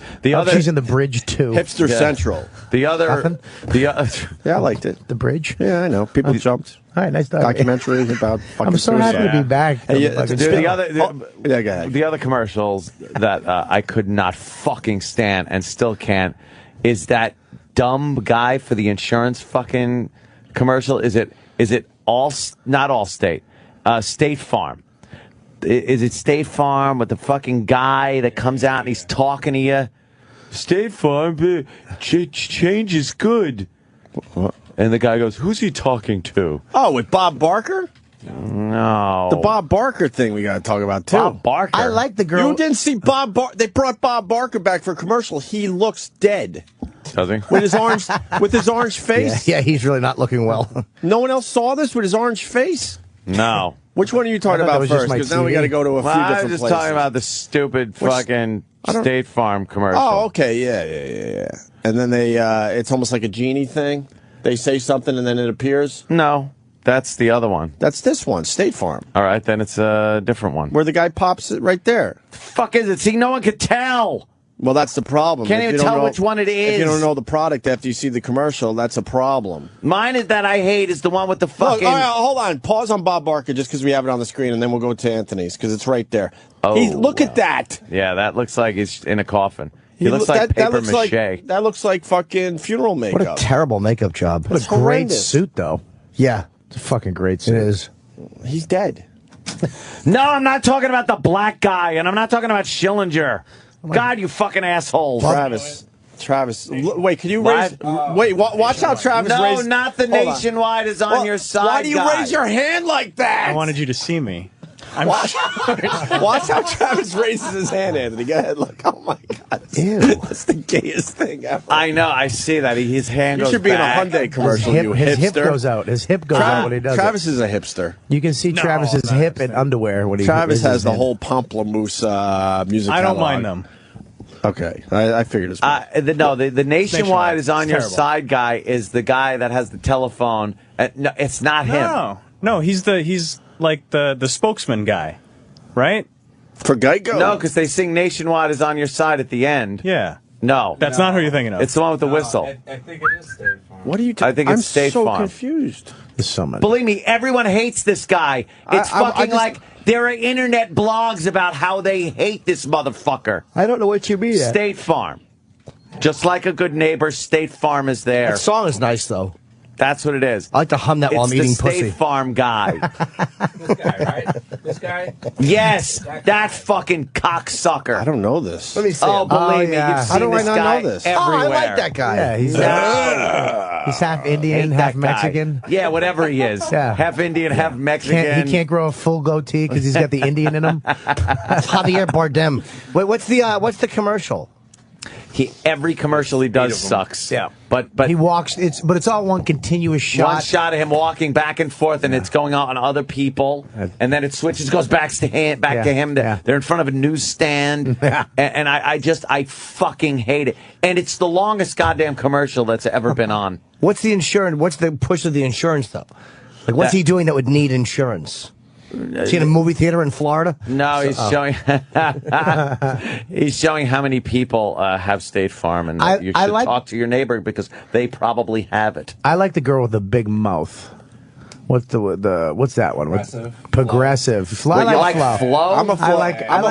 She's in the Bridge too. Hipster Central. The other. Yeah, I liked it. The Bridge. Yeah, I know. People jumped. All right, nice documentary about fucking I'm so happy to be back. Hey, the other commercials that I could not fucking stand and still can't is that dumb guy for the insurance fucking commercial. Is it all not Allstate, State Farm? Is it State Farm with the fucking guy that comes out and he's talking to you? State Farm, change is good. And the guy goes, "Who's he talking to?" Oh, with Bob Barker? No. The Bob Barker thing we got to talk about, too. Bob Barker? I like the girl. You didn't see Bob Barker. They brought Bob Barker back for a commercial. He looks dead. Does he? With his orange face? Yeah, he's really not looking well. No one else saw this with his orange face? No. Which one are you talking about first? Because now we got to go to a few different places. I was just talking about the stupid fucking State Farm commercial. Oh, okay. Yeah. And then they, it's almost like a genie thing. They say something and then it appears? No. That's the other one. That's this one, State Farm. All right, then it's a different one. Where the guy pops it right there. The fuck is it? See, no one could tell. Well, that's the problem. Can't even tell which one it is. If you don't know the product after you see the commercial, that's a problem. Mine is that I hate is the one with the fucking... Look, all right, hold on. Pause on Bob Barker just because we have it on the screen, and then we'll go to Anthony's because it's right there. Oh. Look at that. Yeah, that looks like he's in a coffin. He looks like paper mache. That looks like fucking funeral makeup. What a terrible makeup job. What a great horrendous. suit, though. Yeah, it's a fucking great suit. It is. He's dead. No, I'm not talking about the black guy, and I'm not talking about Schillinger. God, you fucking assholes. Travis, wait, can you raise... wait, watch how Travis raised... No, not the Nationwide is on your side, Why do you raise your hand like that? I wanted you to see me. Watch how Travis raises his hand, Anthony. Go ahead, look. Oh, my God. Ew. That's the gayest thing ever. I know, I see that. His hand goes You should be back. in a Hyundai commercial, His hip hipster. goes out. His hip goes out when he does Travis it. is a hipster. You can see Travis's hip in underwear when he Travis raises has his the hand. whole Pamplemousse music I don't catalog. mind them. Okay, I figured as much. The Nationwide is on It's your terrible. side guy is the guy that has the telephone. No, it's not him. No, he's like the spokesman guy, right? For Geico? No, because they sing Nationwide is on your side at the end. Yeah. No. That's not who you're thinking of. It's the one with the whistle. I think it is State Farm. What are you I think it's State I'm so Farm. confused. There's so many. Believe me, everyone hates this guy. It's fucking like there are internet blogs about how they hate this motherfucker. I don't know what you mean. State Farm. Just like a good neighbor, State Farm is there. That song is nice, though. That's what it is. I like to hum that while I'm eating It's the pussy. State Farm guy. This guy, right? This guy? Yes, that fucking cocksucker. I don't know this. Let me see. Oh, believe me, yeah. you've seen How do I this not guy know this? everywhere. Oh, I like that guy. Yeah, he's half Indian, Hate half that guy. Mexican. Yeah, whatever he is. Yeah. Half Indian, half Mexican. He can't grow a full goatee because he's got the Indian in him. That's Javier Bardem. Wait, what's the commercial? Every commercial he does sucks. Yeah. But he walks. But it's all one continuous shot. one shot of him walking back and forth, and it's going on other people, and then it switches, goes back to him. They're in front of a newsstand, and I fucking hate it. And it's the longest goddamn commercial that's ever been on. What's the insurance? What's the push of the insurance though? Like, what's he doing that would need insurance? Is he in a movie theater in Florida? No, he's showing. He's showing how many people have State Farm, and you should talk to your neighbor because they probably have it. I like the girl with the big mouth. What's what's that one? Progressive. Wait, you like Flo? I'm a Flo. I'm a Flo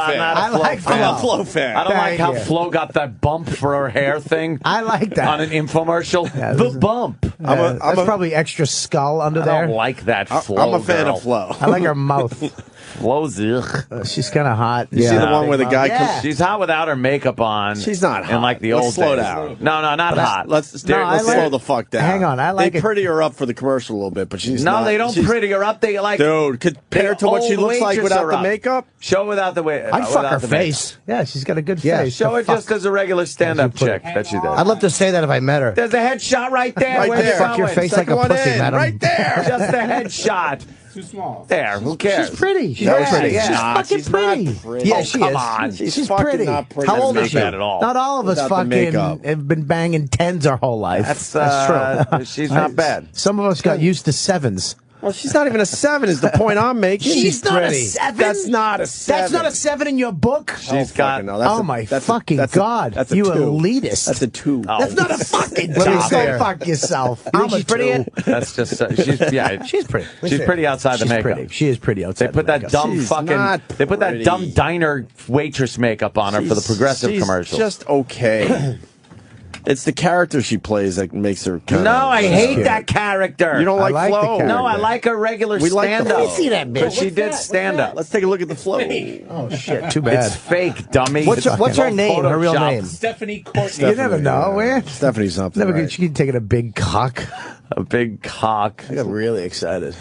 fan. I'm a Flo fan. I don't like how Flo got that bump for her hair thing. I like that on an infomercial. The bump. That's probably extra skull under I there. don't like that Flo. I'm a fan girl. of Flo. I like her mouth. Flo's She's kind of hot. You see the one where the guy comes? She's hot without her makeup on. She's not hot. And like the Let's old slow days. down. No, not hot. Let's slow the fuck down. Hang on, I like They it. pretty her up for the commercial a little bit, but she's not. they don't she's- pretty her up. They like Dude, compared to what she old looks like waitress without her the up. makeup. Show without the way. I'd fuck without her the face. Yeah, she's got a good Yeah, face. show The her fuck? just as a regular stand-up chick that she does. I'd love to say that if I met her. There's a headshot right there. Right Where there. you Fuck your going? face like a Second one pussy, in, madam. right there. Just a headshot. Too small. There. Who cares? She's pretty. She's Yeah, very pretty. yeah. She's Nah, fucking she's not pretty. pretty. Yeah, Oh, she come is. on. She's fucking pretty. not pretty. How old Not is she? bad at all. Not all of us Without the fucking makeup. have been banging 10s our whole life. That's true. She's not bad. Some of us got used to 7s. Well, she's not even a 7. Is the point I'm making? She's not pretty. a 7. That's not a 7. That's not a 7 in your book. She's got. fucking no, that's Oh a- my that's a- fucking that's a- God! that's a You 2. elitist. That's a 2. Oh. That's not a fucking Let me job. see Go her. fuck yourself. You think I'm she's pretty? That's just she's pretty. She's pretty outside the She's makeup. pretty. She is pretty outside. They put the that makeup. dumb She's fucking. not They put that pretty. dumb diner waitress makeup on her for the Progressive she's commercial. Just okay. It's the character she plays that makes her. No, I hate cute. that character. You don't I like, like the Flo? character. No, I like her regular We like the stand-up. Flo. I see that bitch. But she did stand-up. Let's take a look at the flow. Oh shit! Too bad. It's fake, dummy. What's her name? Her real Photoshop. name? Stephanie Courtney. You never know. Man. Stephanie's something. Never right? get she taking a big cock. A big cock. I got really excited.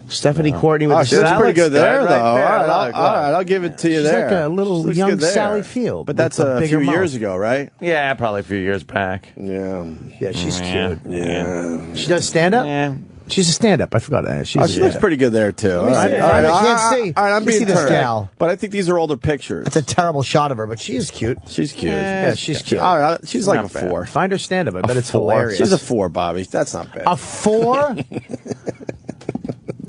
Stephanie Courtney with Oh, the she looks that pretty looks good there, good though. right there. All right, Look, all right, I'll give it to you She's there. like a little She looks young good there. Sally Field, But that's with a bigger few mouth. years ago, right? Yeah, probably a few years back. Yeah. Yeah, she's Yeah. cute. Yeah. She does stand up. Yeah. She's a stand up. I forgot that. She's Oh, a she looks stand-up. pretty good there too. All me right, see. all right, I can't see. All right, I'm Let me being see this turned. gal. But I think these are older pictures. It's a terrible shot of her, but she is cute. She's cute. Yeah, she's cute. All right, she's like Not a bad. 4. Find her stand up. I bet it's 4. hilarious. She's a 4, Bobby. That's not bad. A 4?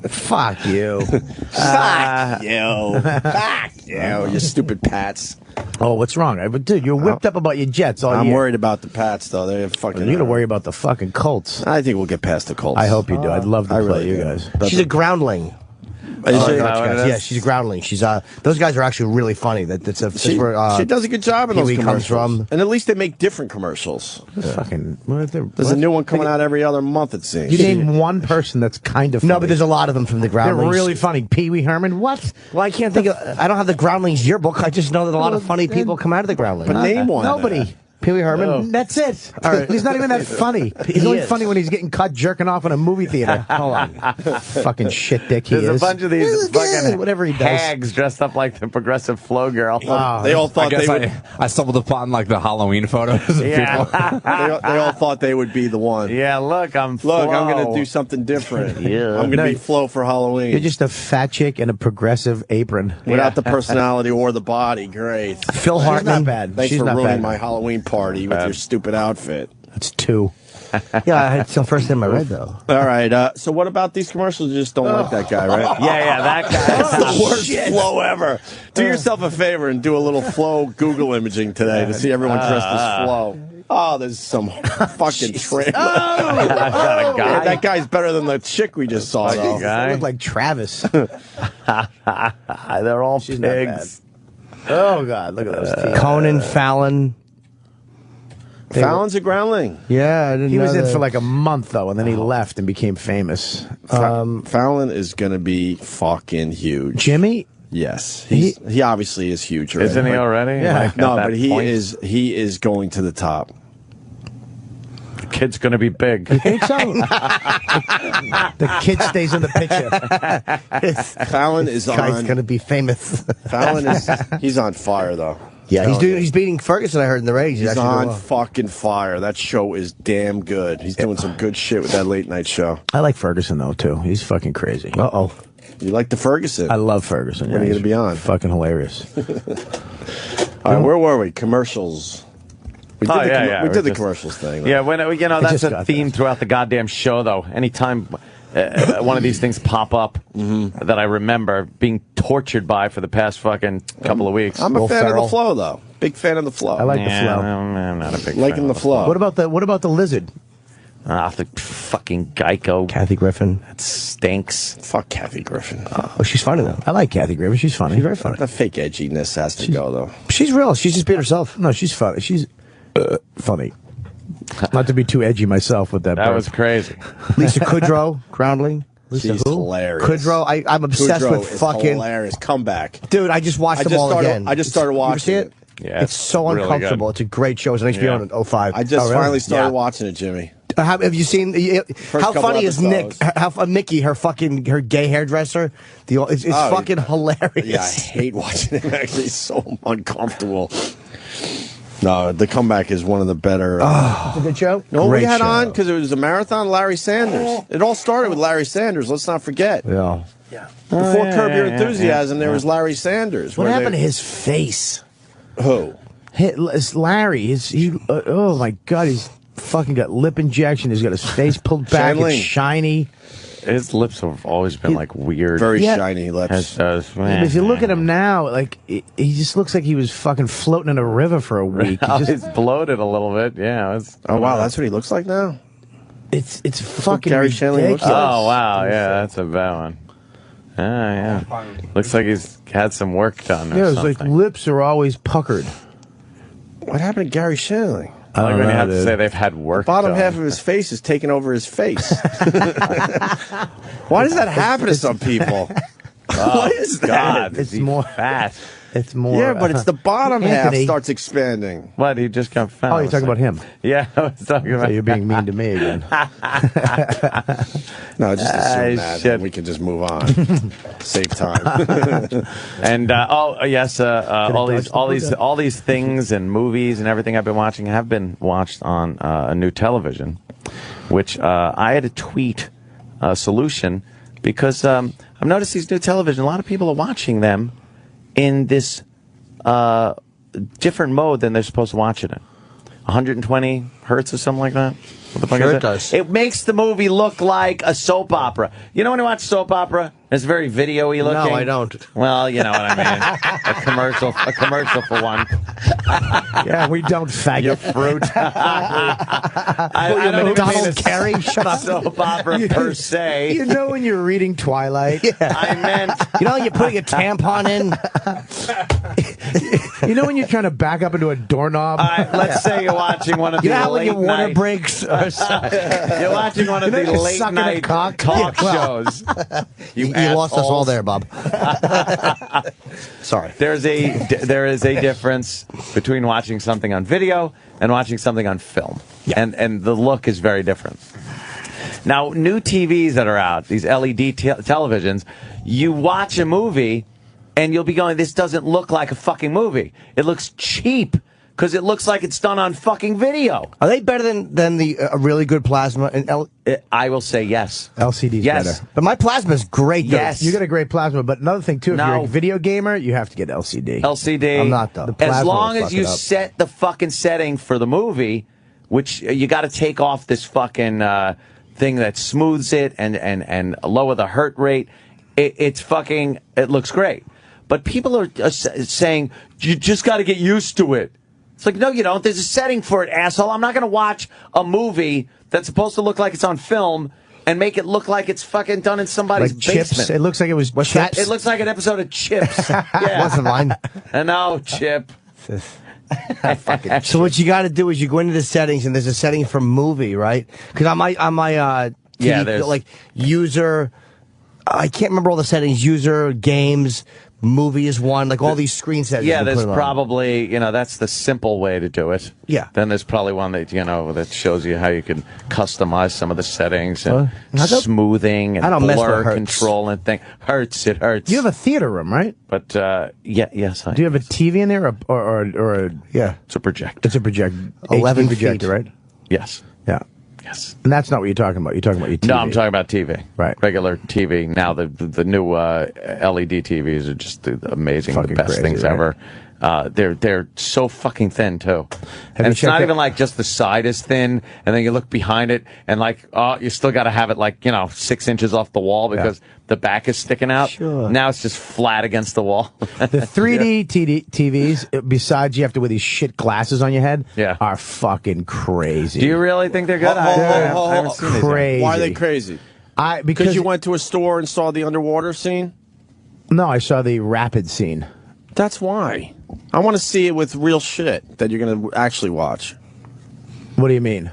Fuck you. Fuck you. Fuck you. You stupid Pats. Oh, what's wrong? Dude, you're whipped up about your Jets all I'm year. worried about the Pats though. They're fucking. You gotta worry about the fucking Colts. I think we'll get past the Colts. I hope you do. I'd love to I play really you do. guys. But She's a groundling. Is she? Yeah, she's a groundling. She's those guys are actually really funny. That's where She does a good job in those Pee-wee commercials. comes from. And at least they make different commercials. Fucking. There's a new one coming out every other month, it seems. You name one person that's kind of funny. No, but there's a lot of them from the They're groundlings. really funny. Pee Wee Herman. What? Well, I can't think of. I don't have the groundlings yearbook. I just know that a lot of funny people come out of the groundlings. But name one. Nobody. Pee Wee Herman. Oh. That's it. All right. He's not even that funny. He's He only is. funny when he's getting cut jerking off in a movie theater. Hold on. Fucking shit dick he There's is. a bunch of these fucking whatever he does. hags dressed up like the Progressive Flow girl. They all thought I guess they would. I stumbled upon like the Halloween photos of people. They all thought they would be the one. Yeah, look, I'm going to do something different. Yeah. I'm going to be Flo for Halloween. You're just a fat chick in a Progressive apron. Without the personality or the body. Great. Phil She's Hartman. not bad. Thanks She's for not ruining bad. my Halloween party with your stupid outfit. That's 2. Yeah, it's the first time I read though. All right. So what about these commercials? You just don't like that guy, right? Yeah, that guy. That's the worst Flo ever. Do yourself a favor and do a little Flo Google imaging today to see everyone dressed as Flo. Oh, there's some fucking trailer. guy. That guy's better than the chick we just saw. Though. They look like Travis. They're all pigs. Oh God, look at those teeth. Conan, Fallon. Fallon's a groundling. Yeah, I didn't he know was in that. Oh. for like a month though, and then he left and became famous. Fallon is going to be fucking huge. Jimmy. Yes, he obviously is huge. Already, Isn't he but- already? Yeah. Like, No, at that but he point? is going to the top. The kid's going to be big. You think so? The kid stays in the picture. Fallon is This guy's on. going to be famous. Fallon he's on fire though. Yeah, he's beating Ferguson. I heard in the ratings. He's actually on doing well. fucking fire. That show is damn good. He's doing some good shit with that late night show. I like Ferguson though too. He's fucking crazy. Uh-oh. You like the Ferguson? I love Ferguson. When are you going to be on? Fucking hilarious. All right, where were we? Commercials. We did we did the commercials thing. Yeah, when that's just a got theme throughout the goddamn show, though. Anytime one of these things pop up that I remember being tortured by for the past fucking couple of weeks. I'm a Will fan of Ferrell. the flow, though. Big fan of the flow. I like the flow. I'm not a big Liking fan the of flow. What about the lizard? the fucking Geico. Kathy Griffin. That stinks. Fuck Kathy Griffin. Oh, she's funny though. I like Kathy Griffin. She's funny. She's very funny. The fake edginess has to go, though. She's real. She's just being herself. No, she's funny. She's funny. Not to be too edgy myself with that. That was crazy. Lisa Kudrow, Groundling. Lisa She's who? hilarious. Kudrow. I'm obsessed Kudrow with is fucking hilarious. Comeback. Dude, I just watched them all again. I just started watching you ever see it. Yeah, it's so really uncomfortable. good. It's a great show. It's on HBO in 05. I just finally started Yeah. watching it, Jimmy. Have you seen? How couple funny is Nick? episodes. Mickey, her gay hairdresser. It's fucking hilarious. Yeah, I hate watching him. Actually, it's so uncomfortable. No, The Comeback is one of the better. It's a good show. No, Great we had show. on because it was a marathon. Larry Sanders. It all started with Larry Sanders. Let's not forget. Yeah. Before Curb Your Enthusiasm, there was Larry Sanders. What where happened they- to his face? Who? It's Larry. Oh my God, he's fucking got lip injection. He's got his face pulled back. Shanling. It's shiny. His lips have always been like weird. Very shiny lips. But if you look at him now, like he just looks like he was fucking floating in a river for a week. He's bloated a little bit. Yeah. Oh wow, that's what he looks like now. It's fucking Gary Shandling looks ridiculous. Oh wow, yeah, that's a bad one. Yeah. Looks like he's had some work done. Or Yeah, it's something. like lips are always puckered. What happened to Gary Shandling? I like when you have to say they've had work. Bottom done. half of his face is taking over his face. Why does that happen to some people? What is that? God, It's he's more fat. It's more. Yeah, but it's the bottom half Anthony. starts expanding. What? He just got fat. Oh, you're talking about him. Yeah, I was talking So about. you're being mean to me again. No, just assume that. shit. And we can just move on. Save time. And yes, all these things and movies and everything I've been watching have been watched on a new television, which I had to tweet a solution because I've noticed these new television. A lot of people are watching them in this different mode than they're supposed to watch it in. 120 hertz or something like that. What the fuck Sure is it does. It makes the movie look like a soap opera. You know when you watch soap opera, it's very video-y looking. No, I don't. Well, you know what I mean. a commercial for one. Yeah, we don't faggot Fruit. I don't even mean Donald a Carey, shut up. soap opera per se. You know when you're reading Twilight? I meant. You know when you're putting a tampon in? You know when you're trying to back up into a doorknob? Let's say you're watching one of You the know how when late your water night. breaks? You're watching one of You know the you're late sucking a night cock? talk Yeah, well. shows. You lost us all there, Bob. Sorry. There is a difference between watching something on video and watching something on film, and the look is very different. Now, new TVs that are out, these LED televisions, you watch a movie and you'll be going, "This doesn't look like a fucking movie. It looks cheap." Because it looks like it's done on fucking video. Are they better than the really good plasma and I will say yes. LCD's Yes. better. But my plasma's great. Though. Yes. You get a great plasma, but another thing too, if No. you're a video gamer, you have to get LCD. LCD. I'm not though. The As plasma long will as fuck you it up. set the fucking setting for the movie, which you got to take off this fucking thing that smooths it and lower the hurt rate. It looks great. But people are saying you just got to get used to it. It's like, no, you don't. There's a setting for it, asshole. I'm not going to watch a movie that's supposed to look like it's on film and make it look like it's fucking done in somebody's Like Chips. basement. It looks like it was Chips. It looks like an episode of Chips. It Yeah. wasn't mine. No, Chip. So what you got to do is you go into the settings, and there's a setting for movie, right? Because on my TV, Yeah, there's- like user. I can't remember all the settings. User, games, movie is one. Like all these screen settings. Yeah, you can there's put on. probably, that's the simple way to do it. Yeah. Then there's probably one that, that shows you how you can customize some of the settings and smoothing and I don't mess with blur hertz. control and thing. It hurts. You have a theater room, right? But, yes, I Do you have a TV in there, or yeah? It's a projector. It's a projector. 11 HD projector, feet. right? Yes. Yeah. Yes. And that's not what you're talking about. You're talking about your TV. No, I'm talking about TV. Right. Regular TV. Now, the new LED TVs are just amazing, Fucking the best crazy, things right? ever. They're so fucking thin, too. And you it's checked not it- even like just the side is thin, and then you look behind it, and you still got to have it 6 inches off the wall because the back is sticking out. Sure. Now it's just flat against the wall. The 3D TVs, besides you have to wear these shit glasses on your head, are fucking crazy. Do you really think they're good? I haven't seen these yet. Crazy. Why are they crazy? Because you went to a store and saw the underwater scene? No, I saw the rapid scene. That's why. I want to see it with real shit that you're going to actually watch. What do you mean?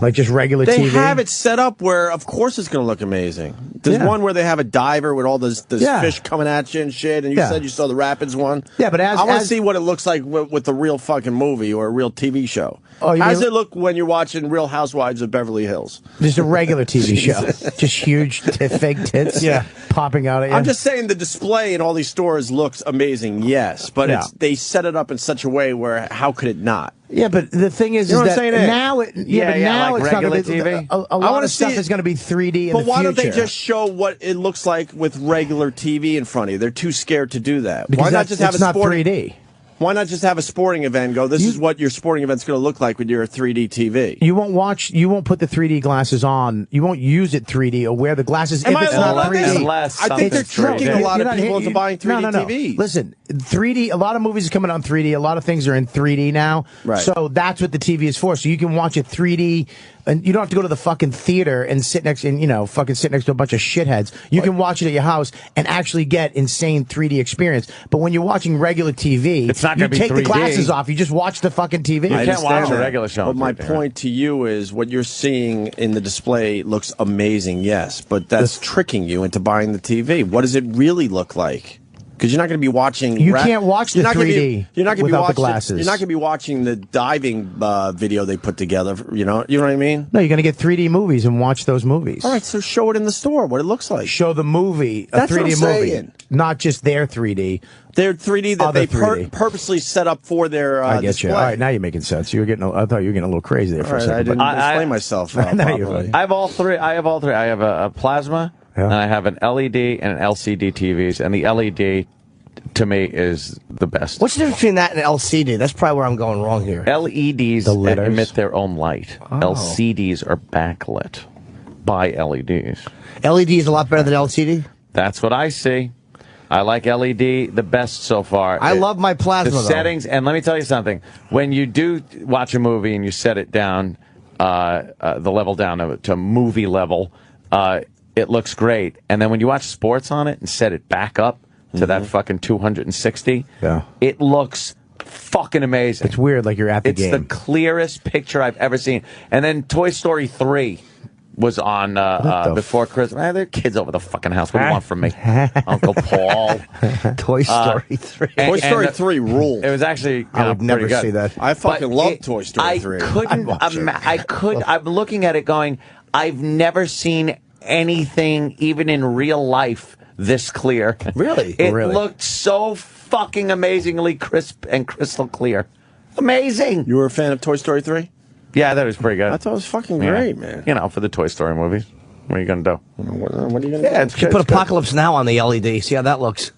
Like just regular They TV? have it set up where, of course, it's going to look amazing. There's one where they have a diver with all those fish coming at you and shit, and you said you saw the Rapids one. Yeah, but I want to see what it looks like with a real fucking movie or a real TV show. Oh, How does it look when you're watching Real Housewives of Beverly Hills? Just a regular TV show. Just huge fake tits popping out at you. I'm just saying the display in all these stores looks amazing, yes, but they set it up in such a way where how could it not? Yeah, but the thing is, You know is what I'm that saying, Ed? now, like it's not going to be TV. a lot of stuff is going to be 3D in But the why future. don't they just show what it looks like with regular TV in front of you? They're too scared to do that. Because why not just have it's a not sporting 3D. Why not just have a sporting event and go, this is what your sporting event's going to look like with your 3D TV? You won't put the 3D glasses on. You won't use it 3D or wear the glasses if it's not 3D. I think they're tricking a lot of people into buying 3D TVs. Listen, 3D, a lot of movies are coming out in 3D. A lot of things are in 3D now. Right. So that's what the TV is for. So you can watch it 3D, and you don't have to go to the fucking theater and sit next to a bunch of shitheads. You can watch it at your house and actually get insane 3D experience. But when you're watching regular TV, it's not going to be take 3D. the glasses off. You just watch the fucking TV. You can't watch a regular show. But my point to you is what you're seeing in the display looks amazing, yes, but that's tricking you into buying the TV. What does it really look like? Because you're not going to be watching. You can't watch the you're not gonna 3D you're not going to be without the watching. glasses. You're not going to be watching the diving video they put together. You know what I mean? No, you're going to get 3D movies and watch those movies. All right, so show it in the store what it looks like. Show the movie, a That's what 3D I'm movie, saying. not just their 3D. Their 3D that Other they 3D. purposely set up for their I get display. you. All right, now you're making sense. I thought you were getting a little crazy there for a All right, second. I didn't but- explain myself. No, you're properly. fine. I have all three. I have a plasma, and I have an LED and an LCD TVs, and the LED to me is the best. What's the difference between that and LCD? That's probably where I'm going wrong here. LEDs letters? emit their own light. Oh. LCDs are backlit by LEDs. LED is a lot better than LCD? That's what I see. I like LED the best so far. I love my plasma, The though. settings, and let me tell you something. When you do watch a movie and you set it down, the level down to movie level, it looks great. And then when you watch sports on it and set it back up to that fucking 260, it looks fucking amazing. It's weird, like you're at the It's game. the clearest picture I've ever seen. And then Toy Story 3 was on before Christmas. There are kids over the fucking house. What do you want from me? Uncle Paul. Toy Story 3. Toy Story 3 ruled. It was actually I would never pretty good. see that. I fucking But love Toy Story 3. I'm looking at it going, I've never seen anything, even in real life, this clear. Really? It Really? looked so fucking amazingly crisp and crystal clear. Amazing. You were a fan of Toy Story 3? Yeah, that was pretty good. I thought it was fucking Yeah. great, man. You know, for the Toy Story movies. What are you going to do? What are you going to Yeah, do? it's You put it's good. Apocalypse Now on the LED. See how that looks.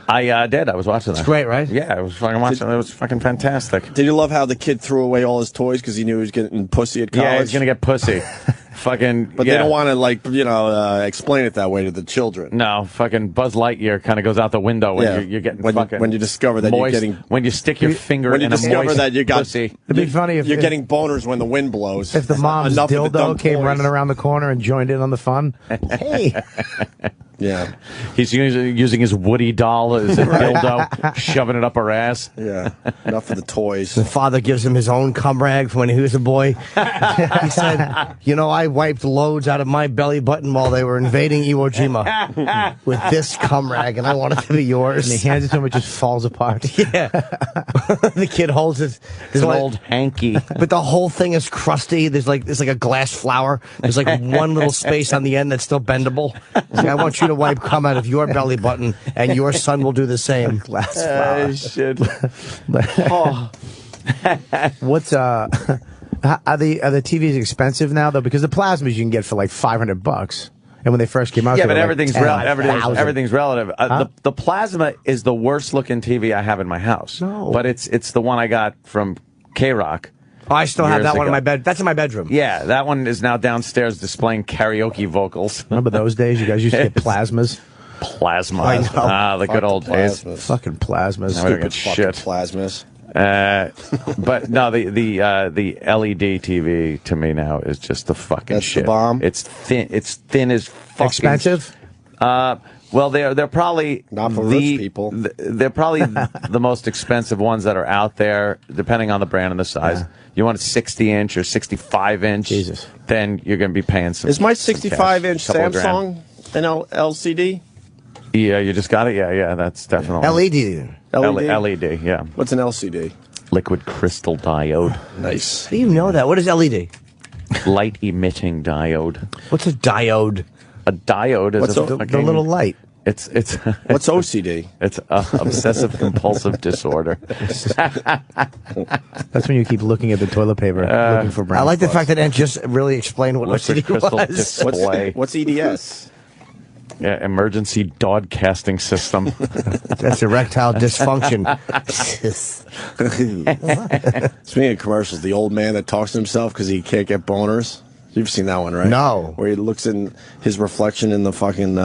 I did. I was watching that. It's great, right? Yeah, I was fucking watching. It was fucking fantastic. Did you love how the kid threw away all his toys because he knew he was getting pussy at college? Yeah, he's gonna get pussy. Fucking. But yeah. they don't want to, explain it that way to the children. No, fucking Buzz Lightyear kind of goes out the window when Yeah. you're getting When you fucking discover that moist, you're getting when you stick your finger when you in a discover moist that you got pussy. It'd be funny if you're getting boners when the wind blows. If the mom's Enough of the dumb dildo came toys. running around the corner and joined in on the fun. Hey. Yeah. He's using his Woody doll as a dildo, shoving it up her ass. Yeah. Enough of the toys. The father gives him his own cum rag from when he was a boy. He said, I wiped loads out of my belly button while they were invading Iwo Jima with this cum rag, and I want it to be yours. And he hands it to him, it just falls apart. Yeah. The kid holds it. It's an old hanky. But the whole thing is crusty. There's like a glass flower. There's like one little space on the end that's still bendable. It's like, I want you to wipe cum out of your belly button, and your son will do the same. Glass flower. Shit. What's are the TVs expensive now though? Because the plasmas you can get for like $500, and when they first came out, Yeah, they but were everything's like everything's relative. Huh? The plasma is the worst looking TV I have in my house. No. But it's the one I got from K-Rock. Oh, I still have years that one in ago. my bed. That's in my bedroom. Yeah, that one is now downstairs displaying karaoke vocals. Remember those days? You guys used to get plasmas. Plasma. I know. The Fuck good the old days. plasmas. Fucking plasmas. Now we don't Stupid get fucking shit. plasmas. But no, the LED TV to me now is just the fucking That's the shit. bomb? It's thin. It's thin as fucking Expensive? Well, they're probably not for rich people. They're probably the most expensive ones that are out there, depending on the brand and the size. Yeah. You want a 60-inch or 65-inch, Jesus. Then you're going to be paying some. Is my 65-inch Samsung an LCD? Yeah, you just got it. Yeah, that's definitely LED. Yeah. What's an LCD? Liquid crystal diode. Nice. How do you know that? What is LED? Light emitting diode. What's a diode? A diode is the little light. It's what's OCD? It's obsessive compulsive disorder. That's when you keep looking at the toilet paper, looking for brown. I like the fact that Ant just really explained what OCD was. Display. What's EDS? Yeah, emergency dog casting system. That's erectile dysfunction. Speaking of commercials, the old man that talks to himself because he can't get boners. You've seen that one, right? No. Where he looks in his reflection in the fucking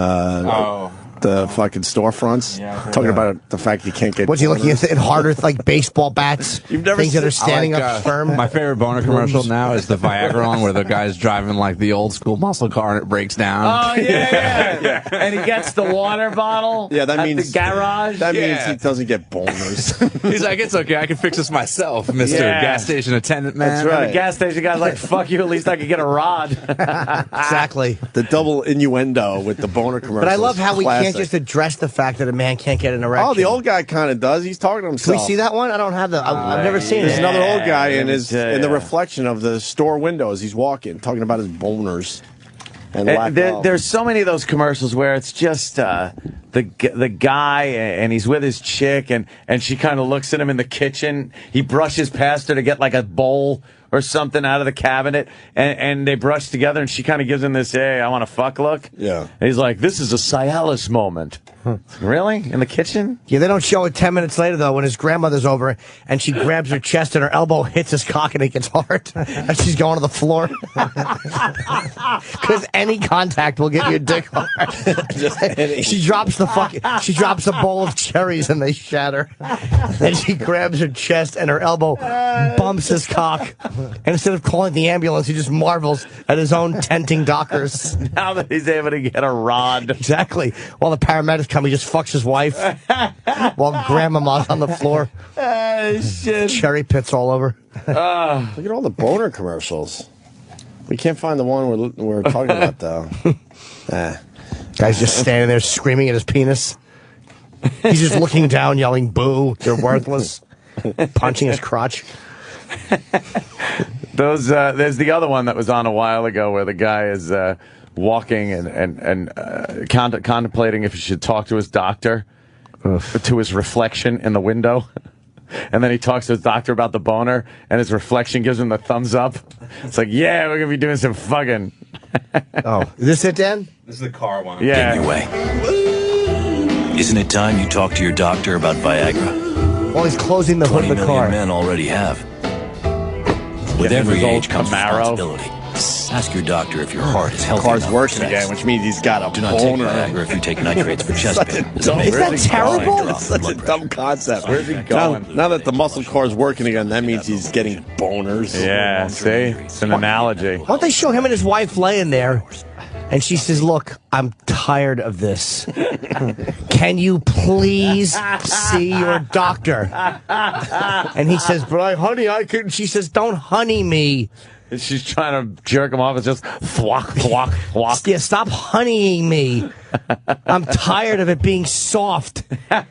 the fucking storefronts, talking about the fact he can't get. What's he looking at harder, like baseball bats? You've never things seen, that are standing up firm. My favorite boner commercial now is the Viagra one, where the guy's driving like the old school muscle car and it breaks down. Oh yeah. And he gets the water bottle. Yeah, that at means the garage. That means he doesn't get boners. He's like, it's okay, I can fix this myself, Mr. Gas Station attendant man. That's right. And the gas station guy's like, fuck you, at least I can get a rod. Exactly. The double innuendo with the boner commercial. But I love how we classic. can't just address the fact that a man can't get an erection. Oh, the old guy kind of does. He's talking to himself. Can we see that one? I don't have the. I've never seen it. There's another old guy in the reflection of the store window as he's walking, talking about his boners. And there's so many of those commercials where it's just the guy and he's with his chick and she kind of looks at him in the kitchen. He brushes past her to get like a bowl or something out of the cabinet, and they brush together, and she kind of gives him this, hey, I want to fuck look. Yeah. And he's like, this is a Cialis moment. Really? In the kitchen? Yeah, they don't show it 10 minutes later, though, when his grandmother's over, and she grabs her chest, and her elbow hits his cock, and it gets hard, and she's going to the floor. Because any contact will get your dick hard. She drops she drops a bowl of cherries, and they shatter. And she grabs her chest, and her elbow bumps his cock. And instead of calling the ambulance, he just marvels at his own tenting dockers. Now that he's able to get a rod. Exactly. While the paramedics come, he just fucks his wife while grandmama's on the floor. Shit. Cherry pits all over. Look at all the boner commercials. We can't find the one we're talking about, though. Guy's just standing there screaming at his penis. He's just looking down, yelling, boo, you're worthless. Punching his crotch. There's the other one that was on a while ago where the guy is walking and contemplating if he should talk to his doctor, to his reflection in the window. And then he talks to his doctor about the boner, and his reflection gives him the thumbs up. It's like, yeah, we're going to be doing some fucking. Oh, is this it, Dan? This is the car one. Yeah. Anyway, isn't it time you talk to your doctor about Viagra? Well, he's closing the hood of the car. Men already have. With every age comes responsibility. Ask your doctor if your heart is healthy. The car's working again, which means he's got a Do not take boner. Viagra if you take nitrates for chest pain. Is that terrible? It's such a dumb concept. Where's he going? Now that the muscle car is working again, that means he's getting boners. Yeah, see? It's an analogy. Why don't they show him and his wife laying there? And she says, look, I'm tired of this. Can you please see your doctor? And he says, but honey, I couldn't. She says, don't honey me. And she's trying to jerk him off. It's just thwack, thwack, thwack. Yeah, stop honeying me. I'm tired of it being soft.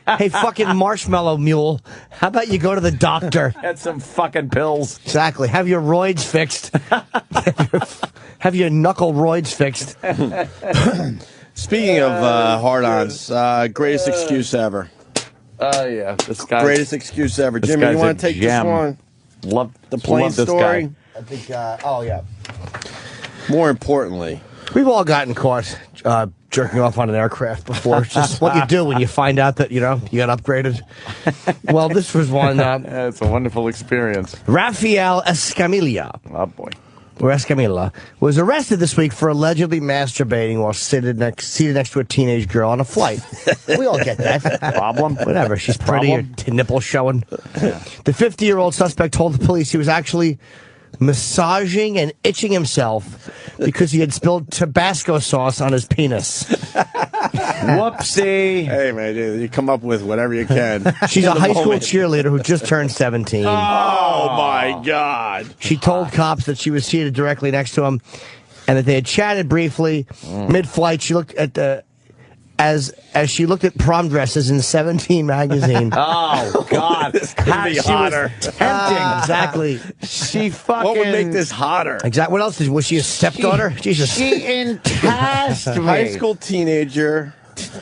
Hey, fucking marshmallow mule, how about you go to the doctor? Get some fucking pills. Exactly. Have your roids fixed. Have your knuckle roids fixed. Speaking of hard-ons, greatest excuse ever. Oh, yeah. This guy. Greatest excuse ever. Jimmy, you want to take this one? Love the plane story. I think, oh, yeah. More importantly, we've all gotten caught jerking off on an aircraft before. It's just what you do when you find out that, you got upgraded. Well, this was one. It's a wonderful experience. Rafael Escamilla. Oh, boy. Or Escamilla was arrested this week for allegedly masturbating while seated next to a teenage girl on a flight. We all get that. Problem? Whatever. She's pretty, her nipple showing. Yeah. The 50-year-old suspect told the police he was actually massaging and itching himself because he had spilled Tabasco sauce on his penis. Whoopsie. Hey, man, you come up with whatever you can. She's a high school cheerleader who just turned 17. Oh, my God. She told cops that she was seated directly next to him and that they had chatted briefly. Mid-flight, she looked at the... As she looked at prom dresses in 17 magazine. Oh, God. This could be hotter. Tempting. Exactly. She fucking... What would make this hotter? Exactly. What else? Was she a stepdaughter? Jesus. She enticed me. High school teenager,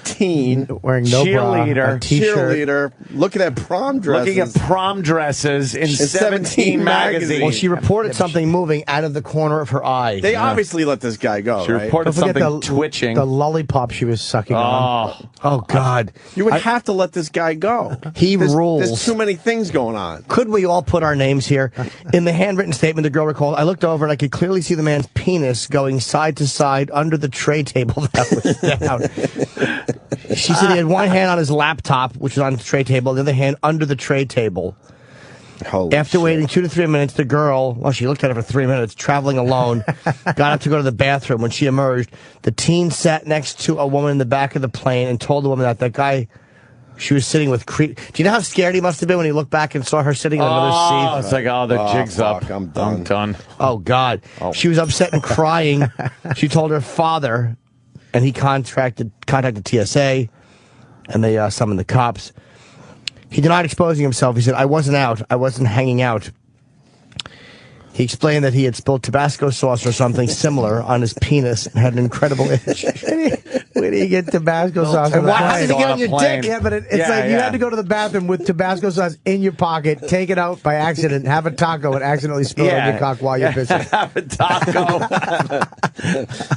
teen, wearing no cheerleader, bra, a t-shirt. cheerleader, looking at prom dresses. Looking at prom dresses in 17 magazines. Well, she reported something moving out of the corner of her eye. They obviously let this guy go, She right? reported something twitching. The lollipop she was sucking on. Oh, God. You would have to let this guy go. Rules. There's too many things going on. Could we all put our names here? In the handwritten statement, the girl recalled, I looked over and I could clearly see the man's penis going side to side under the tray table that was down. She said he had one hand on his laptop, which was on the tray table, the other hand under the tray table. Holy After waiting 2 to 3 minutes, the girl, well, she looked at it for 3 minutes, traveling alone, got up to go to the bathroom. When she emerged, the teen sat next to a woman in the back of the plane and told the woman that guy she was sitting with creep. Do you know how scared he must have been when he looked back and saw her sitting in another seat? It's like, the jig's up. I'm done. Oh, God. She was upset and crying. She told her father, and he contacted TSA, and they summoned the cops. He denied exposing himself. He said, I wasn't out. I wasn't hanging out. He explained that he had spilled Tabasco sauce or something similar on his penis and had an incredible itch. Where do you get Tabasco sauce? And How did you get on your plane. dick? Yeah, but it's like you had to go to the bathroom with Tabasco sauce in your pocket, take it out by accident, have a taco, and accidentally spill it on your cock while you're pissing. Have a taco.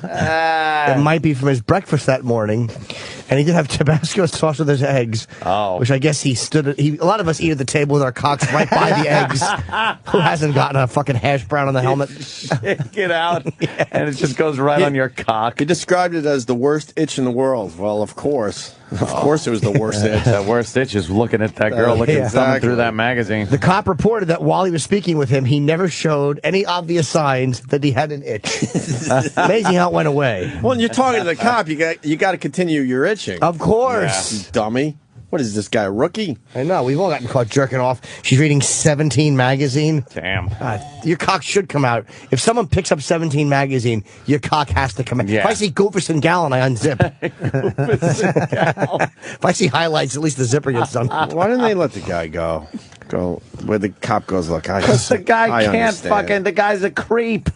It might be from his breakfast that morning. And he did have Tabasco sauce with his eggs. Oh. Which I guess he stood at. A lot of us eat at the table with our cocks right by the eggs. Who hasn't gotten a fucking hash brown on the helmet? Shake it out, and it just goes right on your cock. He described it as the worst itch in the world. Well, of course. Of course it was the worst itch. The worst itch is looking at that girl, thumbing through that magazine. The cop reported that while he was speaking with him, he never showed any obvious signs that he had an itch. Amazing how it went away. Well, when you're talking to the cop, you got to continue your itching. Of course. You dummy. What is this guy, a rookie? I know. We've all gotten caught jerking off. She's reading 17 magazine. Damn. Your cock should come out. If someone picks up 17 magazine, your cock has to come out. Yeah. If I see Goofus and Gallon, I unzip. If I see highlights, at least the zipper gets done. Why didn't they let the guy go? Go where the cop goes, look, Because the guy I can't understand. the guy's a creep.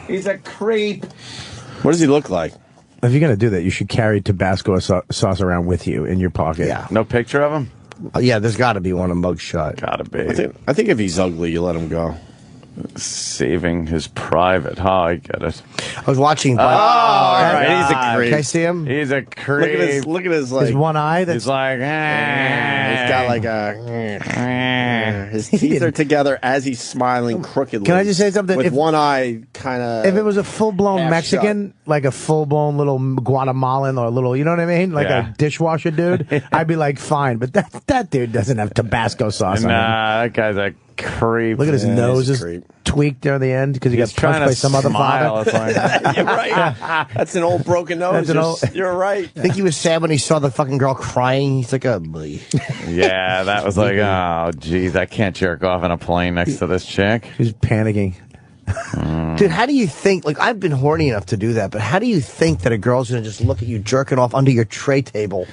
He's a creep. What does he look like? If you're going to do that, you should carry Tabasco sauce around with you in your pocket. Yeah. No picture of him? Yeah, there's got to be one, a mugshot. Gotta be. I think if he's ugly, you let him go. Saving his private. Oh, I get it. I was watching. all right. He's a Can creep. I see him? He's a creep. Look at his like. His one eye. That's He's like, He's got like a. His teeth are together as he's smiling crookedly. Can I just say something? With If- one eye kind of. If it was a full-blown half Mexican, like a full-blown little Guatemalan or a little, you know what I mean? Like Yeah. a dishwasher dude, I'd be like, fine. But that dude doesn't have Tabasco sauce on him. nah, that guy's a creep. Look at his Yeah, nose he's is a creep. tweaked there in the end because he got He's trying punched to by some other smile. father. It's like, You're right. That's an old broken nose. That's an old- You're right. I think he was sad when he saw the fucking girl crying. He's like, oh, boy. yeah, that was like, oh, geez, I can't jerk off in a plane next to this chick. He's panicking. Dude, how do you think, like, I've been horny enough to do that, but how do you think that a girl's going to just look at you jerking off under your tray table?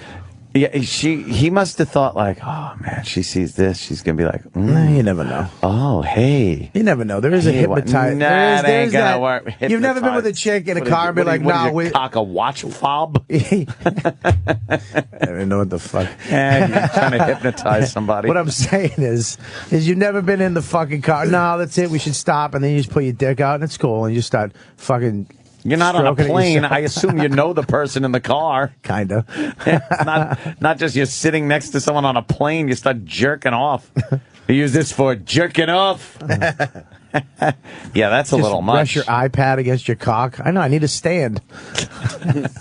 Yeah, he must have thought like, oh man, she sees this, she's gonna be like, You never know. oh hey, You never know. There is a Hey, what- hypnotized. Nah, there is, that there's ain't gonna that- work. You've never been with a Hypnotized. chick in a What car and be like, what nah, you cock a watch fob? I don't know what the fuck. And you're trying to hypnotize somebody. What I'm saying is you've never been in the fucking car. No, that's it. We should stop. And then you just put your dick out and it's cool. And you start fucking. You're not on a stroking it plane. yourself. I assume you know the person in the car. Kinda. not just you're sitting next to someone on a plane. You start jerking off. You use this for jerking off. Yeah, that's a Just little much. Press your iPad against your cock. I know. I need a stand.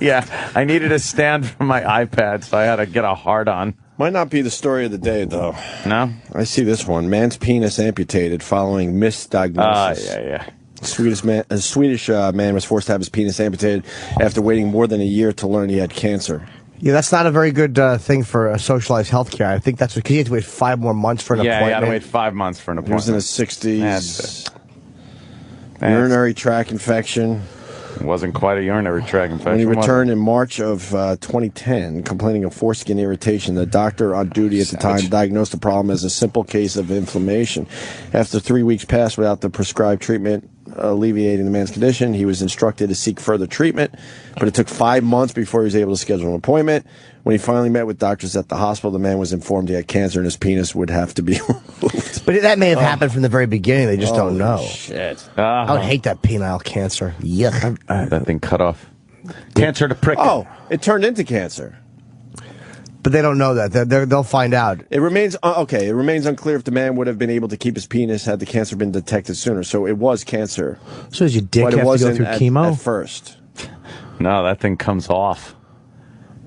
Yeah, I needed a stand for my iPad, so I had to get a hard on. Might not be the story of the day, though. No? I see this one. Man's penis amputated following misdiagnosis. Yeah. A Swedish man was forced to have his penis amputated after waiting more than a year to learn he had cancer. Yeah, that's not a very good thing for socialized health care. I think that's because you have to wait 5 more months for an appointment. Yeah, you had to wait 5 months for an appointment. He was in his 60s. Urinary tract infection. It wasn't quite a urinary tract infection. When he returned in March of 2010, complaining of foreskin irritation, the doctor on duty at the time diagnosed the problem as a simple case of inflammation. After 3 weeks passed without the prescribed treatment alleviating the man's condition, he was instructed to seek further treatment, but it took 5 months before he was able to schedule an appointment. When he finally met with doctors at the hospital, the man was informed he had cancer and his penis would have to be removed. But that may have happened from the very beginning. They just don't know. Shit. I would hate that penile cancer. Yuck. That thing cut off. Cancer to prick. Oh, it turned into cancer. But they don't know that. They'll find out. It remains It remains unclear if the man would have been able to keep his penis had the cancer been detected sooner. So it was cancer. So does your dick but have it to go wasn't through chemo at first? No, that thing comes off.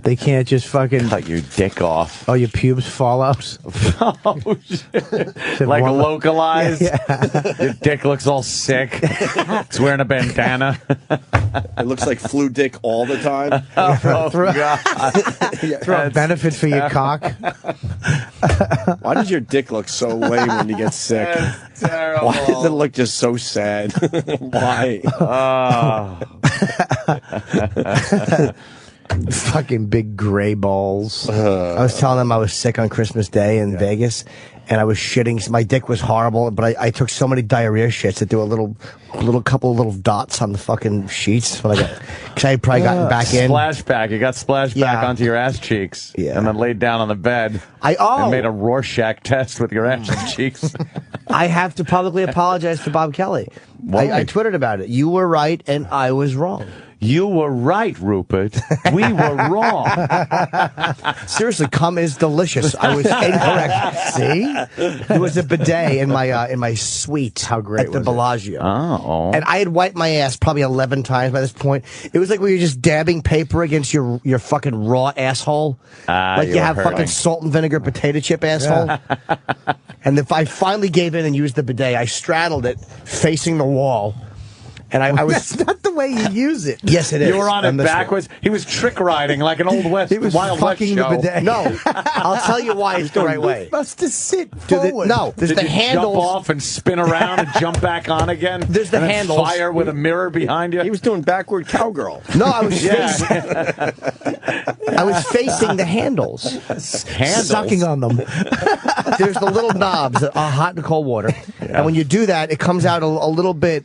They can't just fucking cut your dick off. Oh, your pubes fall out. Oh, shit. Like localized. Yeah. Your dick looks all sick. It's wearing a bandana. It looks like flu dick all the time. Oh, God. Throw a benefit for your cock. Why does your dick look so lame when you get sick? It's terrible. Why does it look just so sad? Why? Fucking big gray balls. I was telling them I was sick on Christmas Day in Vegas, and I was shitting. My dick was horrible, but I took so many diarrhea shits that there were a couple of little dots on the fucking sheets when I got, because I had probably gotten back in. Splashback. You got splashed back onto your ass cheeks. Yeah. And then laid down on the bed. And made a Rorschach test with your ass cheeks. I have to publicly apologize to Bob Kelly. I twittered about it. You were right, and I was wrong. You were right, Rupert. We were wrong. Seriously, cum is delicious. I was incorrect. See? It was a bidet in my suite. How great at the Bellagio. Oh. And I had wiped my ass probably 11 times by this point. It was like we were just dabbing paper against your fucking raw asshole. Like you have fucking salt and vinegar potato chip asshole. Yeah. And if I finally gave in and used the bidet, I straddled it facing the wall. And I was. That's not the way you use it. Yes, it is. You were on it backwards. He was trick riding like an old West. He was Wild fucking West show. the bidet. No, I'll tell you why it's the right way. You're supposed to sit forward. There's Did the you handles. jump off and spin around and jump back on again? There's the and then handles. Fire with a mirror behind you. He was doing backward cowgirl. No, I was facing. I was facing the handles. Sucking on them. There's the little knobs that are hot and cold water, and when you do that, it comes out a little bit.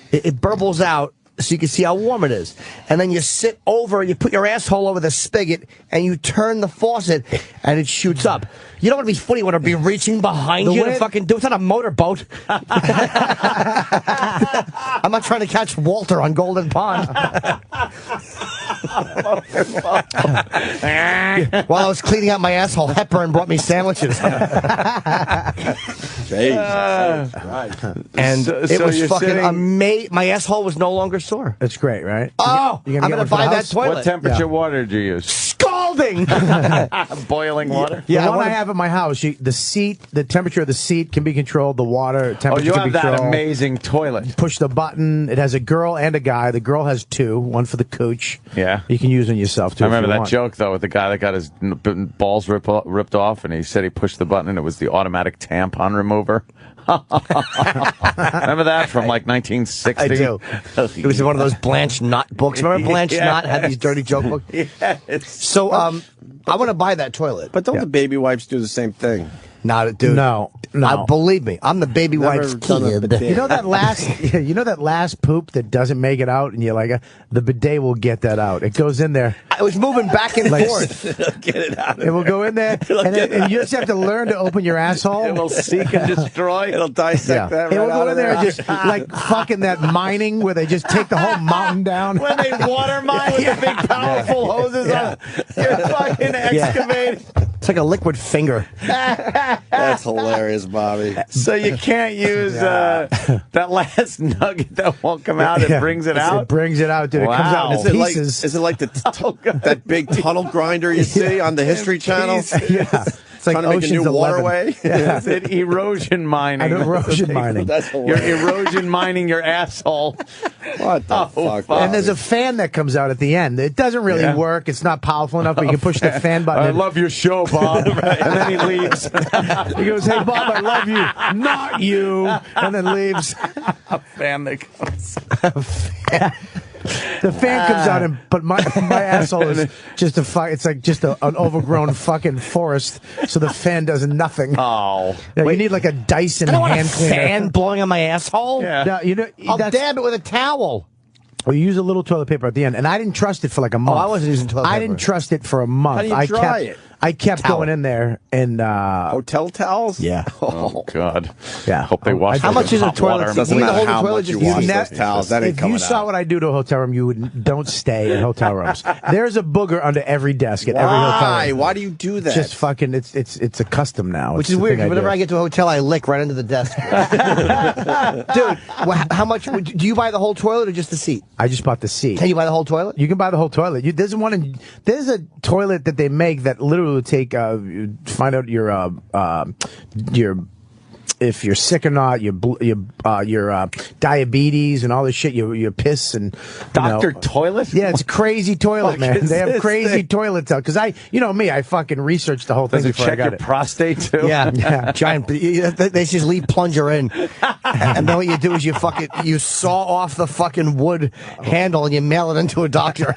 It burbles out. So you can see how warm it is. And then you sit over, you put your asshole over the spigot, and you turn the faucet, and it shoots up. You don't want to be funny, you want to be reaching behind you to fucking do it. It's not a motorboat. I'm not trying to catch Walter on Golden Pond. While I was cleaning out my asshole, Hepburn brought me sandwiches. And it was fucking amazing. My asshole was no longer sore. That's great, right? Oh, I'm going to buy that toilet. What temperature water did you use? Scalding! Boiling water? Yeah, the one I have in my house, the temperature of the seat can be controlled, the water temperature you can have be controlled. that amazing toilet. You push the button. It has a girl and a guy. The girl has two, one for the cooch. Yeah. You can use on yourself, too. I remember if you that want. joke, though, with the guy that got his balls ripped off, and he said he pushed the button, and it was the automatic tampon remover. Remember that from like 1960? I do. It was one of those Blanche Knott books. Remember Blanche Knott had these dirty joke books? Yes. So, I want to buy that toilet. But don't the baby wipes do the same thing? Not, dude. No. Believe me, I'm the baby wife's kid. You know that last poop that doesn't make it out, and you're like, the bidet will get that out. It goes in there. I was moving back and forth. Get it out. It will go in there, and you just have to learn to open your asshole. It will seek and destroy. It'll dissect that. It will right go out in of there and just like fucking that mining where they just take the whole mountain down. When they water mine with the big powerful hoses on, you're fucking excavating. It's like a liquid finger. That's hilarious, Bobby. So you can't use that last nugget that won't come out. It brings it out. It brings it out, dude. Wow. It comes out in pieces. Is it like that big tunnel grinder you see on the History Channel? Yeah. It's like trying to make a new 11. waterway. Yeah. It's an erosion mining. Erosion mining. That's You're hilarious. erosion mining your asshole. What the fuck? And there's a fan that comes out at the end. It doesn't really work. It's not powerful enough, but you can push the fan button. I love your show, Bob. And then he leaves. He goes, "Hey, Bob, I love you, not you," and then leaves. A fan that comes. The fan comes out, but my asshole is just it's like just an overgrown fucking forest. So the fan does nothing. Oh, yeah, you need like a Dyson I don't want hand a cleaner. fan blowing on my asshole. Yeah. No, you know, I'll dab it with a towel. Well, you use a little toilet paper at the end, and I didn't trust it for like a month. I wasn't using toilet I paper. didn't trust it for a month. How do you dry it? I kept Towel. going in there and hotel towels? Yeah. Oh God. Yeah. Hope they wash. How much is a toilet seat? Doesn't You need to matter hold the how toilet much you just wash use those towels. That ain't If coming you saw out. what I do to a hotel room, you don't stay in hotel rooms. There's a booger under every desk at every hotel Why? room. Why do you do that? Just fucking, it's a custom now. Which It's is the weird. thing Whenever do. I get to a hotel, I lick right into the desk. Dude, how much? Do you buy the whole toilet or just the seat? I just bought the seat. Can you buy the whole toilet? You can buy the whole toilet. There's a toilet that they make that literally will take find out your if you're sick or not, your diabetes and all this shit, your piss and Doctor Toilet. Yeah, it's crazy toilet, Fuck man. is They have this crazy thing? toilets out because I fucking researched the whole thing Does it before I check got your it. prostate too? Yeah, giant. They just leave plunger in, and then what you do is you saw off the fucking wood handle and you mail it into a doctor,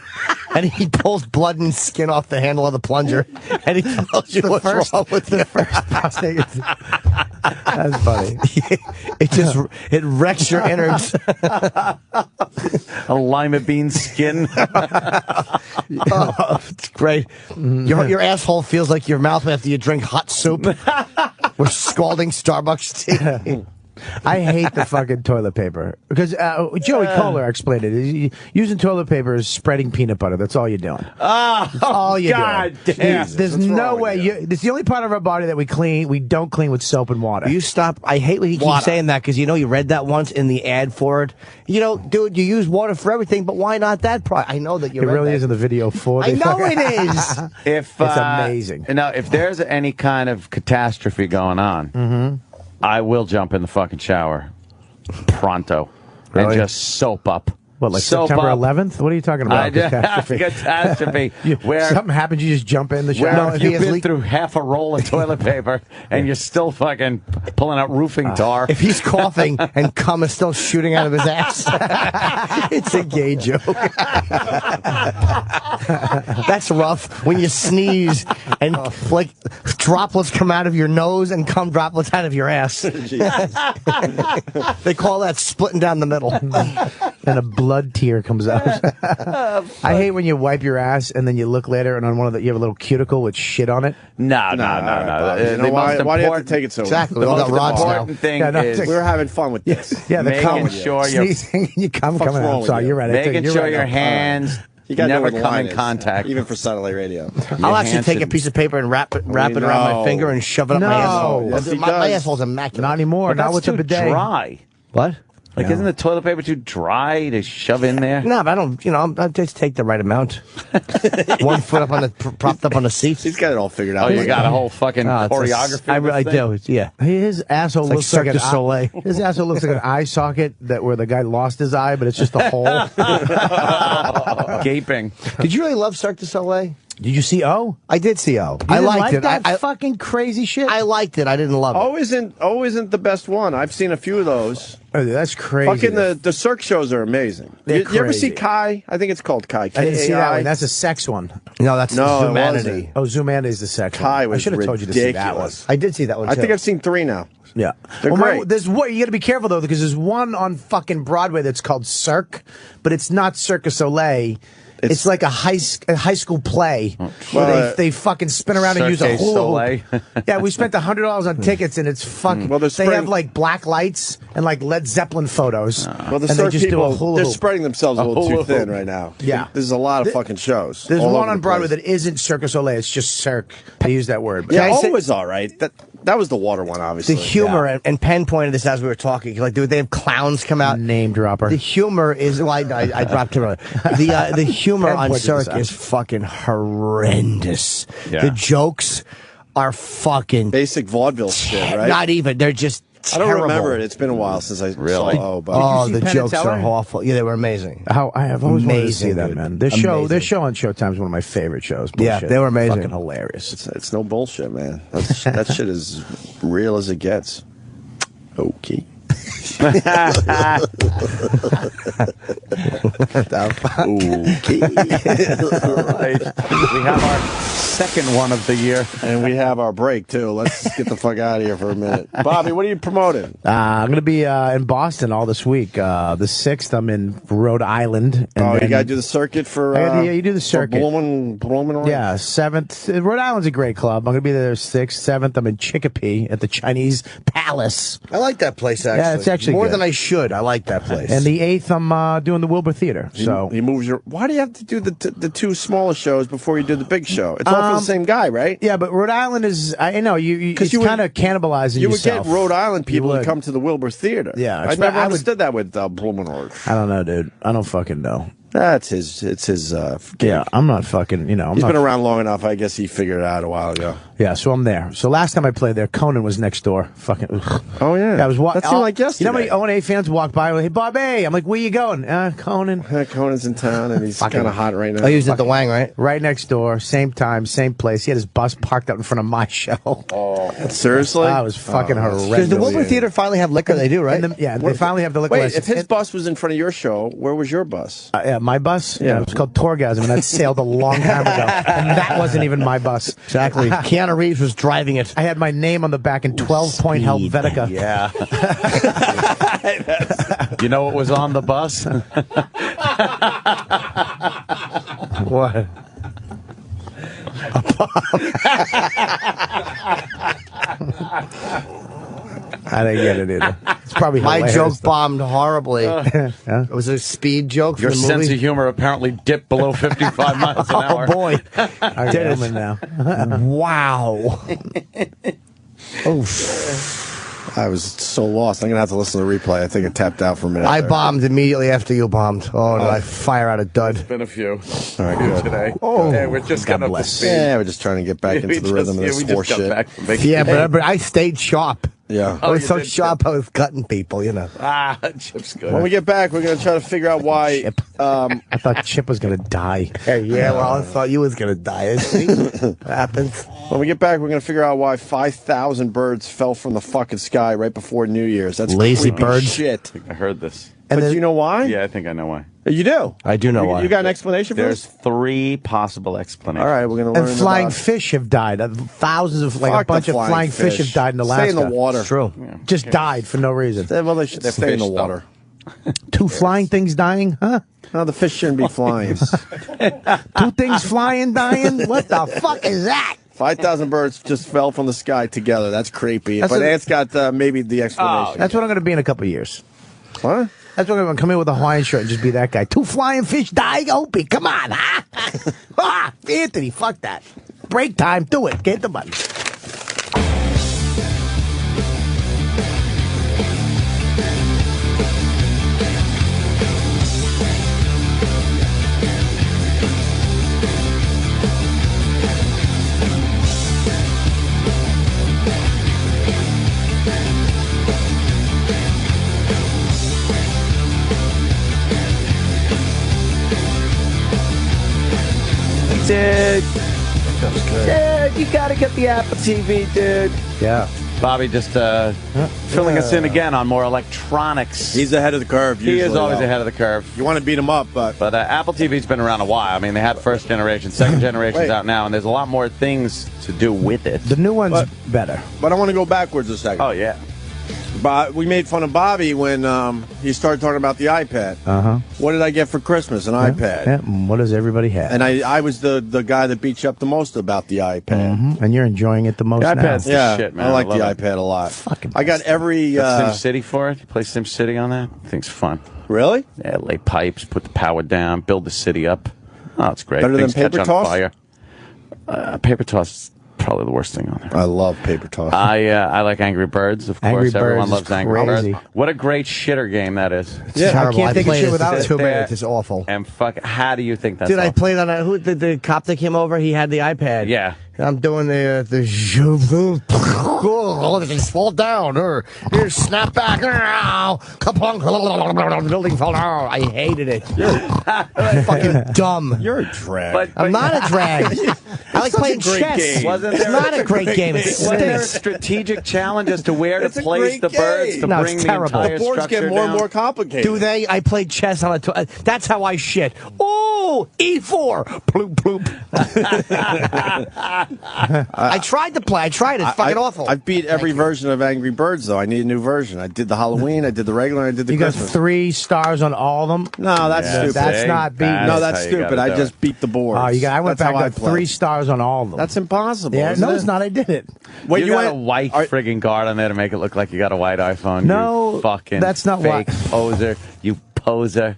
and he pulls blood and skin off the handle of the plunger, and he tells you what's wrong with the first prostate. That's funny. It wrecks your innards. A lima bean skin. Oh, it's great. Your asshole feels like your mouth after you drink hot soup with scalding Starbucks tea. I hate the fucking toilet paper because Joey Kohler explained it. Using toilet paper is spreading peanut butter. That's all you're doing. Oh, all you're God doing. damn. There's no way. It's the only part of our body that we don't clean with soap and water. You stop. I hate when he keeps saying that because you read that once in the ad for it. Dude, you use water for everything, but why not that product? I know that you. It really is in the video for. I know it is. If it's amazing. Now, if there's any kind of catastrophe going on, I will jump in the fucking shower pronto and Really? just soap up. What, like soap September up. 11th? What are you talking about? Catastrophe. Catastrophe. Where something happens, you just jump in the Where shower. you've been through half a roll of toilet paper and you're still fucking pulling out roofing tar. If he's coughing and cum is still shooting out of his ass, it's a gay joke. That's rough when you sneeze and like droplets come out of your nose and cum droplets out of your ass. They call that splitting down the middle. And a blood tear comes out. I hate when you wipe your ass and then you look later and on you have a little cuticle with shit on it. No. You know why do you have to take it so? Exactly. The We all most got rods now. important thing is We were having fun with this. Yeah, the making cum sure you're sneezing and you cum What's coming wrong out. with Sorry, you? you're right. making You're sure right. your hands You got to know never where the come line in is, contact. even for satellite radio. I'll actually take a piece of paper and wrap it around my finger and shove it up my asshole. Yes, he my does. asshole's immaculate. Not anymore. But Not that's with the too bidet. dry. What? Like, isn't the toilet paper too dry to shove in there? No, but I don't. I just take the right amount. 1 foot up on propped up on the seats. He's got it all figured Oh, out. you got a whole fucking choreography. I of this thing? do. Yeah. His asshole It's like looks like Cirque an du Soleil. His asshole looks like an eye socket where the guy lost his eye, but it's just a hole. Gaping. Did you really love Cirque du Soleil? Did you see O? I did see O. You I didn't liked like it. That I fucking crazy shit. I liked it. I didn't love it. O isn't the best one. I've seen a few of those. Oh, that's crazy. Fucking the Cirque shows are amazing. They're You ever see crazy. Kai? I think it's called Kai. I didn't see that K-A-I. one. That's a sex one. No, that's No, it Zumanity. wasn't. Oh, Zumanity is the sex Kai one. I was should have told you to see that one. ridiculous. I did see that one. I too. think I've seen 3 now. Yeah. They're great. There's one, you got to be careful though, because there's one on fucking Broadway that's called Cirque, but it's not Cirque du Soleil. It's like a high school play where they fucking spin around and use a hula hoop. Yeah, we spent $100 on tickets, and it's fucking. Well, they have like black lights and like Led Zeppelin photos. Well, and they just do a hula they're hoop. spreading themselves a little too thin right now. Yeah. There's a lot of fucking shows. There's all one over on the Broadway place. that isn't Circus Olay. It's just Cirque. They use that word. But Yeah, O was all right. That was the water one, obviously. the humor, and Penn pointed this out as we were talking. Like, they have clowns come out. Name dropper. The humor is. Well, I dropped it earlier. The humor Penn on pointed Cirque this out. is fucking horrendous. Yeah. The jokes are fucking basic vaudeville shit, right? Not even. They're just. I don't terrible. remember it. It's been a while since I saw the Penn jokes and are Teller? awful. Yeah, they were amazing. I've always wanted to see Amazing, that, dude. man. Their show on Showtime is one of my favorite shows. Yeah, Bullshit. they were amazing. Fucking hilarious. It's no bullshit, man. That shit is real as it gets. Okay. Okay. Right. We have our second one of the year. And we have our break, too. Let's get the fuck out of here for a minute. Bobby, what are you promoting? I'm going to be in Boston all this week. The 6th, I'm in Rhode Island. And you got to do the circuit for... yeah, you do the circuit. Blooming Yeah, 7th. Rhode Island's a great club. I'm going to be there 6th. 7th, I'm in Chicopee at the Chinese Palace. I like that place, actually. Yeah, it's actually more good. than I should. I like that place. And the 8th, I'm doing the Wilbur Theater. So he moves your... Why do you have to do the two smaller shows before you do the big show? It's all for the same guy, right? Yeah, but Rhode Island is... I know, it's kind of cannibalizing You would yourself. get Rhode Island people You to would. come to the Wilbur Theater. Yeah, I never understood that with Blumenort. I don't know, dude. I don't fucking know. That's his. It's his. Gig. Yeah, I'm not fucking. He's been around long enough. I guess he figured it out a while ago. Yeah, so I'm there. So last time I played there, Conan was next door. Fucking. Ugh. Oh yeah. I was that seemed like yesterday. You know how many O&A fans walk by? Hey, Bobby. I'm like, where you going? Conan. Conan's in town and he's kind of hot right now. Oh, he was at the Wang, right? Right next door, same time, same place. He had his bus parked out in front of my show. Oh, seriously? That was fucking horrendous. Does the Wilbur Theater finally have liquor? They do, right? They finally have the liquor. Wait, license. if his bus was in front of your show, where was your bus? My bus? Yeah. It was called Tourgasm, and that sailed a long time ago. And that wasn't even my bus. Exactly. Keanu Reeves was driving it. I had my name on the back in 12-point Helvetica. Yeah. You know what was on the bus? What? I didn't get it either. It's probably My hilarious, joke though. bombed horribly. It was a speed joke from Your the movie. sense of humor apparently dipped below 55 miles an hour. Oh boy! I Did am it. now. Wow. I was so lost. I'm gonna have to listen to the replay. I think it tapped out for a minute. I there. bombed immediately after you bombed. Oh, did I fire out a dud? Been a few. All right, good. Today. Oh. Yeah, we're just God getting up to bless. speed. Yeah, we're just trying to get back into We the rhythm of just- this we just horse got shit. back from vacation. Yeah, but I stayed sharp. Yeah. I was you so did, sharp I was cutting people, you know. Ah, Chip's good. When we get back, we're gonna try to figure out why. Chip. I thought Chip was going to die. Yeah, well, I thought you was going to die. What happens? When we get back, we're gonna figure out why 5,000 birds fell from the fucking sky right before New Year's. That's Lazy creepy birds. shit. I heard this. But do you know why? Yeah, I think I know why. You do. I do know why. You got an explanation for There's this? 3 possible explanations. All right, we're gonna learn. And flying about fish have died. Thousands of, like Fuck a bunch the of flying fish have died in Alaska. Stay in the water. It's true. Just died for no reason. Well, they should stay in the fish, though. water. 2 flying things dying? Huh? No, the fish shouldn't be flying. 2 things flying dying? What the fuck is that? 5,000 birds just fell from the sky together. That's creepy. But Ant's got maybe the explanation. That's what I'm going to be in a couple of years. What? That's what I'm going to come in with a Hawaiian shirt and just be that guy. 2 flying fish dying? Opie, come on, huh? Ah, Anthony, fuck that. Break time, do it. Get the button. Dude. Dude, you gotta get the Apple TV, dude. Yeah. Bobby just filling us in again on more electronics. He's ahead of the curve. He is usually, always though. ahead of the curve. You want to beat him up, but Apple TV's been around a while. I mean, they had first generation, second generation's Wait. out now, and there's a lot more things to do with it. The new one's better. But I want to go backwards a second. Oh, yeah. We made fun of Bobby when he started talking about the iPad. Uh-huh. What did I get for Christmas? An iPad. Yeah, what does everybody have? And I was the guy that beat you up the most about the iPad. Mm-hmm. And you're enjoying it the most The now. iPad's the shit, man. I like the love it. iPad a lot. I got every... Got SimCity for it. You play SimCity on that? I think it's fun. Really? Yeah, lay pipes, put the power down, build the city up. Oh, it's great. Better than Things catch Paper on Toss? fire. Paper Toss is probably the worst thing on there. I love Paper Toss. I like Angry Birds, of Angry course. Everyone Birds loves is Angry crazy. Birds. What a great shitter game that is. It's terrible. I can't think of played shit it without for it. 2 minutes. It's awful. And how do you think that's Dude, I awful? played on who the cop that came over. He had the iPad. Yeah. And I'm doing the things fall down or here snap back. The building fell down. I hated it. Fucking dumb. You're a drag. I'm not a drag. I like playing chess. Wasn't It's there not a great game. It Wasn't there a stinks. strategic challenge as to where It's to a place great the birds game. to No, bring it's the terrible. entire The boards structure get more and down? more complicated. Do they? I played chess on a. That's how I shit. Oh, E4. Ploop, ploop. I tried to play. I tried it. It's fucking awful. I've beat every version of Angry Birds, though. I need a new version. I did the Halloween, I did the regular, I did the You got Christmas. 3 stars on all of them? No, that's stupid. That's not beating. No, that's stupid. I just beat the boards. Oh, I went That's back how to I play. 3 stars on all of them. That's impossible. Yeah, isn't no, it? it's not. I did it. Wait, you got a white friggin' guard on there to make it look like you got a white iPhone. No, you fucking that's not fake why- poser. You poser.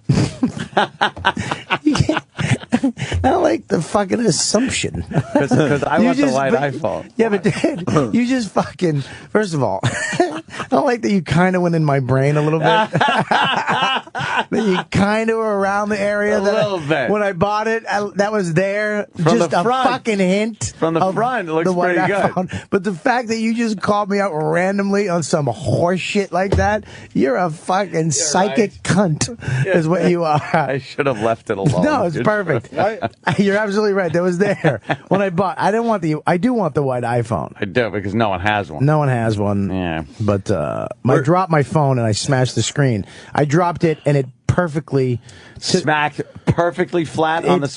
I don't like the fucking assumption. Because I You want the just- white but- iPhone. Yeah, but dude, you just fucking. First of all, I don't like that you kind of went in my brain a little bit. That you kind of were around the area. A little bit. When I bought it, that was there. From just the a front. fucking hint. From the of front, it looks the white pretty good. iPhone. But the fact that you just called me out randomly on some horse shit like that, you're a fucking psychic cunt, is what you are. I should have left it alone. No, it's dude. perfect. You're absolutely right. That was there when I bought. I didn't want I do want the white iPhone. I do, because no one has one. No one has one. Yeah. But I dropped my phone and I smashed the screen. I dropped it and it perfectly Smacked perfectly flat on the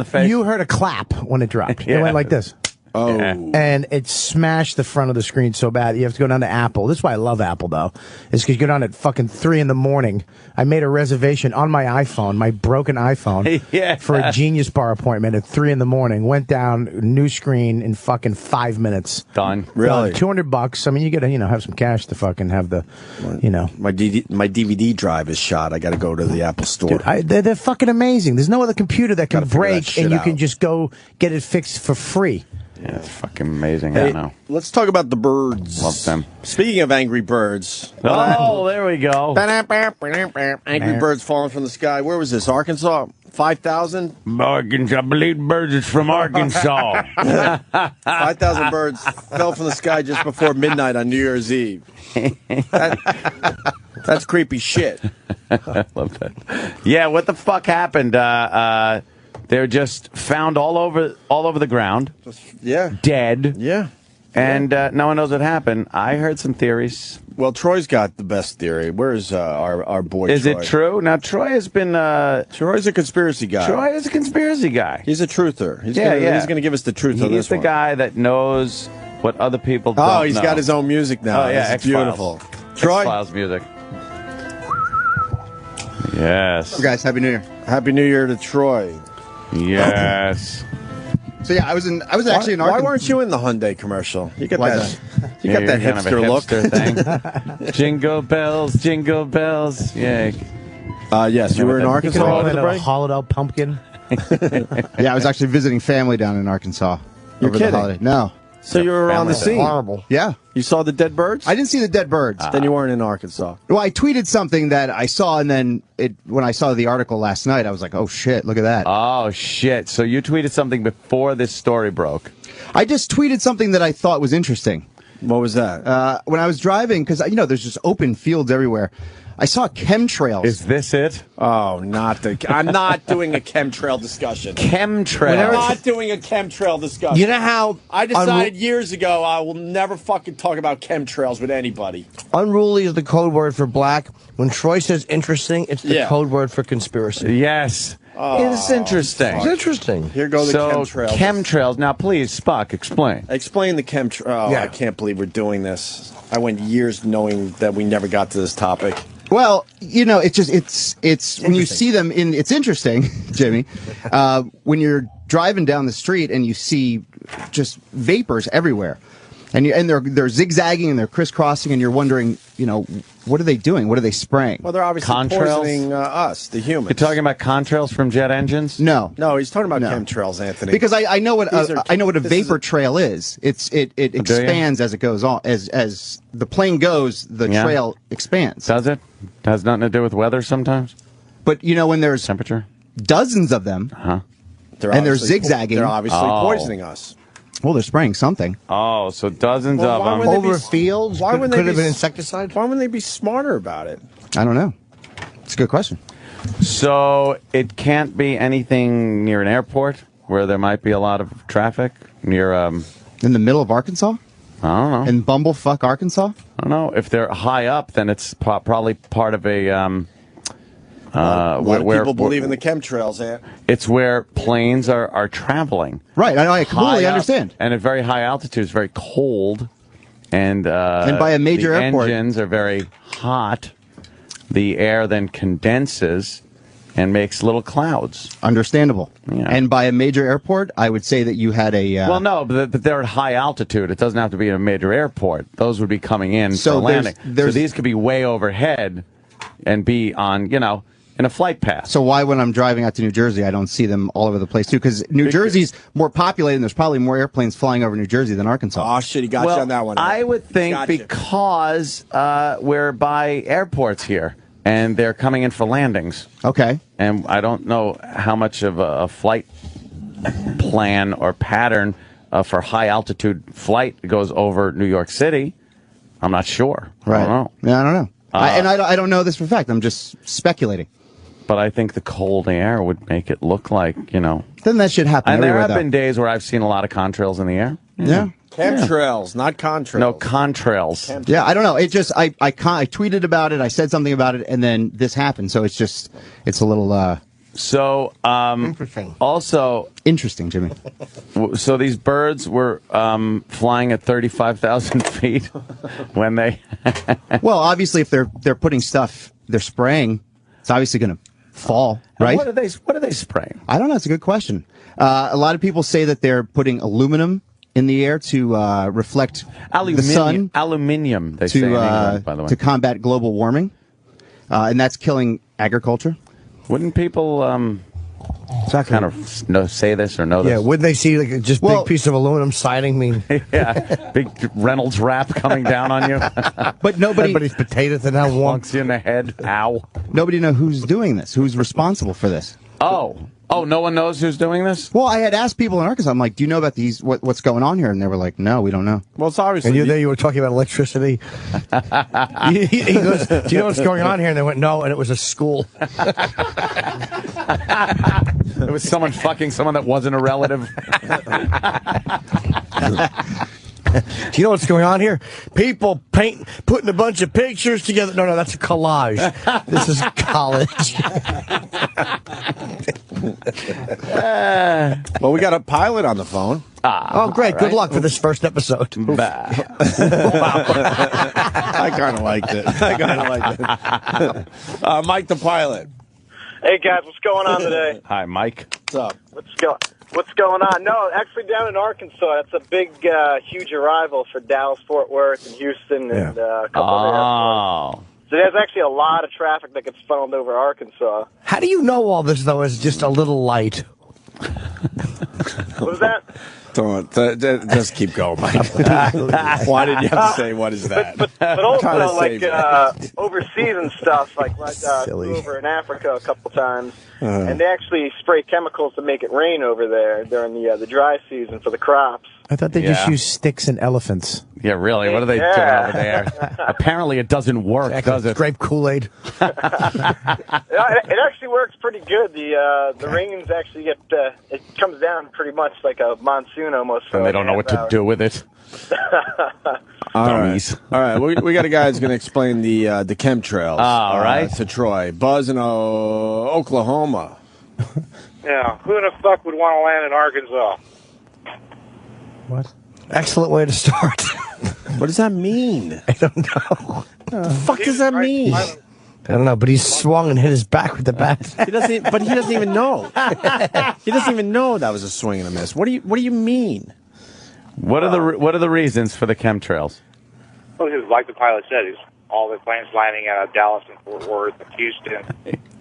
face. You heard a clap when it dropped. It Yeah. went like this. Oh. And it smashed the front of the screen so bad. You have to go down to Apple. This is why I love Apple, though. Is because you go down at fucking 3 in the morning. I made a reservation on my iPhone, my broken iPhone, Yeah. for a Genius Bar appointment at 3 in the morning. Went down, new screen in fucking 5 minutes. Done. Really? $200. I mean, you got to, have some cash to fucking have the, My DVD drive is shot. I got to go to the Apple store. Dude, they're fucking amazing. There's no other computer that can Gotta figure that break shit and you out. can just go get it fixed for free. Yeah, it's fucking amazing. Hey, I know. let's talk about the birds. Love them. Speaking of Angry Birds. Oh, there we go. Angry Birds falling from the sky. Where was this? Arkansas? 5,000? Arkansas. I believe birds is from Arkansas. 5,000 birds fell from the sky just before midnight on New Year's Eve. That's creepy shit. I love that. Yeah, what the fuck happened? They're just found all over the ground. Yeah. Dead. Yeah. And no one knows what happened. I heard some theories. Well, Troy's got the best theory. Where's our boy Is Troy? it true? Now, Troy has been... Troy's a conspiracy guy. Troy is a conspiracy guy. He's a truther. He's Yeah, gonna, yeah. He's going to give us the truth on He's this the one. guy that knows what other people don't know. Oh, he's got his own music now. Oh, yeah, It's X-Files. beautiful. Troy? X-Files music. Yes. Guys, Happy New Year. Happy New Year to Troy. Yes. So yeah, I was actually in Why Arkansas. weren't you in the Hyundai commercial? You got Why that. You Yeah, got that you're kind of a hipster look. hipster thing. Jingle bells, jingle bells. Yeah. Yes, you were in You Arkansas can over open the a break. hollowed out pumpkin. Yeah, I was actually visiting family down in Arkansas You're over kidding. the holiday. No. So you were on the scene. Horrible. Yeah. You saw the dead birds? I didn't see the dead birds. Then you weren't in Arkansas. Well, I tweeted something that I saw, and then when I saw the article last night, I was like, "Oh shit, look at that!" Oh, shit. So you tweeted something before this story broke. I just tweeted something that I thought was interesting. What was that? When I was driving, because there's just open fields everywhere. I saw chemtrails. Is this it? Oh, I'm not doing a chemtrail discussion. Chemtrails. I'm not doing a chemtrail discussion. You know how I decided years ago I will never fucking talk about chemtrails with anybody. unruly is the code word for black. When Troy says interesting, it's the Yeah. code word for conspiracy. Yes. It's interesting. It's interesting. Here go the So, chemtrails. chemtrails. Now, please, Spock, explain. Explain the chemtrails. Oh, Yeah. I can't believe we're doing this. I went years knowing that we never got to this topic. Well, it's when you see them it's interesting, Jimmy, when you're driving down the street and you see just vapors everywhere. And they're zigzagging and they're crisscrossing and you're wondering, what are they doing? What are they spraying? Well, they're obviously Contrails? poisoning us, the humans. You're talking about contrails from jet engines? No. No, he's talking about chemtrails, Anthony. Because I know what These are- I know what a this is vapor trail is. It expands as it goes on. As the plane goes, the Yeah. trail expands. Does it? Has nothing to do with weather sometimes? But when there's temperature, dozens of them, huh? They're obviously zigzagging. They're obviously poisoning us. Well, they're spraying something. Oh, so dozens of them. Over fields? Why wouldn't could they have be been insecticide? Why wouldn't they be smarter about it? I don't know. It's a good question. So it can't be anything near an airport where there might be a lot of traffic near. In the middle of Arkansas? I don't know. In bumblefuck Arkansas? I don't know. If they're high up, then it's probably part of a. A lot of people believe in the chemtrails, Ant. It's where planes are traveling. Right. I completely High up, understand. And at very high altitude, it's very cold. And by a major the airport. engines are very hot. The air then condenses and makes little clouds. Understandable. Yeah. And by a major airport, I would say that you had a. Well, no, but they're at high altitude. It doesn't have to be a major airport. Those would be coming in So for landing. there's- So these could be way overhead and be on, in a flight path. So why, when I'm driving out to New Jersey, I don't see them all over the place too? Because New Jersey's more populated, and there's probably more airplanes flying over New Jersey than Arkansas. Oh shit, he got you on that one. I would think Gotcha. because we're by airports here, and they're coming in for landings. Okay. And I don't know how much of a flight plan or pattern for high altitude flight goes over New York City. I'm not sure. Right. I don't know. Yeah, I don't know. I don't know this for a fact. I'm just speculating. But I think the cold air would make it look like, Then that should happen And there everywhere, have though. been days where I've seen a lot of contrails in the air. Yeah. Chemtrails, not contrails. No, contrails. Yeah, I don't know. It just I tweeted about it. I said something about it, and then this happened. So it's a little. So, Interesting. Also, interesting, Jimmy. So these birds were flying at 35,000 feet when they. Well, obviously, if they're putting stuff, they're spraying. It's obviously going to fall, right? What are they spraying? I don't know. It's a good question. A lot of people say that they're putting aluminum in the air to reflect the sun. Aluminium, they say in England, by the way. To combat global warming, and that's killing agriculture. Wouldn't people kind of say this or know this? Yeah, would they see like just big piece of aluminum siding? Yeah, big Reynolds wrap coming down on you. But nobody. Everybody's potatoes and how warm. Plunks you in the head. Ow. Nobody knows who's doing this. Who's responsible for this? Oh, no one knows who's doing this? Well, I had asked people in Arkansas. I'm like, "Do you know about these? What's going on here?" And they were like, "No, we don't know." Well, it's obviously. And you were talking about electricity. he goes, "Do you know what's going on here?" And they went, "No," and it was a school. It was someone fucking someone that wasn't a relative. Do you know what's going on here? People putting a bunch of pictures together. No, that's a collage. This is college. Well, we got a pilot on the phone. Oh, great. Good luck for this first episode. I kind of liked it. Mike the pilot. Hey guys, what's going on today? Hi, Mike. What's up? What's going on? No, actually down in Arkansas, it's a big, huge arrival for Dallas, Fort Worth, and Houston, and a couple of airports. So there's actually a lot of traffic that gets funneled over Arkansas. How do you know all this, though, is just a little light? What was that? Don't just keep going, Mike. Why did you have to say what is that? But also, like overseas and stuff, like flew over in Africa a couple times, and they actually spray chemicals to make it rain over there during the dry season for the crops. I thought they just use sticks and elephants. Yeah, really? What are they doing over there? Apparently it doesn't work, does it? Grape Kool-Aid. It actually works pretty good. The rains actually it comes down pretty much like a monsoon almost. And they don't know what to do with it. All right. We got a guy who's going to explain the chemtrails. All right. To Troy. Buzz in Oklahoma. Yeah, who the fuck would want to land in Arkansas? What? Excellent way to start. What does that mean? I don't know. What the fuck does that mean? I don't know, but he swung and hit his back with the bat. He doesn't even know. He doesn't even know that was a swing and a miss. What do you mean? What are the reasons for the chemtrails? Well, because like the pilot said, he's all the planes landing out of Dallas and Fort Worth and Houston.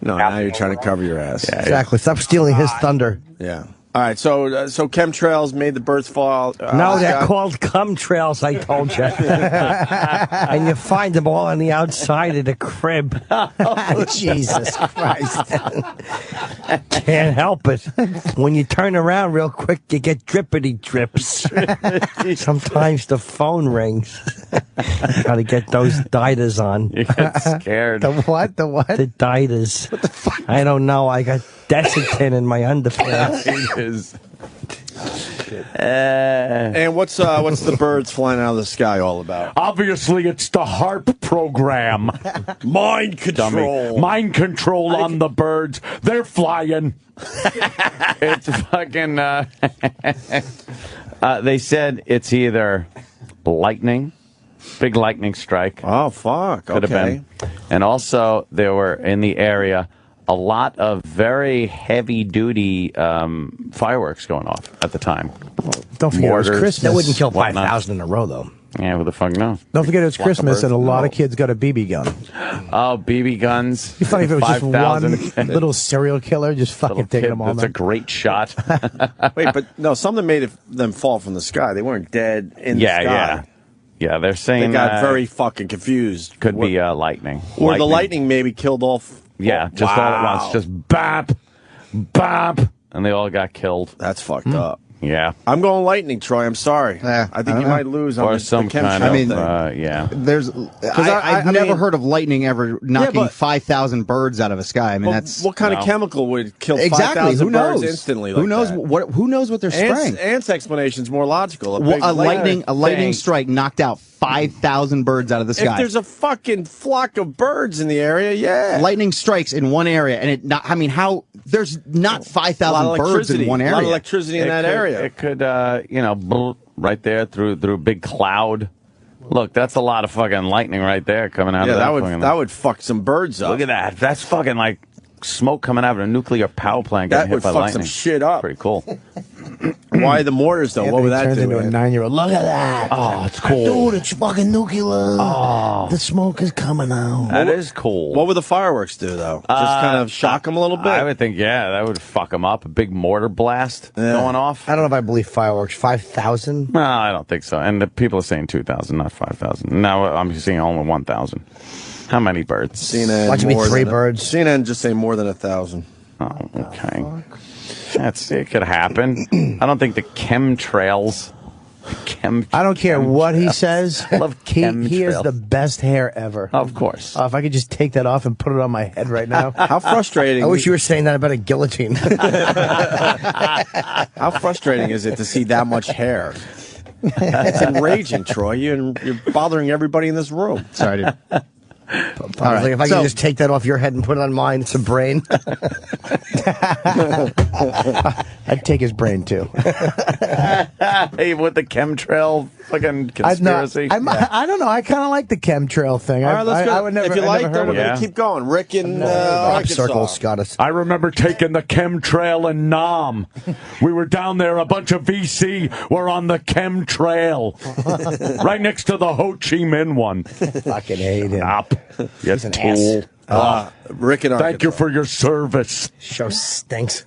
No, now you're trying to cover your ass. Yeah, exactly. Stop stealing his thunder. Yeah. All right, so chemtrails made the birds fall. No, they're called cum trails, I told you. And you find them all on the outside of the crib. Jesus Christ. Can't help it. When you turn around real quick, you get drippity drips. Sometimes the phone rings. Got to get those didas on. You get scared. The what? The what? The didas. What the fuck? I don't know. I got Desitin in my underpants. And what's the birds flying out of the sky all about? Obviously, it's the HARP program. Mind control. Dummy. Mind control on the birds. They're flying. It's fucking. They said it's either lightning, big lightning strike. Oh fuck! Could have been, and also there were in the area a lot of very heavy-duty fireworks going off at the time. Don't forget, Mortars, it was Christmas. That wouldn't kill whatnot. 5,000 in a row, though. Yeah, who the fuck knows? Don't forget it was Lots of Christmas, birds. and a lot of kids got a BB gun. Oh, BB guns. It'd be funny if it was just 5,000. one little serial killer just fucking taking them all That's a down. great shot. Wait, but no, something made them fall from the sky. They weren't dead in the sky. Yeah, they're saying They got very fucking confused. could be lightning. Or the lightning maybe killed all. Yeah, just all at once. Just bap, bap, and they all got killed. That's fucked up. Yeah. I'm going lightning, Troy. I'm sorry. I think you might lose on Or the some kind chemtrail of, thing. yeah. There's, I've never heard of lightning ever knocking 5,000 birds out of a sky. I mean, that's what kind of chemical would kill exactly. 5,000 Who knows? birds instantly? Who knows? Who knows what they're spraying? Ants' explanation's more logical. A lightning strike knocked out 5,000 birds out of the sky. If there's a fucking flock of birds in the area, yeah. Lightning strikes in one area, and there's not 5,000 birds in one area. A lot of electricity in that area. It could, right there through a big cloud. Look, that's a lot of fucking lightning right there coming out of that. That would fuck some birds up. Look at that. That's fucking like smoke coming out of a nuclear power plant getting That hit would by fuck lightning. some shit up. Pretty cool. Why the mortars, though? What would that turns do? into a 9-year-old. Look at that. Oh, it's cool. Dude, it's fucking nuclear. Oh. The smoke is coming out. That is cool. What would the fireworks do, though? Just kind of shock them a little bit? I would think, that would fuck them up. A big mortar blast going off. I don't know if I believe fireworks. 5,000? No, I don't think so. And the people are saying 2,000, not 5,000. Now I'm seeing only 1,000. How many birds? CNN. Watch me 3 birds. CNN just say more than 1,000. Oh, okay. It could happen. I don't think the chemtrails. I don't care what he says. Love he has chemtrails. the best hair ever. Of course. If I could just take that off and put it on my head right now. How frustrating. I wish you were saying that about a guillotine. How frustrating is it to see that much hair? It's enraging, Troy. You're bothering everybody in this room. Sorry, dude. All right. Like if I could just take that off your head and put it on mine, it's a brain. I'd take his brain too. Hey, with the chemtrail fucking conspiracy. I don't know. I kind of like the chemtrail thing. All right, let's go. I would never, if you I like, never then heard we're of it. going to keep going. Rick in Rock Arkansas. Circle, Scottis. I remember taking the chemtrail in Nam. We were down there, a bunch of VC were on the chemtrail. Right next to the Ho Chi Minh one. Fucking hate him. Up. You He's an tool. Rick in Arkansas. Thank you for your service. Show stinks.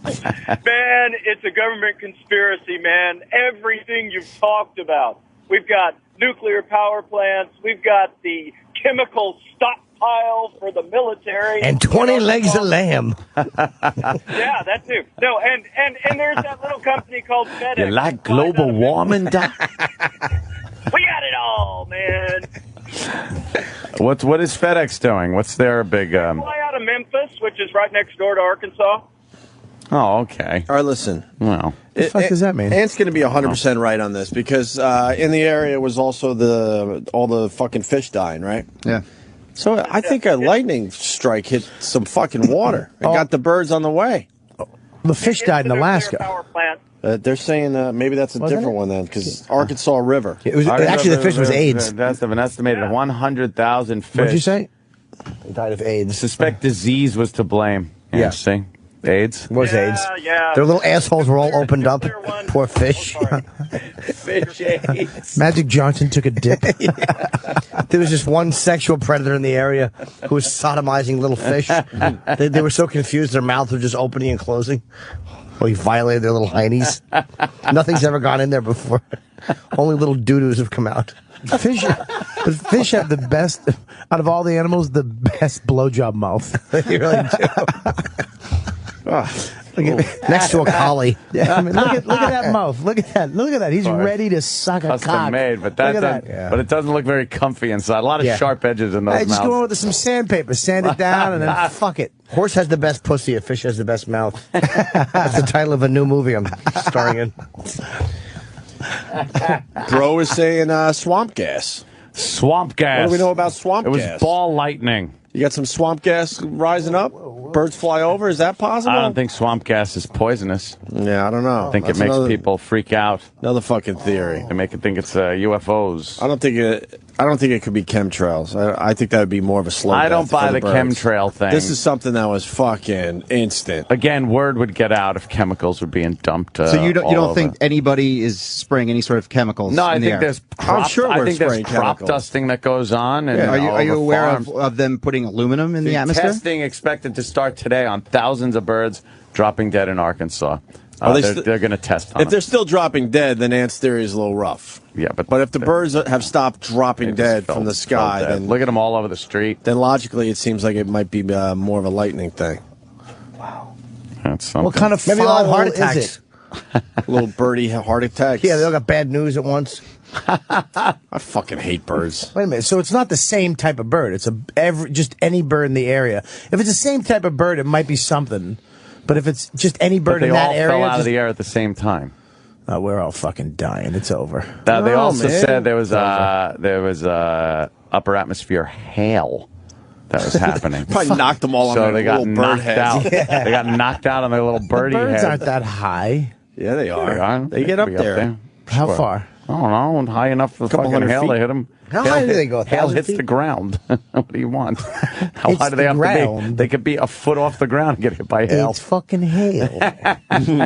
Man, it's a government conspiracy, man. Everything you've talked about. We've got nuclear power plants. We've got the chemical stockpile for the military. And 20 legs of lamb. Yeah, that too. No, and there's that little company called FedEx. You like global warming, Doc? We got it all, man. What is FedEx doing? What's their big? Fly out of Memphis, which is right next door to Arkansas. Oh, okay. All right, listen. Well, What the fuck does that mean? Ant's going to be 100% right on this because in the area was also all the fucking fish dying, right? Yeah. So I think a lightning strike hit some fucking water and got the birds on the way. The fish died in Alaska. Power plant. They're saying maybe that's a Wasn't different it? one then, because Arkansas River. It was actually the fish was AIDS. That's an estimated 100,000 fish. What'd you say? He died of AIDS. Suspect disease was to blame. Yeah. See? AIDS? It was AIDS. Yeah. Their little assholes were all opened up. Poor fish. Fish AIDS. Magic Johnson took a dip. There was just one sexual predator in the area who was sodomizing little fish. They were so confused, their mouths were just opening and closing. Well, he violated their little heinies. Nothing's ever gone in there before. Only little doo-doos have come out. Fish have the best, out of all the animals, the best blowjob mouth. They really do. Next to a collie. Yeah, I mean, look at that mouth. Look at that. He's ready to suck a Custom cock. made, but Look at that. that. But it doesn't look very comfy inside. A lot of sharp edges in those Hey, just mouths. go in with some sandpaper, sand it down, and then fuck it. Horse has the best pussy, a fish has the best mouth. That's the title of a new movie I'm starring in. Bro is saying swamp gas. Swamp gas. What do we know about swamp gas? It was ball lightning. You got some swamp gas rising up? Birds fly over? Is that possible? I don't think swamp gas is poisonous. Yeah, I don't know. I think That's it makes another- people freak out. Another fucking theory. They make it think it's UFOs. I don't think it could be chemtrails. I think that would be more of a slow I death don't buy for the birds. chemtrail thing. This is something that was fucking instant. Again, word would get out if chemicals were being dumped. So you don't all think over. anybody is spraying any sort of chemicals? No, I in the think air? there's crop, I'm sure I we're think there's spraying crop chemicals. dusting that goes on. And Are all you over aware farms. of them putting aluminum in the atmosphere? Testing expected to start today on thousands of birds dropping dead in Arkansas. Are they They're going to test on If they're still dropping dead, then Ant's theory is a little rough. Yeah, but if the birds have stopped dropping dead from the sky, dead. then Look at them all over the street. Then logically, it seems like it might be more of a lightning thing. That's something. What kind of Maybe they'll have fowl heart is attacks. it? Little birdie heart attacks. Yeah, they all got bad news at once. I fucking hate birds. Wait a minute. So it's not the same type of bird. It's just any bird in the area. If it's the same type of bird, it might be something. But if it's just any But bird they in that all area, fell out of the air at the same time. we're all fucking dying. It's over. They No, also man. said there was upper atmosphere hail that was happening. Probably knocked them all on So their they got little bird knocked heads. out. They got knocked out on their little birdie The birds heads. aren't that high. Yeah, they are. They are. They get up could be there. How Sure. far? I don't know. High enough for Couple fucking hundred hail feet. to hit them. How high do they go? Hail 1,000 hits feet? the ground. What do you want? How It's high do they the have to ground. be? They could be a foot off the ground and get hit by hail. It's fucking hail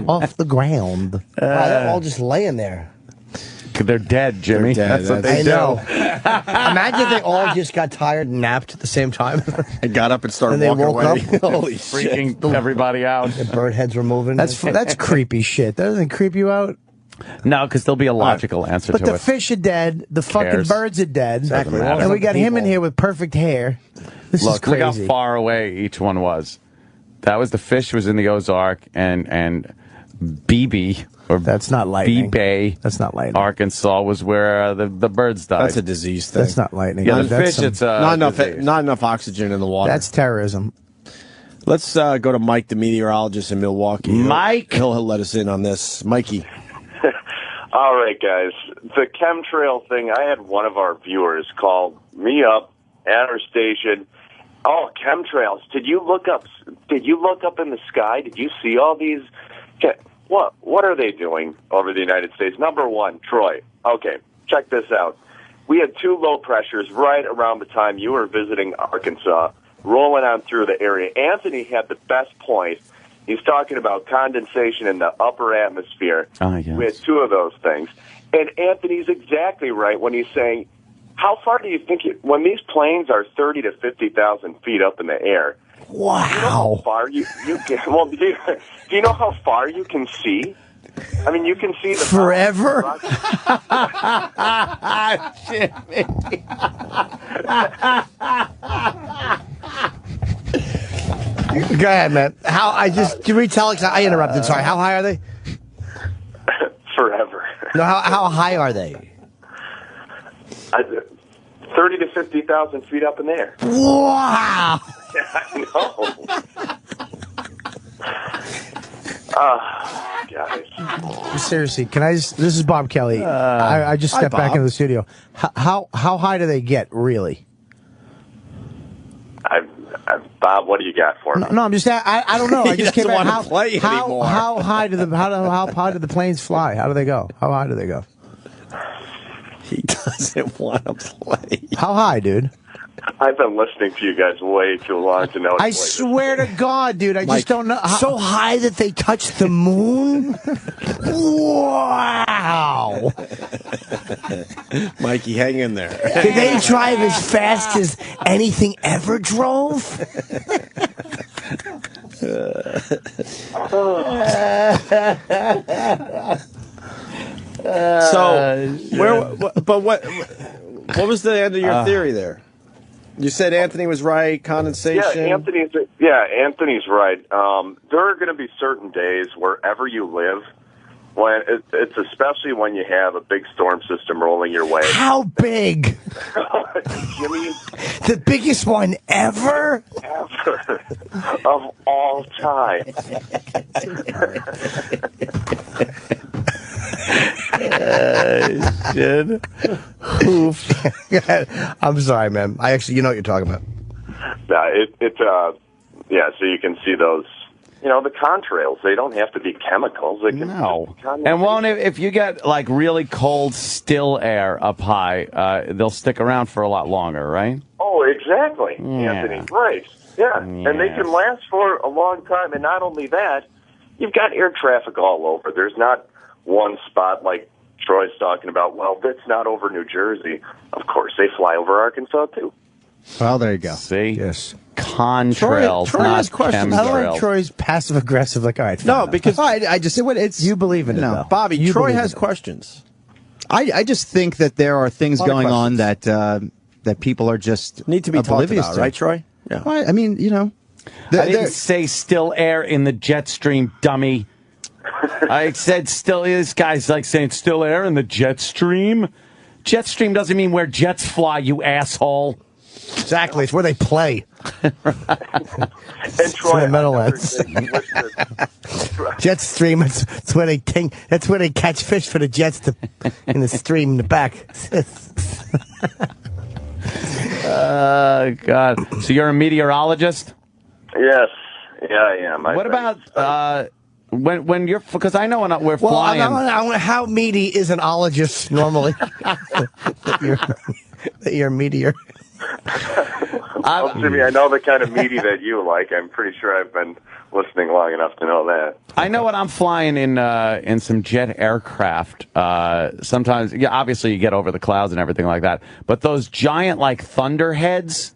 off the ground. Wow, they're all just laying there. They're dead, Jimmy. They're dead. That's what they I do. know. Imagine if they all just got tired and napped at the same time. I got up and started And they walking woke away. up. Holy shit. Freaking everybody out. The bird heads were moving. That's creepy shit. That doesn't creep you out. No, because there'll be a logical answer But to the it. fish are dead. The fucking cares? birds are dead. Exactly. matter. And we got him in People. here with perfect hair. This is Look how crazy. far away each one was. That was the fish was in the Ozark and BB or That's not lightning. B-Bay, That's not lightning. Arkansas was where the birds died. That's a disease thing. That's not lightning. yeah, the That's fish. some- It's not enough. disease. Not enough oxygen in the water. That's terrorism. Let's go to Mike, the meteorologist in Milwaukee. Mike? He'll let us in on this. Mikey. All right, guys. The chemtrail thing, I had one of our viewers call me up at our station. Oh, chemtrails. Did you look up in the sky? Did you see all these? What are they doing over the United States? Number one, Troy. Okay, check this out. We had two low pressures right around the time you were visiting Arkansas, rolling on through the area. Anthony had the best point. He's talking about condensation in the upper atmosphere. Ah, yes. We had two of those things. And Anthony's exactly right when he's saying, how far do you think when these planes are 30 to 50,000 feet up in the air? Wow. Do you know how far you can, well, do you know how far you can see? I mean, you can see the Forever? Go ahead, man. Can you retell? I interrupted. Sorry. How high are they? Forever. No, how high are they? 30 to 50,000 feet up in the air. Wow. I know. Guys. Seriously, this is Bob Kelly. I just hi, stepped back Bob. into the studio. How high do they get, really? Bob, what do you got for me? No, I'm just. I don't know. I He just came doesn't back. wanna play anymore. How high do how high do the planes fly? How do they go? How high do they go? He doesn't want to play. How high, dude? I've been listening to you guys way too long to know. I swear to God, dude, I Mike, just don't know. So high that they touch the moon? Wow. Mikey, hang in there. Did they drive as fast as anything ever drove? But what was the end of your theory there? You said Anthony was right, condensation. Anthony's right. There are going to be certain days wherever you live when it's especially when you have a big storm system rolling your way. How big? Jimmy, the biggest one ever? Ever of all time. Shit. Oof. I'm sorry, man. I actually, you know what you're talking about. So you can see those, the contrails. They don't have to be chemicals. They can And won't if you get like really cold, still air up high, they'll stick around for a lot longer, right? Oh, exactly, Anthony. Right. Yeah. And they can last for a long time. And not only that, you've got air traffic all over. There's not one spot like Troy's talking about. Well, that's not over New Jersey. Of course, they fly over Arkansas, too. Well, there you go. See? Yes. Contrails, Troy not has questions. I don't like Troy's passive aggressive. Like, all right, No, because I just say what it's. You believe in it, No, though. Bobby, You Troy believe has in it. questions. I just think that there are things A lot of going on that people are just Need to be talked oblivious about, to. right, Troy? Yeah. Well, I mean, I didn't say still air in the jet stream, dummy. I said still. This guy's like saying still air in the jet stream. Jet stream doesn't mean where jets fly, you asshole. Exactly, it's where they play. And Troy, the Meadowlands. Jet stream. That's where they That's where they catch fish for the jets in the stream in the back. God. So you're a meteorologist? Yes. Yeah, I am. What about when you're, because I know when we're Well, flying. how meaty is an ologist normally? that you're a meteor. Well, Jimmy, I know the kind of meaty that you like. I'm pretty sure I've been listening long enough to know that. I know when I'm flying in some jet aircraft, sometimes, obviously you get over the clouds and everything like that, but those giant, like, thunderheads,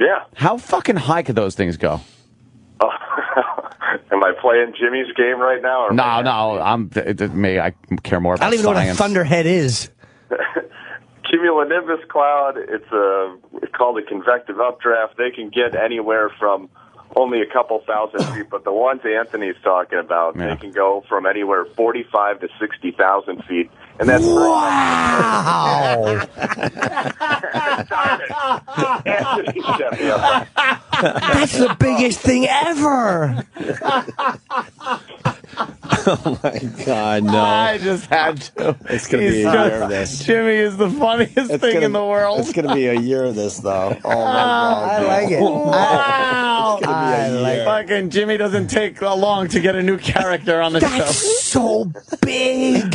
yeah. How fucking high could those things go? Am I playing Jimmy's game right now? Or No, I care more about I don't even know what a science. thunderhead is. Cumulonimbus cloud, it's called a convective updraft. They can get anywhere from only a couple thousand feet, but the ones Anthony's talking about, they can go from anywhere 45 to 60,000 feet. And that's wow. Anthony set me up. That's the biggest thing ever. Oh my God, no! I just had to. It's gonna be a year of this. Jimmy is the funniest thing in the world. It's gonna be a year of this, though. Oh my God! I like it. Wow! It's gonna be a year. Fucking Jimmy doesn't take long to get a new character on the show. That's so big.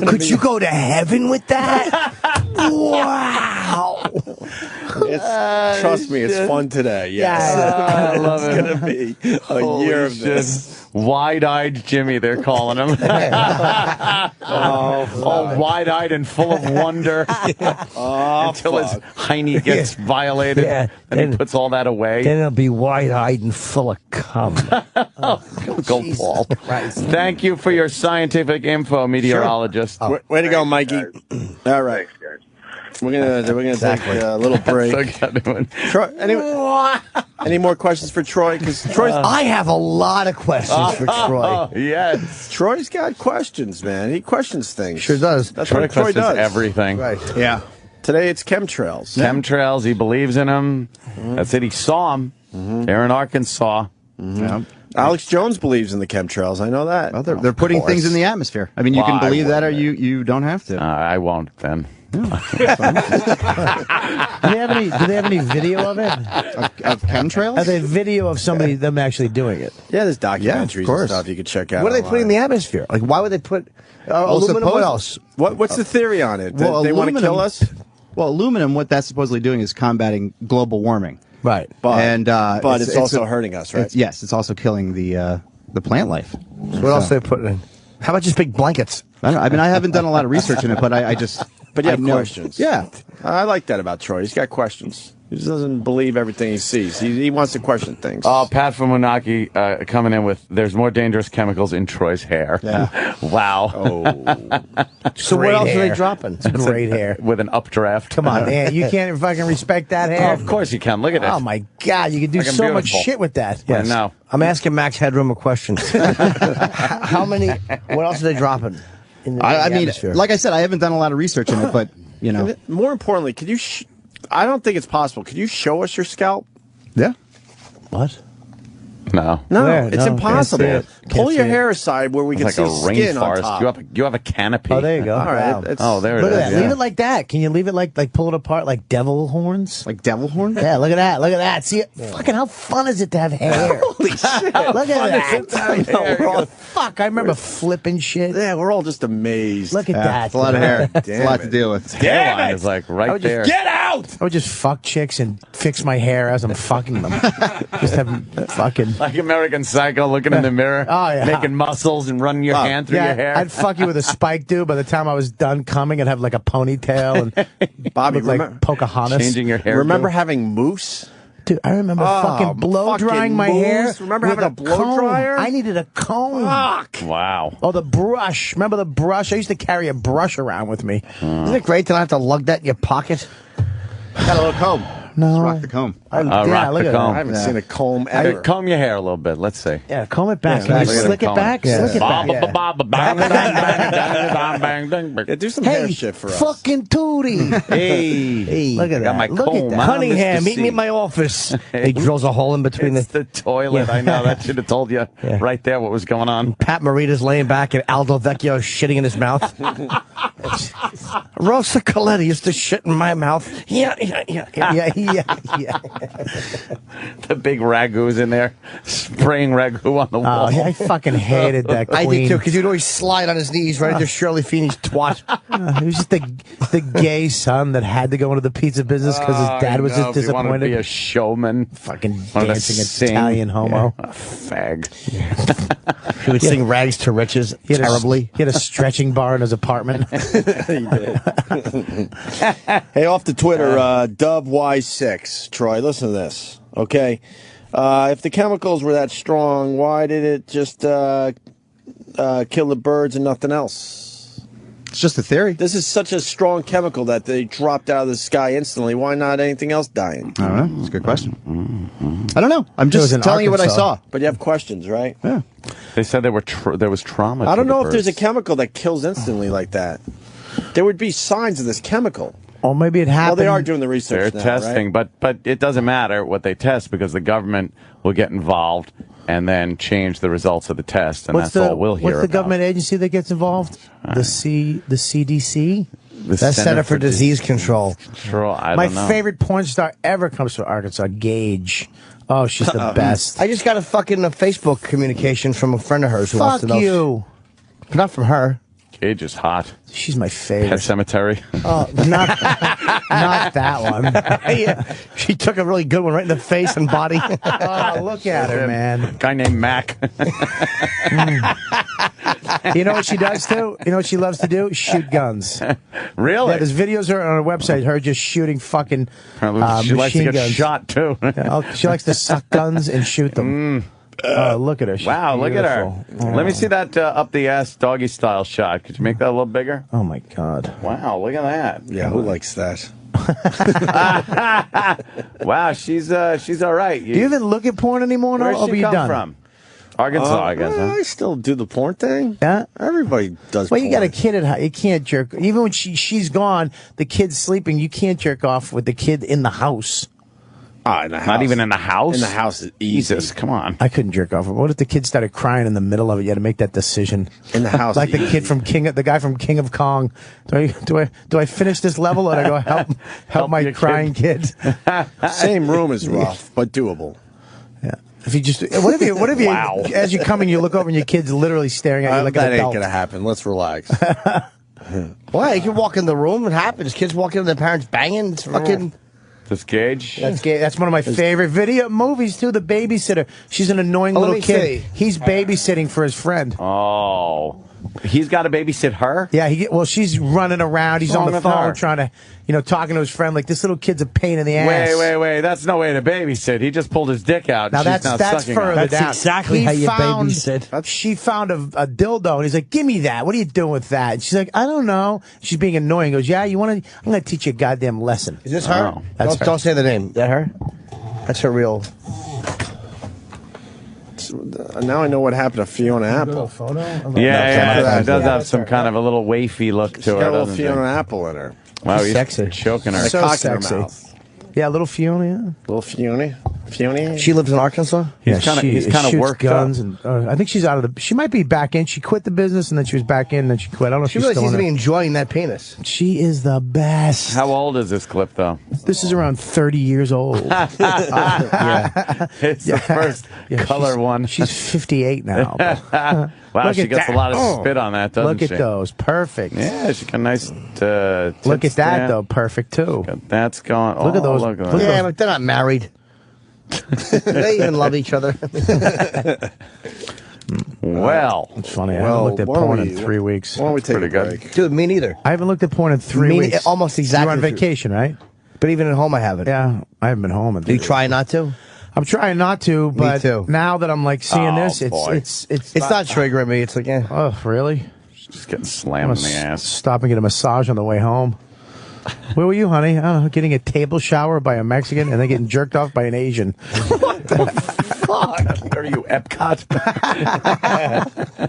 Could you go to heaven with that? Wow. Trust me, it's fun today. Yes. I love it. It's gonna be a year of this. Wide-eyed Jimmy, they're calling him. All wide-eyed and full of wonder until his hiney gets violated, and he puts all that away. Then it'll be wide-eyed and full of cum. Go, Paul. Thank you for your scientific info, meteorologist. Sure. Way to go, Mikey. All right. Thanks, guys. We're gonna take a little break. Troy, any more questions for Troy? Because Troy's. I have a lot of questions for Troy. Yes, Troy's got questions, man. He questions things. Sure does. That's Troy what Troy questions does. everything. Right. Yeah. Today it's chemtrails. Chemtrails. He believes in them. That's it. He saw them. They're in Arkansas. Yeah. Alex Jones believes in the chemtrails. I know that. Well, they're putting things in the atmosphere. I mean, you can believe that, or you don't have to. I won't then. Do they have any video of it? Of chemtrails? Have they video of them actually doing it? Yeah, there's documentaries of course. and stuff you could check out. What are they putting in the atmosphere? Like, why would they put aluminum? What else? What's the theory on it? That they want to kill us? Well, aluminum, what that's supposedly doing is combating global warming. Right. But it's also hurting us, right? Yes, it's also killing the plant life. So what else are they putting in? How about just big blankets? I mean, I haven't done a lot of research in it, but I just... But you have questions. Yeah. I like that about Troy. He's got questions. He just doesn't believe everything he sees. He wants to question things. Pat from Monaki coming in with, there's more dangerous chemicals in Troy's hair. Yeah. Wow. So what else are they dropping? It's That's great hair. With an updraft. Come on, man. You can't fucking respect that hair. Oh, of course you can. Look at it. Oh, my God. You can do Fucking so much beautiful. shit with that. I know. I'm asking Max Headroom a question. How many... What else are they dropping? I mean, like I said, I haven't done a lot of research in it, but, you know. More importantly, could you... I don't think it's possible. Could you show us your scalp? Yeah. What? No. No, Where? it's No, impossible. can't see it. Pull Can't your see it. hair aside where we can It's see like a skin on rainforest. top. You have a canopy. Oh, there you go. All right. Wow. Oh, there it Look is. at that. Yeah. Leave it like that. Can you leave it like pull it apart like devil horns? Like devil horns? Yeah, look at that. Look at that. See, fucking how fun is it to have hair? Holy shit. Look at that. I know, We're all- fuck, I remember flipping shit. Yeah, we're all just amazed. Look at that. It's a lot of hair. It's a Damn lot to it. deal with. Hairline is like right there. Get out! I would just fuck chicks and fix my hair as I'm fucking them. Just have fucking... Like American Psycho looking in the mirror, Oh, yeah. making muscles and running your hand through your hair. I'd fuck you with a spike, dude. By the time I was done coming, I'd have like a ponytail and Bobby, look like remember- Pocahontas. Changing your hair. Remember having mousse? Dude, I remember fucking blow fucking drying my mousse. hair. Remember with having a blow comb. dryer? I needed a comb. Fuck. Wow. Oh, the brush. Remember the brush? I used to carry a brush around with me. Isn't it great to not have to lug that in your pocket? Got a little comb. No. Just rock the comb. Yeah, rock look the at comb. I haven't that. seen a comb Hey, ever. comb your hair a little bit. Let's see. Yeah, comb it back. Yeah, Can you look at slick him it back? comb. Slick it back. Yeah, do some hair Hey, shit for us. fucking Tootie. Hey, Look at I got that. my Look comb. at that. huh, Cunningham, Mr. meet me C? in my office. He drills a hole in between It's the toilet. Yeah. I know. That should have told you right there what was going on. Pat Morita's laying back and Aldo Vecchio shitting in his mouth. Rosa Coletti used to shit in my mouth. Yeah. The big ragu's in there, spraying ragu on the wall. Oh, yeah, I fucking hated that queen. I did too, because you'd always slide on his knees right into Shirley Feeney's twat. He was just the gay son that had to go into the pizza business because his dad was just He wanted to disappointed. be a showman. Fucking Wanted to dancing sing. Italian homo. Yeah, a fag. He would sing rags to riches He had terribly. He had a stretching bar in his apartment. Hey, off the Twitter, DubY6. Troy, listen to this, okay? If the chemicals were that strong, why did it just kill the birds and nothing else? It's just a theory. This is such a strong chemical that they dropped out of the sky instantly. Why not anything else dying? I don't know. That's a good question. I don't know. I'm just telling you what I saw. But you have questions, right? Yeah. They said there was trauma. I don't to the know if there's a birds. chemical that kills instantly like that. There would be signs of this chemical. Or maybe it Well, happened. they are doing the research They're now, testing, right? but it doesn't matter what they test because the government will get involved and then change the results of the test, and What's that's the all we'll hear What's the about. government agency that gets involved? The CDC. That's Center for Disease Control. I My don't know. favorite porn star ever comes from Arkansas, Gage. Oh, she's the best. I just got a fucking Facebook communication from a friend of hers who wants to Fuck know. you. Not from her. Cage is hot. She's my favorite. Pet Cemetery. Oh, not that one. Yeah. She took a really good one right in the face and body. Oh, look at her, man. Guy named Mac. You know what she does too? You know what she loves to do? Shoot guns. Really? Yeah, there's videos on her website. Her just shooting fucking she likes to machine get guns. shot too. She likes to suck guns and shoot them. Oh, look at her. She's Wow, look at her. beautiful. Let me see that up the ass doggy style shot. Could you make that a little bigger? Oh my God. Wow, look at that. Yeah, who likes that? Wow, she's all right. Do you even look at porn anymore? Where's Or she are you come done? from? Arkansas, I guess. Huh? I still do the porn thing. Yeah. Everybody does Well, porn. you got a kid at home. You can't jerk. Even when she's gone, the kid's sleeping. You can't jerk off with the kid in the house. In the house. Not even in the house? In the house is easy. Jesus, come on. I couldn't jerk off. What if the kid started crying in the middle of it? You had to make that decision. In the house, like the kid from the guy from King of Kong. Do I finish this level or do I go help my crying kid? Same room is rough, but doable. Yeah. If you just what if you Wow. as you're coming, you look over and your kid's literally staring at you like that an ain't adult. gonna happen. Let's relax. Why? You can walk in the room. It happens. Kids walk in with their parents banging. It's fucking. This Gage? That's one of my favorite video movies too. The Babysitter. She's an annoying Oh, let little me kid. see. He's babysitting for his friend. Oh, he's got to babysit her? Yeah. She's running around. He's What's on wrong the with phone her? trying to, talking to his friend like this little kid's a pain in the ass. Wait. That's no way to babysit. He just pulled his dick out. Now She's that's now further sucking on it. down. exactly He how you found- babysit. She found a dildo and he's like, "Give me that. What are you doing with that?" And she's like, "I don't know." She's being annoying. He goes, "Yeah, you want to? I'm going to teach you a goddamn lesson." Is this her? Oh. That's her. Don't say the name. Is that her? That's her real. Now I know what happened to Fiona Apple. Photo? Yeah, it does have some kind of a little wafy look to She's her. got a little doesn't it? Fiona Apple in her. Wow, he's Sexy. choking her. So cock in her sexy. mouth. Yeah, little Fiona. Yeah. Little Fiona. She lives in Arkansas. He's kinda shoots worked guns up. and I think she's out of the. She might be back in. She quit the business and then she was back in and then she quit. I don't know if She she's really still seems to in be it. enjoying that penis. She is the best. How old is this clip, though? This is around 30 years old. Yeah. It's the first color one. She's 58 now. Wow, Look she at gets that. a lot of spit on that, doesn't Look she? at those. Perfect. Yeah, she got a nice tits Look at that, there. though. Perfect, too. That's going. Look at those. Look at Look that. at Yeah, but they're not married. They even love each other. Well, it's funny. I haven't looked at porn in 3 weeks. Why don't we take Pretty a good. break? Dude, me neither. I haven't looked at porn in 3 Me- weeks. almost exactly You're on 3 vacation, right? But even at home, I haven't. Yeah, I haven't been home. In 3 You weeks. try not to? I'm trying not to, but too. now that I'm like seeing Oh, this, boy. it's It's not triggering me. It's like, yeah. Oh, really? Just getting I'm slammed gonna in the ass. stop and get a massage on the way home. Where were you, honey? Oh, getting a table shower by a Mexican and then getting jerked off by an Asian. Fuck. Are you Epcot?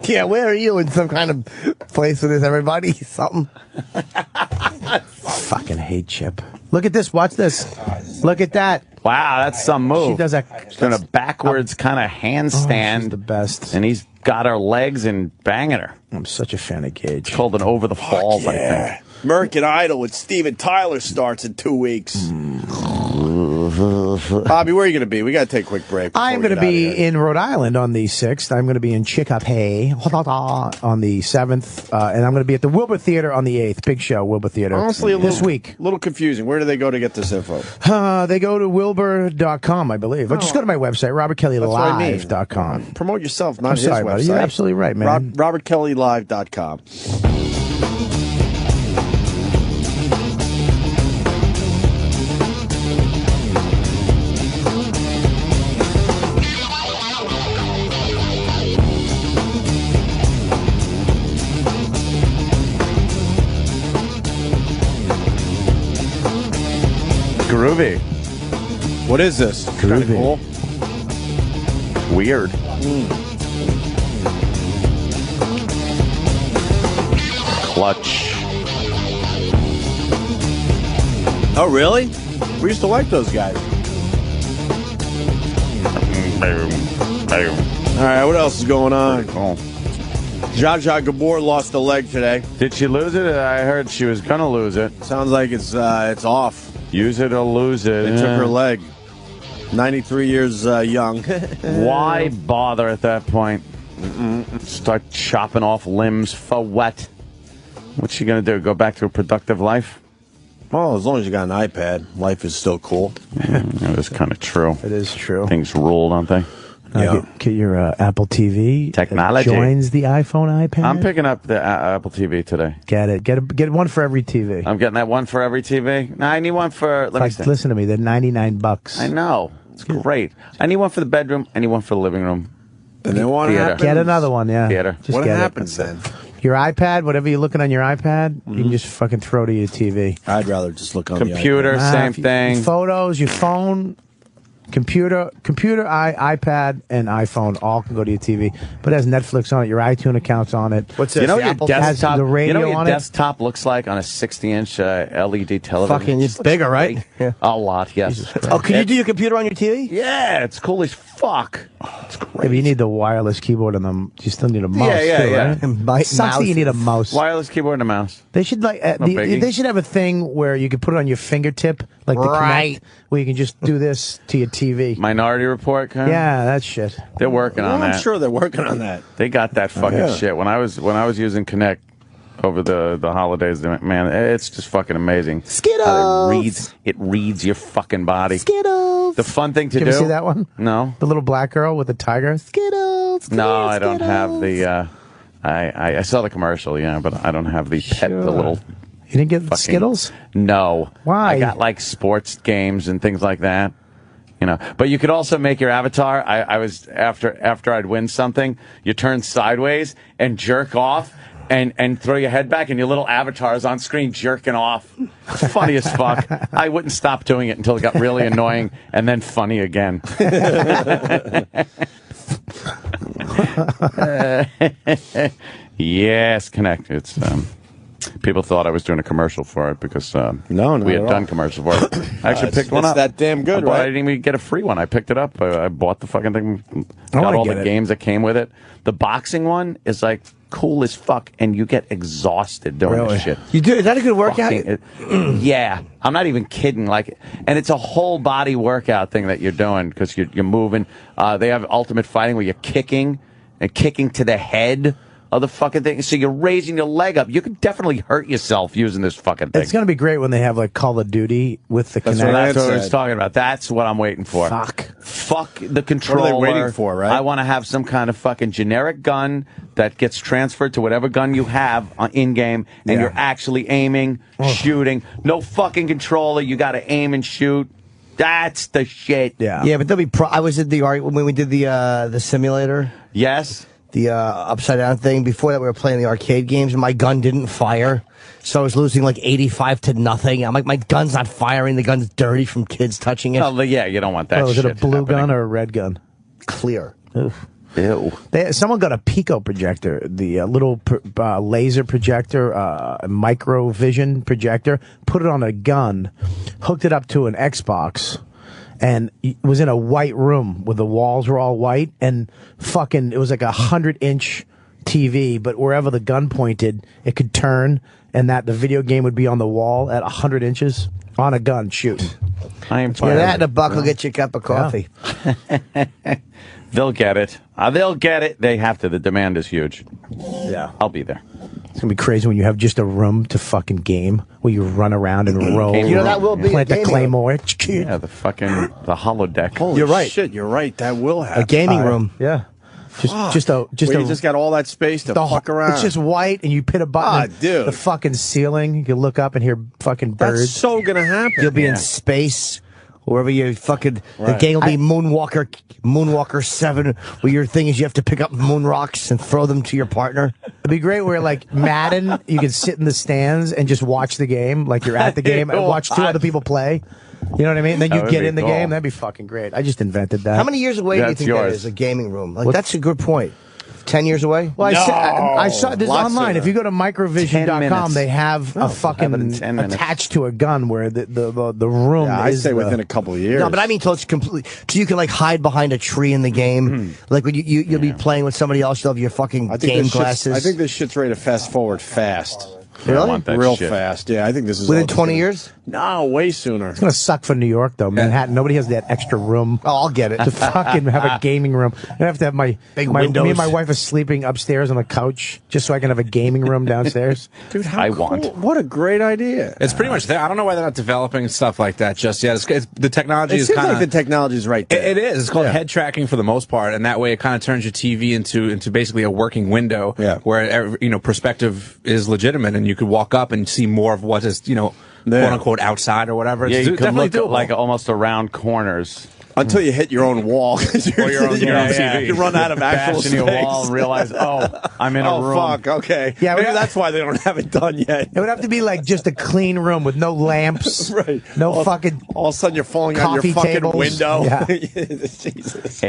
Yeah, where are you? In some kind of place where there's everybody? Something. Fucking hate Chip. Look at this. Watch this. Look at that. Wow, that's some move. She does that. She's doing a backwards kind of handstand. She's the best. And he's got her legs and banging her. I'm such a fan of Gage. It's called an over the falls, I think. American Idol with Steven Tyler starts in 2 weeks. Bobby, where are you going to be? We got to take a quick break. I'm going to be in Rhode Island on the 6th. I'm going to be in Chicopee on the 7th. And I'm going to be at the Wilbur Theater on the 8th. Big show, Wilbur Theater. Honestly, this week. A little confusing. Where do they go to get this info? They go to wilbur.com, I believe. Or just go to my website, robertkellylive.com. Promote yourself, not I'm his sorry, buddy. website. You're absolutely right, man. RobertKellyLive.com. Groovy. What is this? Groovy. Kinda cool. Weird. Clutch. Oh, really? We used to like those guys. All right, what else is going on? Cool. Zsa Zsa Gabor lost a leg today. Did she lose it? I heard she was going to lose it. Sounds like it's off. Use it or lose it. They took her leg. 93 years young. Why bother at that point? Start chopping off limbs for what? What's she going to do? Go back to a productive life? Well, as long as you got an iPad, life is still cool. That is kind of true. It is true. Things rule, don't they? Yeah. Get your Apple TV. Technology. That joins the iPhone, iPad. I'm picking up the Apple TV today. Get it. Get one for every TV. I'm getting that one for every TV. No, I need one for. Let me Like, see. listen to me. They're $99. I know. It's great. I need one for the bedroom. I need one for the living room. And then what Theater. happens? Get another one, yeah. Theater. Just What get it. happens then? Your iPad, whatever you're looking on your iPad, you can just fucking throw to your TV. I'd rather just look on Computer, Ah, same if you- thing. Photos, your phone, Computer, iPad, and iPhone all can go to your TV, but it has Netflix on it. Your iTunes account's on it. What's You this? know The your Apple desktop. has the radio you know what your on it? desktop looks like on a 60-inch LED television. Fucking, it's bigger, right? Yeah. A lot, yes. Oh, can you do your computer on your TV? Yeah, it's cool as fuck. Yeah, but you need the wireless keyboard and them. You still need a mouse. Yeah, too, yeah. Right? And my- Sucks that you need a mouse. Wireless keyboard and a mouse. They should like No biggie. they should have a thing where you could put it on your fingertip, like the Right. Kinect, where you can just do this to your TV. Minority Report, kind of? Yeah, that shit. They're working on that. I'm sure they're working on that. They got that fucking Yeah. shit. When I was using Kinect over the holidays, man, it's just fucking amazing. Skittles. How it reads your fucking body. Skittles. The fun thing to Did do. you ever see that one? No. The little black girl with the tiger. Skittles. No, I don't have the. I saw the commercial, yeah, but I don't have the pet, the little. You didn't get fucking- Skittles? No. Why? I got like sports games and things like that. You know, but you could also make your avatar. I was after I'd win something, you turn sideways and jerk off. And throw your head back, and your little avatar is on screen jerking off. It's funny as fuck. I wouldn't stop doing it until it got really annoying, and then funny again. Yes, Kinect. It's people thought I was doing a commercial for it because No, not we had at done all. commercial for it. I actually picked one it's up. that damn good, I right? didn't even get a free one. I picked it up. I bought the fucking thing. I Got wanna all get the it. games that came with it. The boxing one is like cool as fuck, and you get exhausted doing Really? this shit. You do? Is that a good workout? Yeah, I'm not even kidding. Like, and it's a whole body workout thing that you're doing because you're moving. They have Ultimate Fighting where you're kicking to the head of the fucking thing. So you're raising your leg up. You could definitely hurt yourself using this fucking thing. It's going to be great when they have like Call of Duty with the That's Kinect. what I was talking about. That's what I'm waiting for. Fuck the controller. What are they waiting for, right? I want to have some kind of fucking generic gun that gets transferred to whatever gun you have in game, and Yeah. you're actually aiming, shooting. No fucking controller. You got to aim and shoot. That's the shit. Yeah, but there'll be. I was at the when we did the simulator. Yes. The upside down thing. Before that, we were playing the arcade games, and my gun didn't fire, so I was losing like 85-0. I'm like, my gun's not firing. The gun's dirty from kids touching it. Oh, yeah, you don't want that. Oh, is shit it a blue happening. gun or a red gun? Clear. Ew. Someone got a Pico projector, the little laser projector, microvision projector, put it on a gun, hooked it up to an Xbox, and it was in a white room where the walls were all white, and fucking, it was like 100-inch TV, but wherever the gun pointed, it could turn, and that the video game would be on the wall at 100 inches on a gun shooting. I am Yeah, that and a buck will get you a cup of coffee. They'll get it. They'll get it. They have to. The demand is huge. Yeah. I'll be there. It's gonna be crazy when you have just a room to fucking game where you run around and roll. You know, that will be a plant the gaming claymore. Yeah, the holodeck. Holy You're right. shit, you're right. That will happen. A gaming room. Yeah. Fuck. Just Where you just got all that space to fuck around. It's just white, and you hit a button. dude. The fucking ceiling. You can look up and hear fucking birds. That's so gonna happen. You'll be in space, wherever you fucking. The Right. game will be Moonwalker 7, where your thing is you have to pick up moon rocks and throw them to your partner. It'd be great where, like, Madden, you can sit in the stands and just watch the game, like you're at the game, and watch two other people play. You know what I mean? And then That you would get be in the cool. game. That'd be fucking great. I just invented that. How many years away do you That's think yours. that is, a gaming room? Like, What- that's a good point. 10 years away? Well, I saw this lots online. sooner. If you go to 10 microvision.com, minutes. they have a have it fucking in 10 minutes. attached to a gun where the room Yeah, I'd is say the- within a couple of years. No, but I mean, till it's completely. So you can like hide behind a tree in the game. Like when you'll be playing with somebody else, you'll have your fucking I think game this shit's- glasses. I think this shit's ready to fast forward fast. I want that Real shit. fast. Yeah, I think this is Within all just 20 gonna- years? No, way sooner. It's gonna suck for New York though. Manhattan, nobody has that extra room. Oh, I'll get it. To fucking have a gaming room. I have to have my Big me windows. and my wife are sleeping upstairs on the couch just so I can have a gaming room downstairs. Dude, how I cool. want. What a great idea. It's pretty much there. I don't know why they're not developing stuff like that just yet. It's the technology It is seems kind like the technology's right there. It is. It's called Yeah. head tracking for the most part, and that way it kind of turns your TV into basically a working window where perspective is legitimate, and you could walk up and see more of what is quote unquote outside or whatever. Yeah, It's you could definitely look doable. like almost around corners. Until you hit your own wall. Or your own TV. You run out of actual Bashing your space. wall and realize, I'm in a room. Oh, fuck, okay. Yeah, Maybe that's why they don't have it done yet. It would have to be like just a clean room with no lamps, Right. no fucking. All of a sudden you're falling on your coffee fucking tables. window. Yeah. Jesus.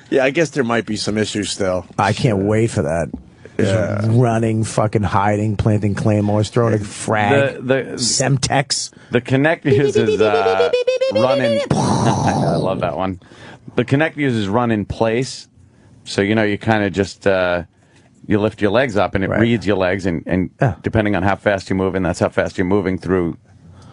Yeah, I guess there might be some issues still. I can't wait for that. Yeah. Just running, fucking hiding, planting claymores, throwing a frag, Semtex. The Connect News is running. I love that one. The Connect News is run in place, so you kind of just you lift your legs up and it reads your legs, and depending on how fast you're moving, that's how fast you're moving through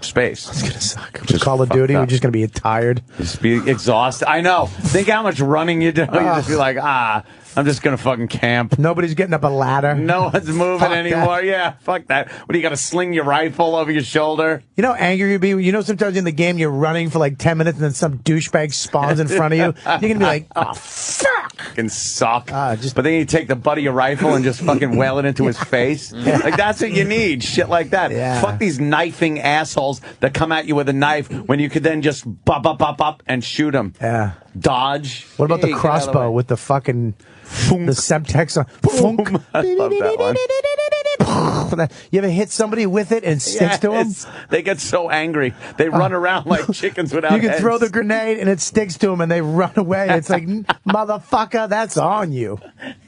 space. It's gonna suck. With Call of Duty, we're just gonna be tired. Just be exhausted. I know. Think how much running you do. You just be like, I'm just gonna fucking camp. Nobody's getting up a ladder. No one's moving Fuck anymore. that. Yeah, fuck that. What do you got to sling your rifle over your shoulder? You know how angry you'd be? You know sometimes in the game you're running for like 10 minutes and then some douchebag spawns in front of you? You're going to be like, oh, fuck! Fucking suck. But then you take the butt of your rifle and just fucking whale it into his face. Like, that's what you need. Shit like that. Yeah. Fuck these knifing assholes that come at you with a knife when you could then just bop, and shoot them. Yeah. Dodge. What about Hey, the get out of crossbow way. with the fucking the Semtex on? Funk. I love that one. You ever hit somebody with it and sticks to them? They get so angry. They run around like chickens without You can heads. throw the grenade and it sticks to them and they run away. It's like, motherfucker, that's on you.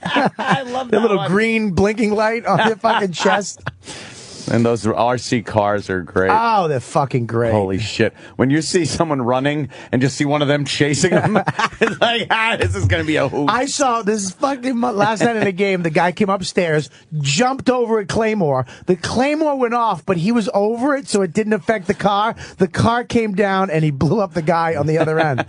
I love The that little one. green blinking light on your fucking chest. And those RC cars are great. Oh, they're fucking great. Holy shit. When you see someone running and just see one of them chasing them, it's like, this is going to be a hoot. I saw this fucking last night in a game. The guy came upstairs, jumped over a claymore. The claymore went off, but he was over it, so it didn't affect the car. The car came down, and he blew up the guy on the other end.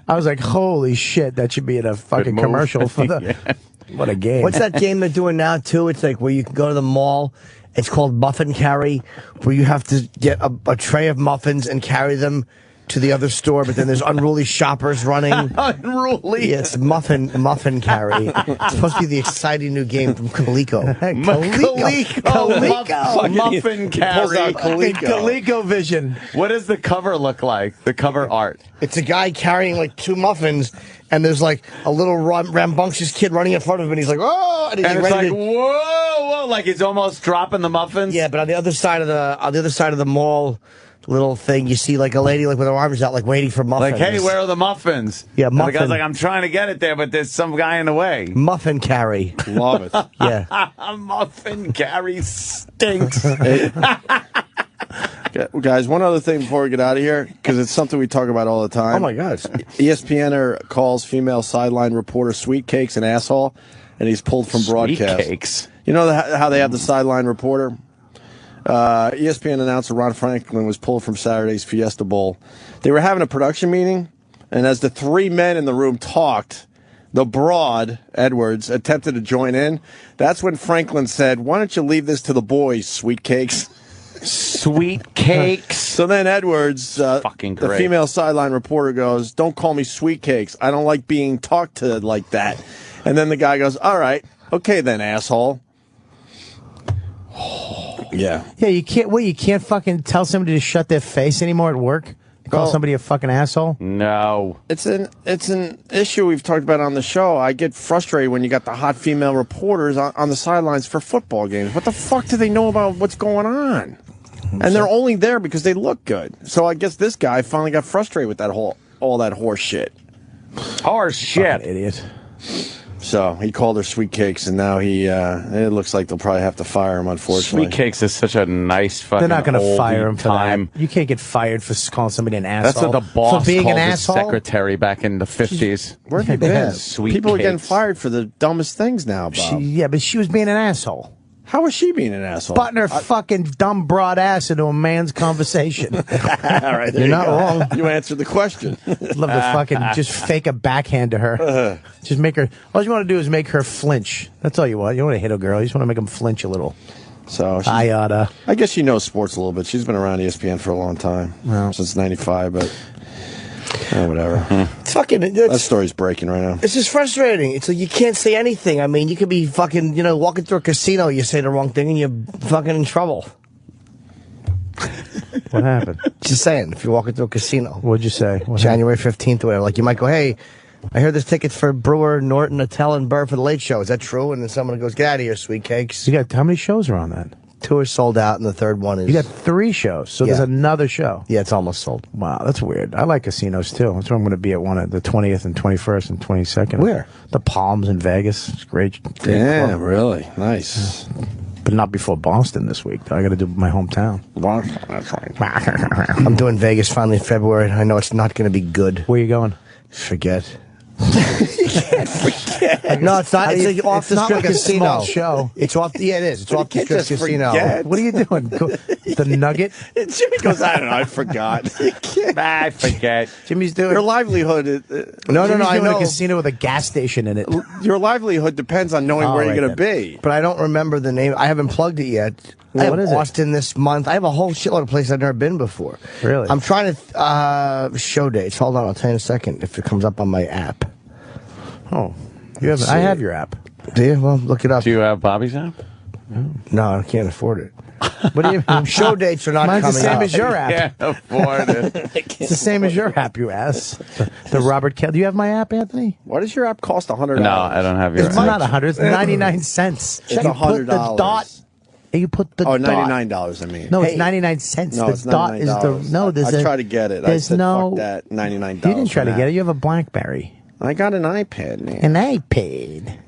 I was like, holy shit, that should be in a fucking move. commercial for the. Yeah. What a game. What's that game they're doing now, too? It's like where you can go to the mall. It's called Muffin Carry, where you have to get a tray of muffins and carry them to the other store, but then there's unruly shoppers running. Unruly? Yes, Muffin Carry. It's supposed to be the exciting new game from Coleco. Muffin Carry. ColecoVision. What does the cover look like? The cover art. It's a guy carrying like 2 muffins, and there's like a little rambunctious kid running in front of him, and he's like, oh! And, he's And it's ready like, to- whoa, like he's almost dropping the muffins. Yeah, but on the other side of the mall, little thing, you see like a lady like with her arms out, like waiting for muffins. Like, hey, where are the muffins? Yeah, And the guy's muffin. like, I'm trying to get it there, but there's some guy in the way. Muffin Carry. Love it. Yeah. Muffin Carry stinks. Guys, one other thing before we get out of here, because it's something we talk about all the time. Oh, my God. ESPNer calls female sideline reporter Sweet Cakes an asshole, and he's pulled from broadcast. Sweet Cakes. You know how they have the sideline reporter? ESPN announcer Ron Franklin was pulled from Saturday's Fiesta Bowl. They were having a production meeting, and as the 3 men in the room talked, the broad, Edwards, attempted to join in. That's when Franklin said, why don't you leave this to the boys, Sweet Cakes? Sweet Cakes. So then Edwards, Fucking the great. female sideline reporter, goes, don't call me Sweet Cakes. I don't like being talked to like that. And then the guy goes, all right, okay then, asshole. Yeah. Yeah, you can't. Well, you can't fucking tell somebody to shut their face anymore at work. Call Well- somebody a fucking asshole. No. It's an issue we've talked about on the show. I get frustrated when you got the hot female reporters on the sidelines for football games. What the fuck do they know about what's going on? And they're only there because they look good. So I guess this guy finally got frustrated with all that horse shit. Horse shit. Idiot. So he called her Sweet Cakes, and now it looks like they'll probably have to fire him, unfortunately. Sweet Cakes is such a nice fucking They're not going to oldie fire him for time. that. You can't get fired for calling somebody an asshole. That's what the boss for being called an his asshole. secretary back in the 50s. Where have you been? Sweet People are getting Cakes. fired for the dumbest things now, Bob. Yeah, but she was being an asshole. How is she being an asshole? Butting her fucking dumb broad ass into a man's conversation. All right, there You're you not go. wrong. You answered the question. Love to fucking just fake a backhand to her. Just make her. All you want to do is make her flinch. That's all you want. You don't want to hit a girl. You just want to make them flinch a little. So I guess she knows sports a little bit. She's been around ESPN for a long time, since '95. But whatever. It's fucking. That story's breaking right now. It's just frustrating. It's like you can't say anything. I mean, you could be fucking, walking through a casino, you say the wrong thing, and you're fucking in trouble. What happened? Just saying, if you walk into a casino. What'd you say? What January 15th or whatever. Like, you might go, hey, I heard there's tickets for Brewer, Norton, Attell, and Burr for the Late Show. Is that true? And then someone goes, get out of here, sweet cakes. You got, how many shows are on that? 2 are sold out, and the third one is... You got 3 shows, so there's another show. Yeah, it's almost sold. Wow, that's weird. I like casinos, too. That's where I'm going to be at one at the 20th and 21st and 22nd. Where? The Palms in Vegas. It's great. Yeah, club. really. Nice. But not before Boston this week. I got to do my hometown. Boston, that's right. I'm doing Vegas finally in February. I know it's not going to be good. Where you going? Forget. No, it's not. It's like off the not strip like a casino. small show. It's off. Yeah, it is. It's off the can't strip just casino. forget. What are you doing? The Nugget? Jimmy goes, I don't know, I forgot. I forget. Jimmy's doing. Your livelihood. No, Jimmy's I doing know. a casino with a gas station in it. Your livelihood depends on knowing where you're going to be. But I don't remember the name. I haven't plugged it yet. I have what is it? Austin this month. I have a whole shitload of places I've never been before. Really? I'm trying to show dates. Hold on, I'll tell you in a second if it comes up on my app. Oh, you have. I have your app. Do you? Well, look it up. Do you have Bobby's app? No, I can't afford it. What do you mean? Show dates are not Mine's coming the same up. as your app. Can't afford it. It's the same as your app, you ass. The Robert Kelly. Do you have my app, Anthony? What does your app cost? $100? No, I don't have your It's app. not 100. It's 99 cents. It's You put $100. the dot. You put the Oh, dot. $99, I mean. No, it's Hey. 99 cents. No, the it's dot is the $99. no. There's I tried to get it. I There's said, no. fuck that, $99. You didn't try for to get that. it. You have a BlackBerry. I got an iPad, man. An iPad.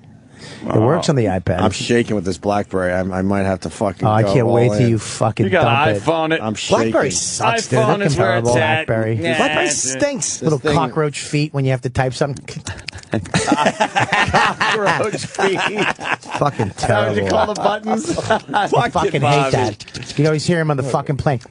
It works on the iPad. I'm shaking with this BlackBerry. I might have to fucking Oh, I go can't all wait till in. you fucking You got dump an it. iPhone. I'm shaking. BlackBerry sucks, dude. iPhone is where it's Terrible at. BlackBerry. Yeah, BlackBerry it's- stinks. Little thing- cockroach feet when you have to type something. Cockroach feet. Fucking How terrible. would you call the buttons? I fucking hate that. You always hear him on the fucking plane.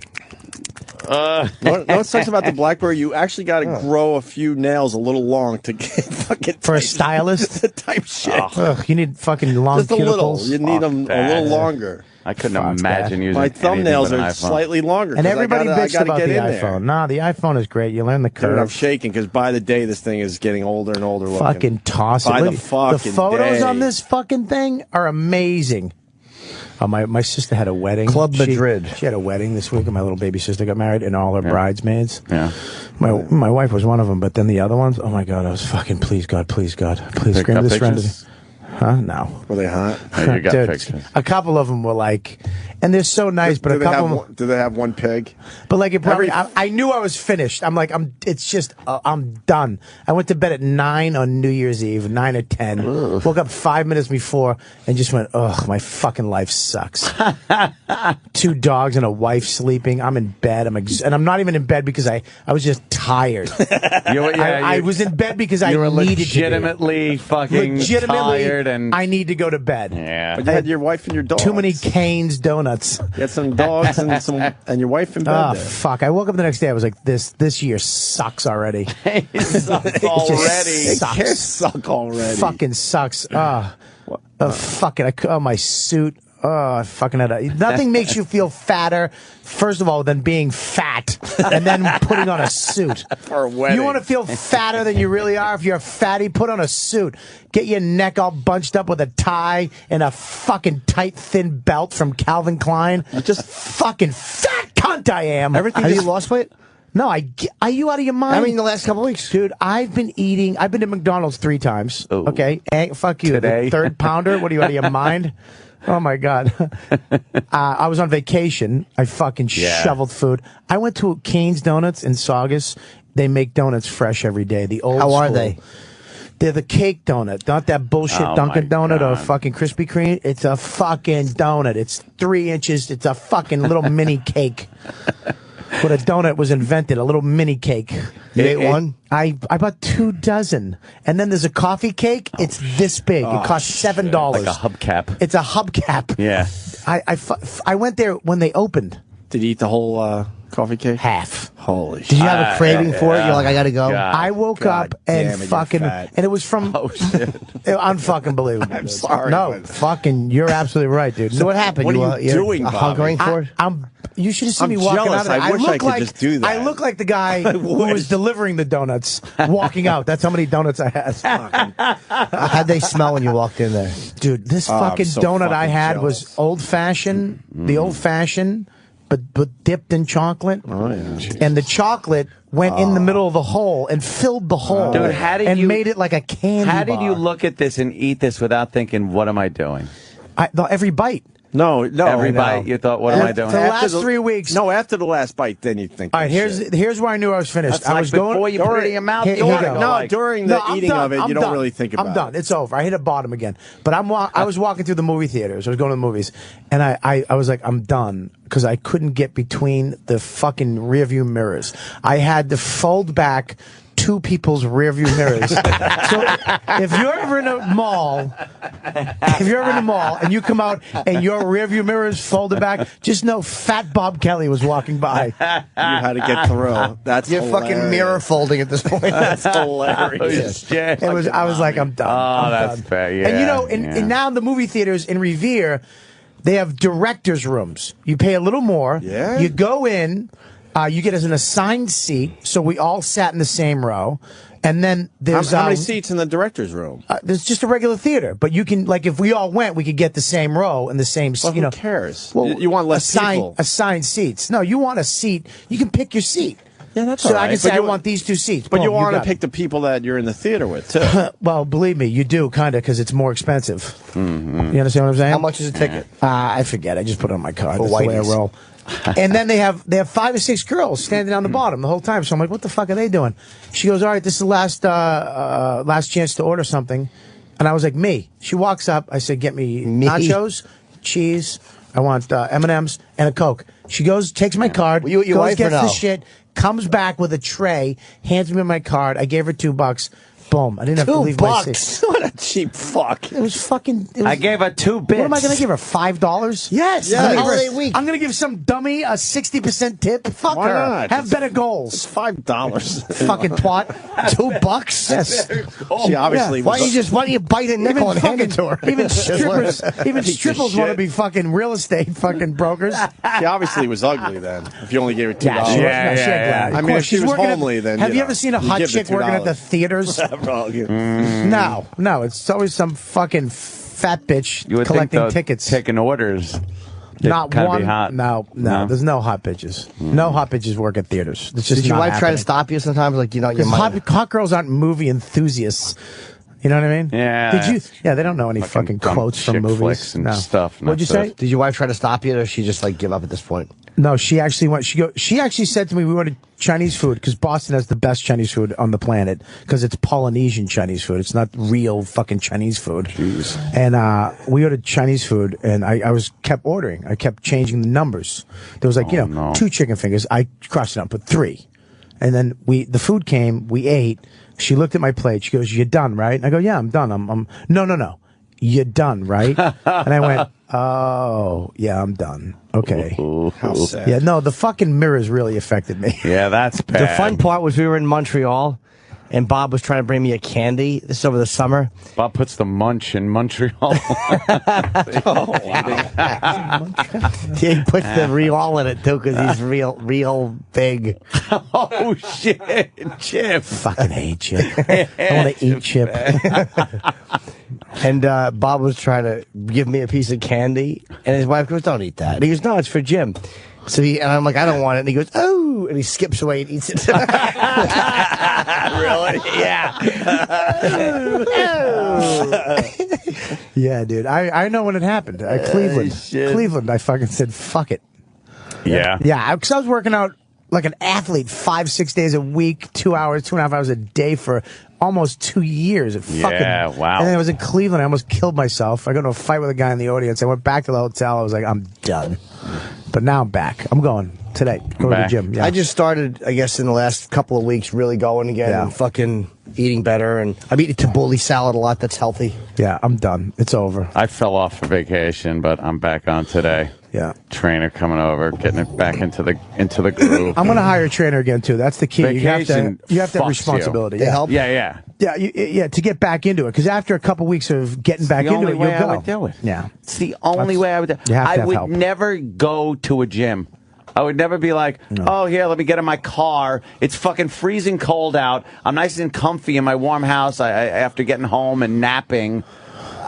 What sucks about the BlackBerry? You actually got to grow a few nails a little long to get fucking For a stylist? type shit. Ugh, you need fucking long Just a little. cuticles. You need them a bad. little longer. I couldn't Fuck imagine that. using My anything thumbnails but an are iPhone. slightly longer. And 'cause everybody I bitched gotta about get the in there. iPhone. Nah, the iPhone is great. You learn the Dude, I'm curve. shaking because by the day this thing is getting older and older. Looking. Fucking toss it. By the Look, fucking the photos day. on this fucking thing are amazing. Oh, my sister had a wedding. Club Madrid. She had a wedding this week, and my little baby sister got married, and all her bridesmaids. Yeah. My wife was one of them, but then the other ones, oh my God, I was fucking, please God, please Pick grant up this surrender. pictures? Huh? No. Were they hot? Oh, you got Dude, pictures. a couple of them were like, and they're so nice, but do a they couple have of them, do they have one pig? but like it probably, Every- I knew I was finished. I'm like, it's just, I'm done. I went to bed at 9 on New Year's Eve, 9 or 10. Woke up 5 minutes before and just went, ugh, my fucking life sucks. 2 dogs and a wife sleeping. I'm in bed. And I'm not even in bed because I was just tired. I was in bed because I you were needed legitimately fucking tired and I need to go to bed. yeah. But you had your wife and your dogs. Too many Cane's donuts. You had some dogs and your wife in bed. Oh, there. fuck. I woke up the next day. I was like, this year sucks already. It sucks It already. just sucks. It can't suck already. Fucking sucks. Fucking, my suit. Oh, I fucking had nothing makes you feel fatter, first of all, than being fat and then putting on a suit. For a wedding. You want to feel fatter than you really are? If you're a fatty, put on a suit. Get your neck all bunched up with a tie and a fucking tight, thin belt from Calvin Klein. Just fucking fat cunt I am. Everything. Have you lost weight? No, are you out of your mind? I mean, the last couple of weeks. Dude, I've been to McDonald's 3 times. Oh. Okay? Fuck you. Today? The third pounder? What are you, out of your mind? Oh, my God. I was on vacation. I fucking shoveled food. I went to Cane's Donuts in Saugus. They make donuts fresh every day. The old How are school. they? They're the cake donut, not that bullshit Oh, Dunkin' my donut or God. fucking Krispy Kreme. It's a fucking donut. It's 3 inches. It's a fucking little mini cake. When a donut was invented, a little mini cake. You ate one? I bought 2 dozen. And then there's a coffee cake. It's this big. It costs $7. Like a hubcap. It's a hubcap. Yeah. I went there when they opened. Did you eat the whole coffee cake? Half. Holy shit. Did you have a craving for it? You're like, I gotta go. God. I woke God up and damn it, you're fucking, fat. and it was from, Oh shit. unfucking believable. I'm sorry, No, but- fucking, you're absolutely right, dude. So what happened? What are you you're doing, Bobby? Hunkering for it? You should have seen I'm me walking jealous. out of there. I wish I look could like, just do that. I look like the guy who was delivering the donuts, walking out. That's how many donuts I had. How'd they smell when you walked in there? Dude, this I'm fucking so donut I fucking had jealous. was old-fashioned, the old-fashioned, but dipped in chocolate. Oh yeah. And the chocolate went in the middle of the hole and filled the hole. Dude, how did and you made it like a candy How did you bar. look at this and eat this without thinking, what am I doing? Every bite. No. Every bite, you thought, what am I doing? The last 3 weeks. No, after the last bite, then you think. All right, here's where I knew I was finished. That's I like was going before you put it in your mouth. Here you we wanna go. go No, like- during the I'm eating done. of it, I'm you don't done. really think about I'm done. It's over. I hit a bottom again. But I was walking through the movie theaters. I was going to the movies, and I was like, I'm done because I couldn't get between the fucking rearview mirrors. I had to fold back 2 people's rearview mirrors. So if you're ever in a mall, and you come out and your rearview mirror is folded back, just know Fat Bob Kelly was walking by. You had to get through. That's You're hilarious. fucking mirror folding at this point. That's hilarious. I was like, I'm done. Oh, I'm that's done. fair. Yeah, And you know, and now in the movie theaters in Revere, they have directors' rooms. You pay a little more. Yeah. You go in. You get an assigned seat, so we all sat in the same row. And then there's how many seats in the director's room? There's just a regular theater, but you can, like, if we all went, we could get the same row and the same. Well, you know, who cares? Well, You want less people. assigned seats. No, you want a seat. You can pick your seat. Yeah, that's so all I right. can say But I you- want these 2 seats. But Boom, you want to got pick it. the people that you're in the theater with too. Well, believe me, you do kind of because it's more expensive. Mm-hmm. You understand what I'm saying? How much is a ticket? I forget. I just put it on my card. For That's the way I whiteys. roll. And then they have 5 or 6 girls standing down the bottom the whole time. So I'm like, what the fuck are they doing? She goes, all right, this is the last chance to order something. And I was like, me. She walks up. I said, get me nachos, cheese. I want M&Ms and a Coke. She goes, takes my card, Were you with your goes, wife or gets the no? shit, comes back with a tray, hands me my card. I gave her $2. Boom. I didn't have to leave my seat. What a cheap fuck. It was fucking. It was, I gave her 2 bits. What am I going to give her? $5? Yes. I'm gonna give her- Holiday week. I'm going to give some dummy a 60% tip. Fuck Why her. not? Have better goals. It's $5. Fucking twat. $2? Yes. She obviously Why don't you bite a nickel and hand it to her? Even strippers, even Piece of strippers want to shit. be fucking real estate fucking brokers. She obviously was ugly then. If you only gave her $2. Yeah, she was. No, she had glad. I Of mean, course, if she she's was working at- homely, then Have you know, ever seen a you hot give the chick working at the $2. theaters? No, it's always some fucking fat bitch You would collecting think tickets. taking orders. They'd Not kinda one. Be hot. No, there's no hot bitches. No hot bitches work at theaters. It's just Did your not wife try to happening. stop you sometimes? Like, you know, you Because might. hot girls aren't movie enthusiasts. You know what I mean? Yeah. Did you? Yeah, they don't know any fucking dumb quotes from chick movies. flicks and stuff, What'd you not say? Did your wife try to stop you, or she just like give up at this point? No, she actually went. She actually said to me, "We wanted Chinese food because Boston has the best Chinese food on the planet because it's Polynesian Chinese food. It's not real fucking Chinese food." Jeez. And we ordered Chinese food, and I kept ordering. I kept changing the numbers. There was like 2 chicken fingers. I crossed it out, put 3, and then the food came. We ate. She looked at my plate. She goes, "You're done, right?" And I go, "Yeah, I'm done. I'm no. You're done, right?" And I went, "Oh, yeah, I'm done. Okay." How sad. Yeah, no, the fucking mirrors really affected me. Yeah, that's bad. The fun part was we were in Montreal, and Bob was trying to bring me a candy. This is over the summer. Bob puts the munch in Montreal. Oh, He puts the real in it too because he's real big. Oh, shit. Chip. Fucking hate Chip. I want to eat Chip. And Bob was trying to give me a piece of candy, and his wife goes, "Don't eat that." And he goes, "No, it's for Jim." So and I'm like, "I don't want it." And he goes, "Oh," and he skips away and eats it. really? Yeah. Yeah, dude. I know when it happened. Cleveland. I fucking said, "Fuck it." Yeah. Yeah, because I was working out like an athlete 5-6 days a week, 2 hours, 2.5 hours a day for almost 2 years. Yeah, wow. And then I was in Cleveland. I almost killed myself. I got into a fight with a guy in the audience. I went back to the hotel. I was like, I'm done. But now I'm back. I'm going today. Go to the gym. Yeah. I just started, I guess, in the last couple of weeks, really going again Yeah. and fucking eating better. And I'm eating tabbouleh salad a lot. That's healthy. Yeah, I'm done. It's over. I fell off for vacation, but I'm back on today. Yeah. Trainer coming over, getting it back into the groove. I'm going to hire a trainer again, too. That's the key. Vacation You have to have fucks responsibility. you. Yeah. help? Yeah. Yeah, to get back into it. Because after a couple weeks of getting back the into only it, way you'll go. I would do it. Yeah. It's the only way I would do it. You have to I have would help. never go to a gym. I would never be like, oh, here, let me get in my car. It's fucking freezing cold out. I'm nice and comfy in my warm house after getting home and napping.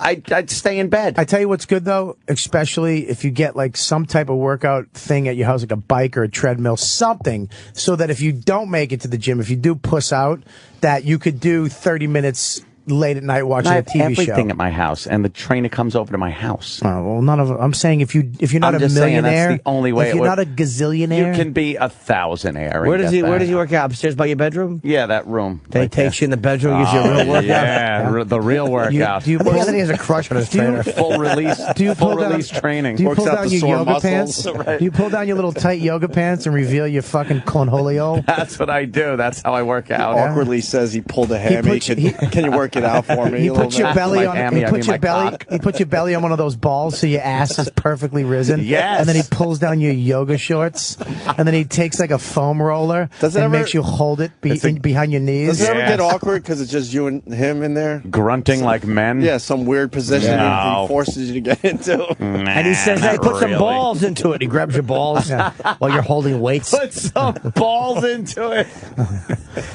I'd stay in bed. I tell you what's good though, especially if you get like some type of workout thing at your house, like a bike or a treadmill, something, so that if you don't make it to the gym, if you do puss out, that you could do 30 minutes late at night watching I a have TV everything show. at my house, and the trainer comes over to my house. Oh, well, none of. I'm saying if you're not I'm a just saying millionaire, that's the only way if it you're would- not a gazillionaire, You can be a thousandaire. Where does he work out? Upstairs by your bedroom? Yeah, that room. They takes you in the bedroom, gives you a real workout. Yeah, the real workout. Do you Well, he has a crush on his trainer. Full release. Do you full pull down- release training. Do you Works pull out down the your sore yoga muscles. pants? Right. Do you pull down your little tight yoga pants and reveal your fucking cornholio? That's what I do. That's how I work out. Awkwardly says he pulled a hammy. Can you work it out for me? He a little puts your bit? belly on. hammy, He I puts mean your my belly. cock. He puts your belly on one of those balls so your ass is perfectly risen. Yes. And then he pulls down your yoga shorts, and then he takes like a foam roller Does it and ever- makes you hold it behind your knees. Does it ever Yes. get awkward because it's just you and him in there? Grunting like men. Yeah, some weird position No. he forces you to get into. And he says, hey, put some balls into it. He grabs your balls while you're holding weights. Put some balls into it.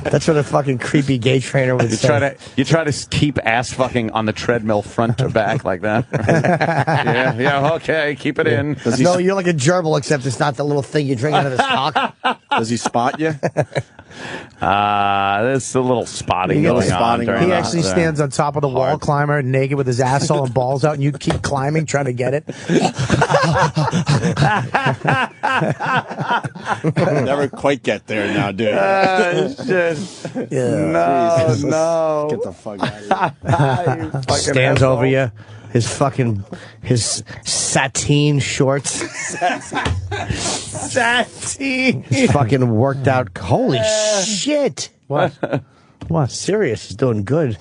That's what a fucking creepy gay trainer would say. You try to keep ass fucking on the treadmill front to back like that. yeah, okay, keep it in. No, you're like a gerbil, except it's not the little thing you drink out of the stock. Does he spot you? There's a little spotting going on. during He the- actually stands on top of the wall climber, naked with his asshole and balls out, and you keep climbing, trying to get it. Never quite get there now, dude. Shit. Yeah. Jesus. No. Get the fuck out of here. Stands over you. His sateen shorts. Sateen. He's fucking worked out. Holy shit. What? What? Sirius is doing good.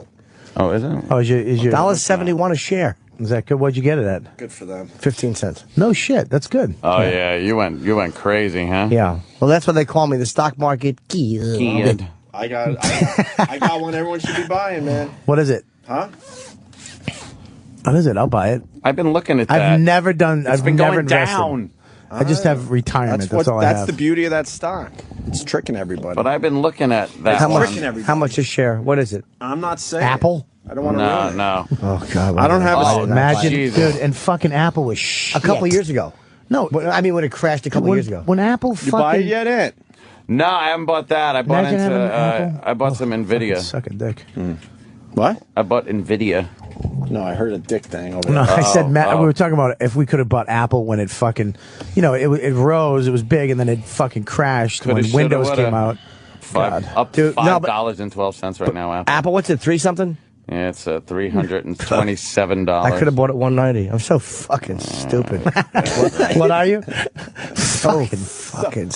Oh, is it? Oh, is your $1.71 a share. Is that good? What'd you get it at? Good for them. 15 cents. No shit. That's good. Oh yeah, you went crazy, huh? Yeah. Well, that's what they call me, the stock market kid. I got one everyone should be buying, man. What is it? Huh? What is it? I'll buy it. I've been looking at that. I've never done. It's I've been never going invested. down. I just have retirement. That's all I That's have. the beauty of that stock. It's tricking everybody. But I've been looking at that. How one. much? How much a share? What is it? I'm not saying Apple? I don't want to ruin it. No. Oh God! I don't have Oh, a Imagine, Jesus. dude, and fucking Apple was shit. A couple years ago. No, I mean when it crashed a couple when, years ago. when Apple You fucking buy it yet, Ant? No, I haven't bought that. I bought Imagine into. having an Apple. I bought some Nvidia. suck a dick. What? I bought Nvidia. No, I heard a dick thing over No, there. I said Matt. oh. We were talking about if we could have bought Apple when it fucking, it rose, it was big, and then it fucking crashed Coulda, when shoulda, Windows woulda. came out. Up to Dude, no, but- $5.12 right now. Apple. Apple, what's it? 3 something? Yeah, it's $327. I could have bought it 190. I'm so fucking stupid. what are you? fucking.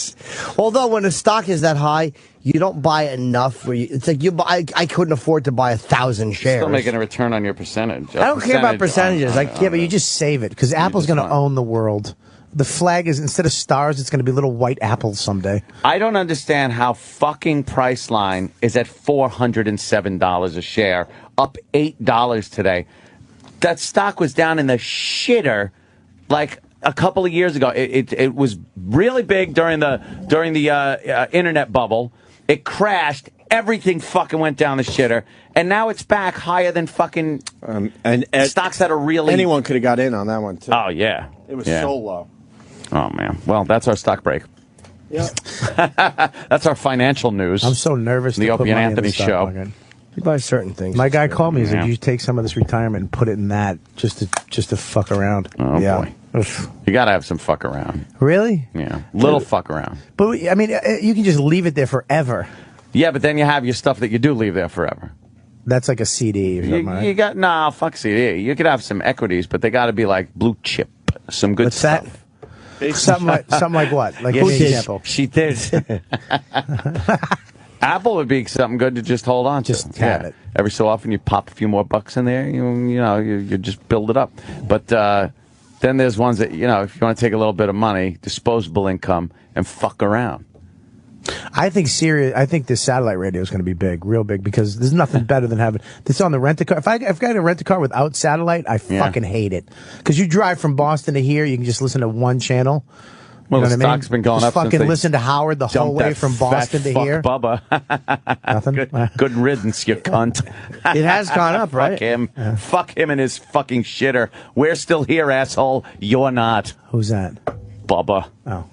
Although when the stock is that high, you don't buy enough. It's like you buy. I couldn't afford to buy 1,000 shares. Still making a return on your percentage. I don't care about percentages. Yeah, but you just save it because Apple's going to own the world. The flag is, instead of stars, it's going to be little white apples someday. I don't understand how fucking Priceline is at $407 a share, up $8 today. That stock was down in the shitter like a couple of years ago. It was really big during the internet bubble. It crashed. Everything fucking went down the shitter, and now it's back higher than fucking and stocks that are really. Anyone could have got in on that one too. Oh yeah, It was Yeah. so low. Oh man. Well, that's our stock break. Yep. That's our financial news. I'm so nervous. The to put Opie and money in Anthony the stock show. market. You buy certain things. My guy called me. He's Yeah. like, "You take some of this retirement and put it in that just to fuck around." Oh yeah. boy. You got to have some fuck around. Really? Yeah. Little fuck around. But I mean, you can just leave it there forever. Yeah, but then you have your stuff that you do leave there forever. That's like a CD or something. right? You got fuck CD. You could have some equities, but they got to be like blue chip, some good What's that? stuff. Something like what? Like Yeah, give me an she- example. She did. Apple would be something good to just hold on to. Just have it. Every so often you pop a few more bucks in there, you just build it up. But then there's ones that, if you want to take a little bit of money, disposable income, and fuck around. I think this satellite radio is going to be big, real big, because there's nothing better than having this on the rent-a-car. If I got to rent a car without satellite, I fucking hate it. Because you drive from Boston to here, you can just listen to one channel. Well, You know the what I mean? stock's been going Just up since fucking they listen to Howard the whole dumped way that from Boston fat to fuck here. Bubba. Nothing. Good riddance, you cunt. It has gone up, right? Fuck him. Fuck him and his fucking shitter. We're still here, asshole. You're not. Who's that? Bubba. Oh.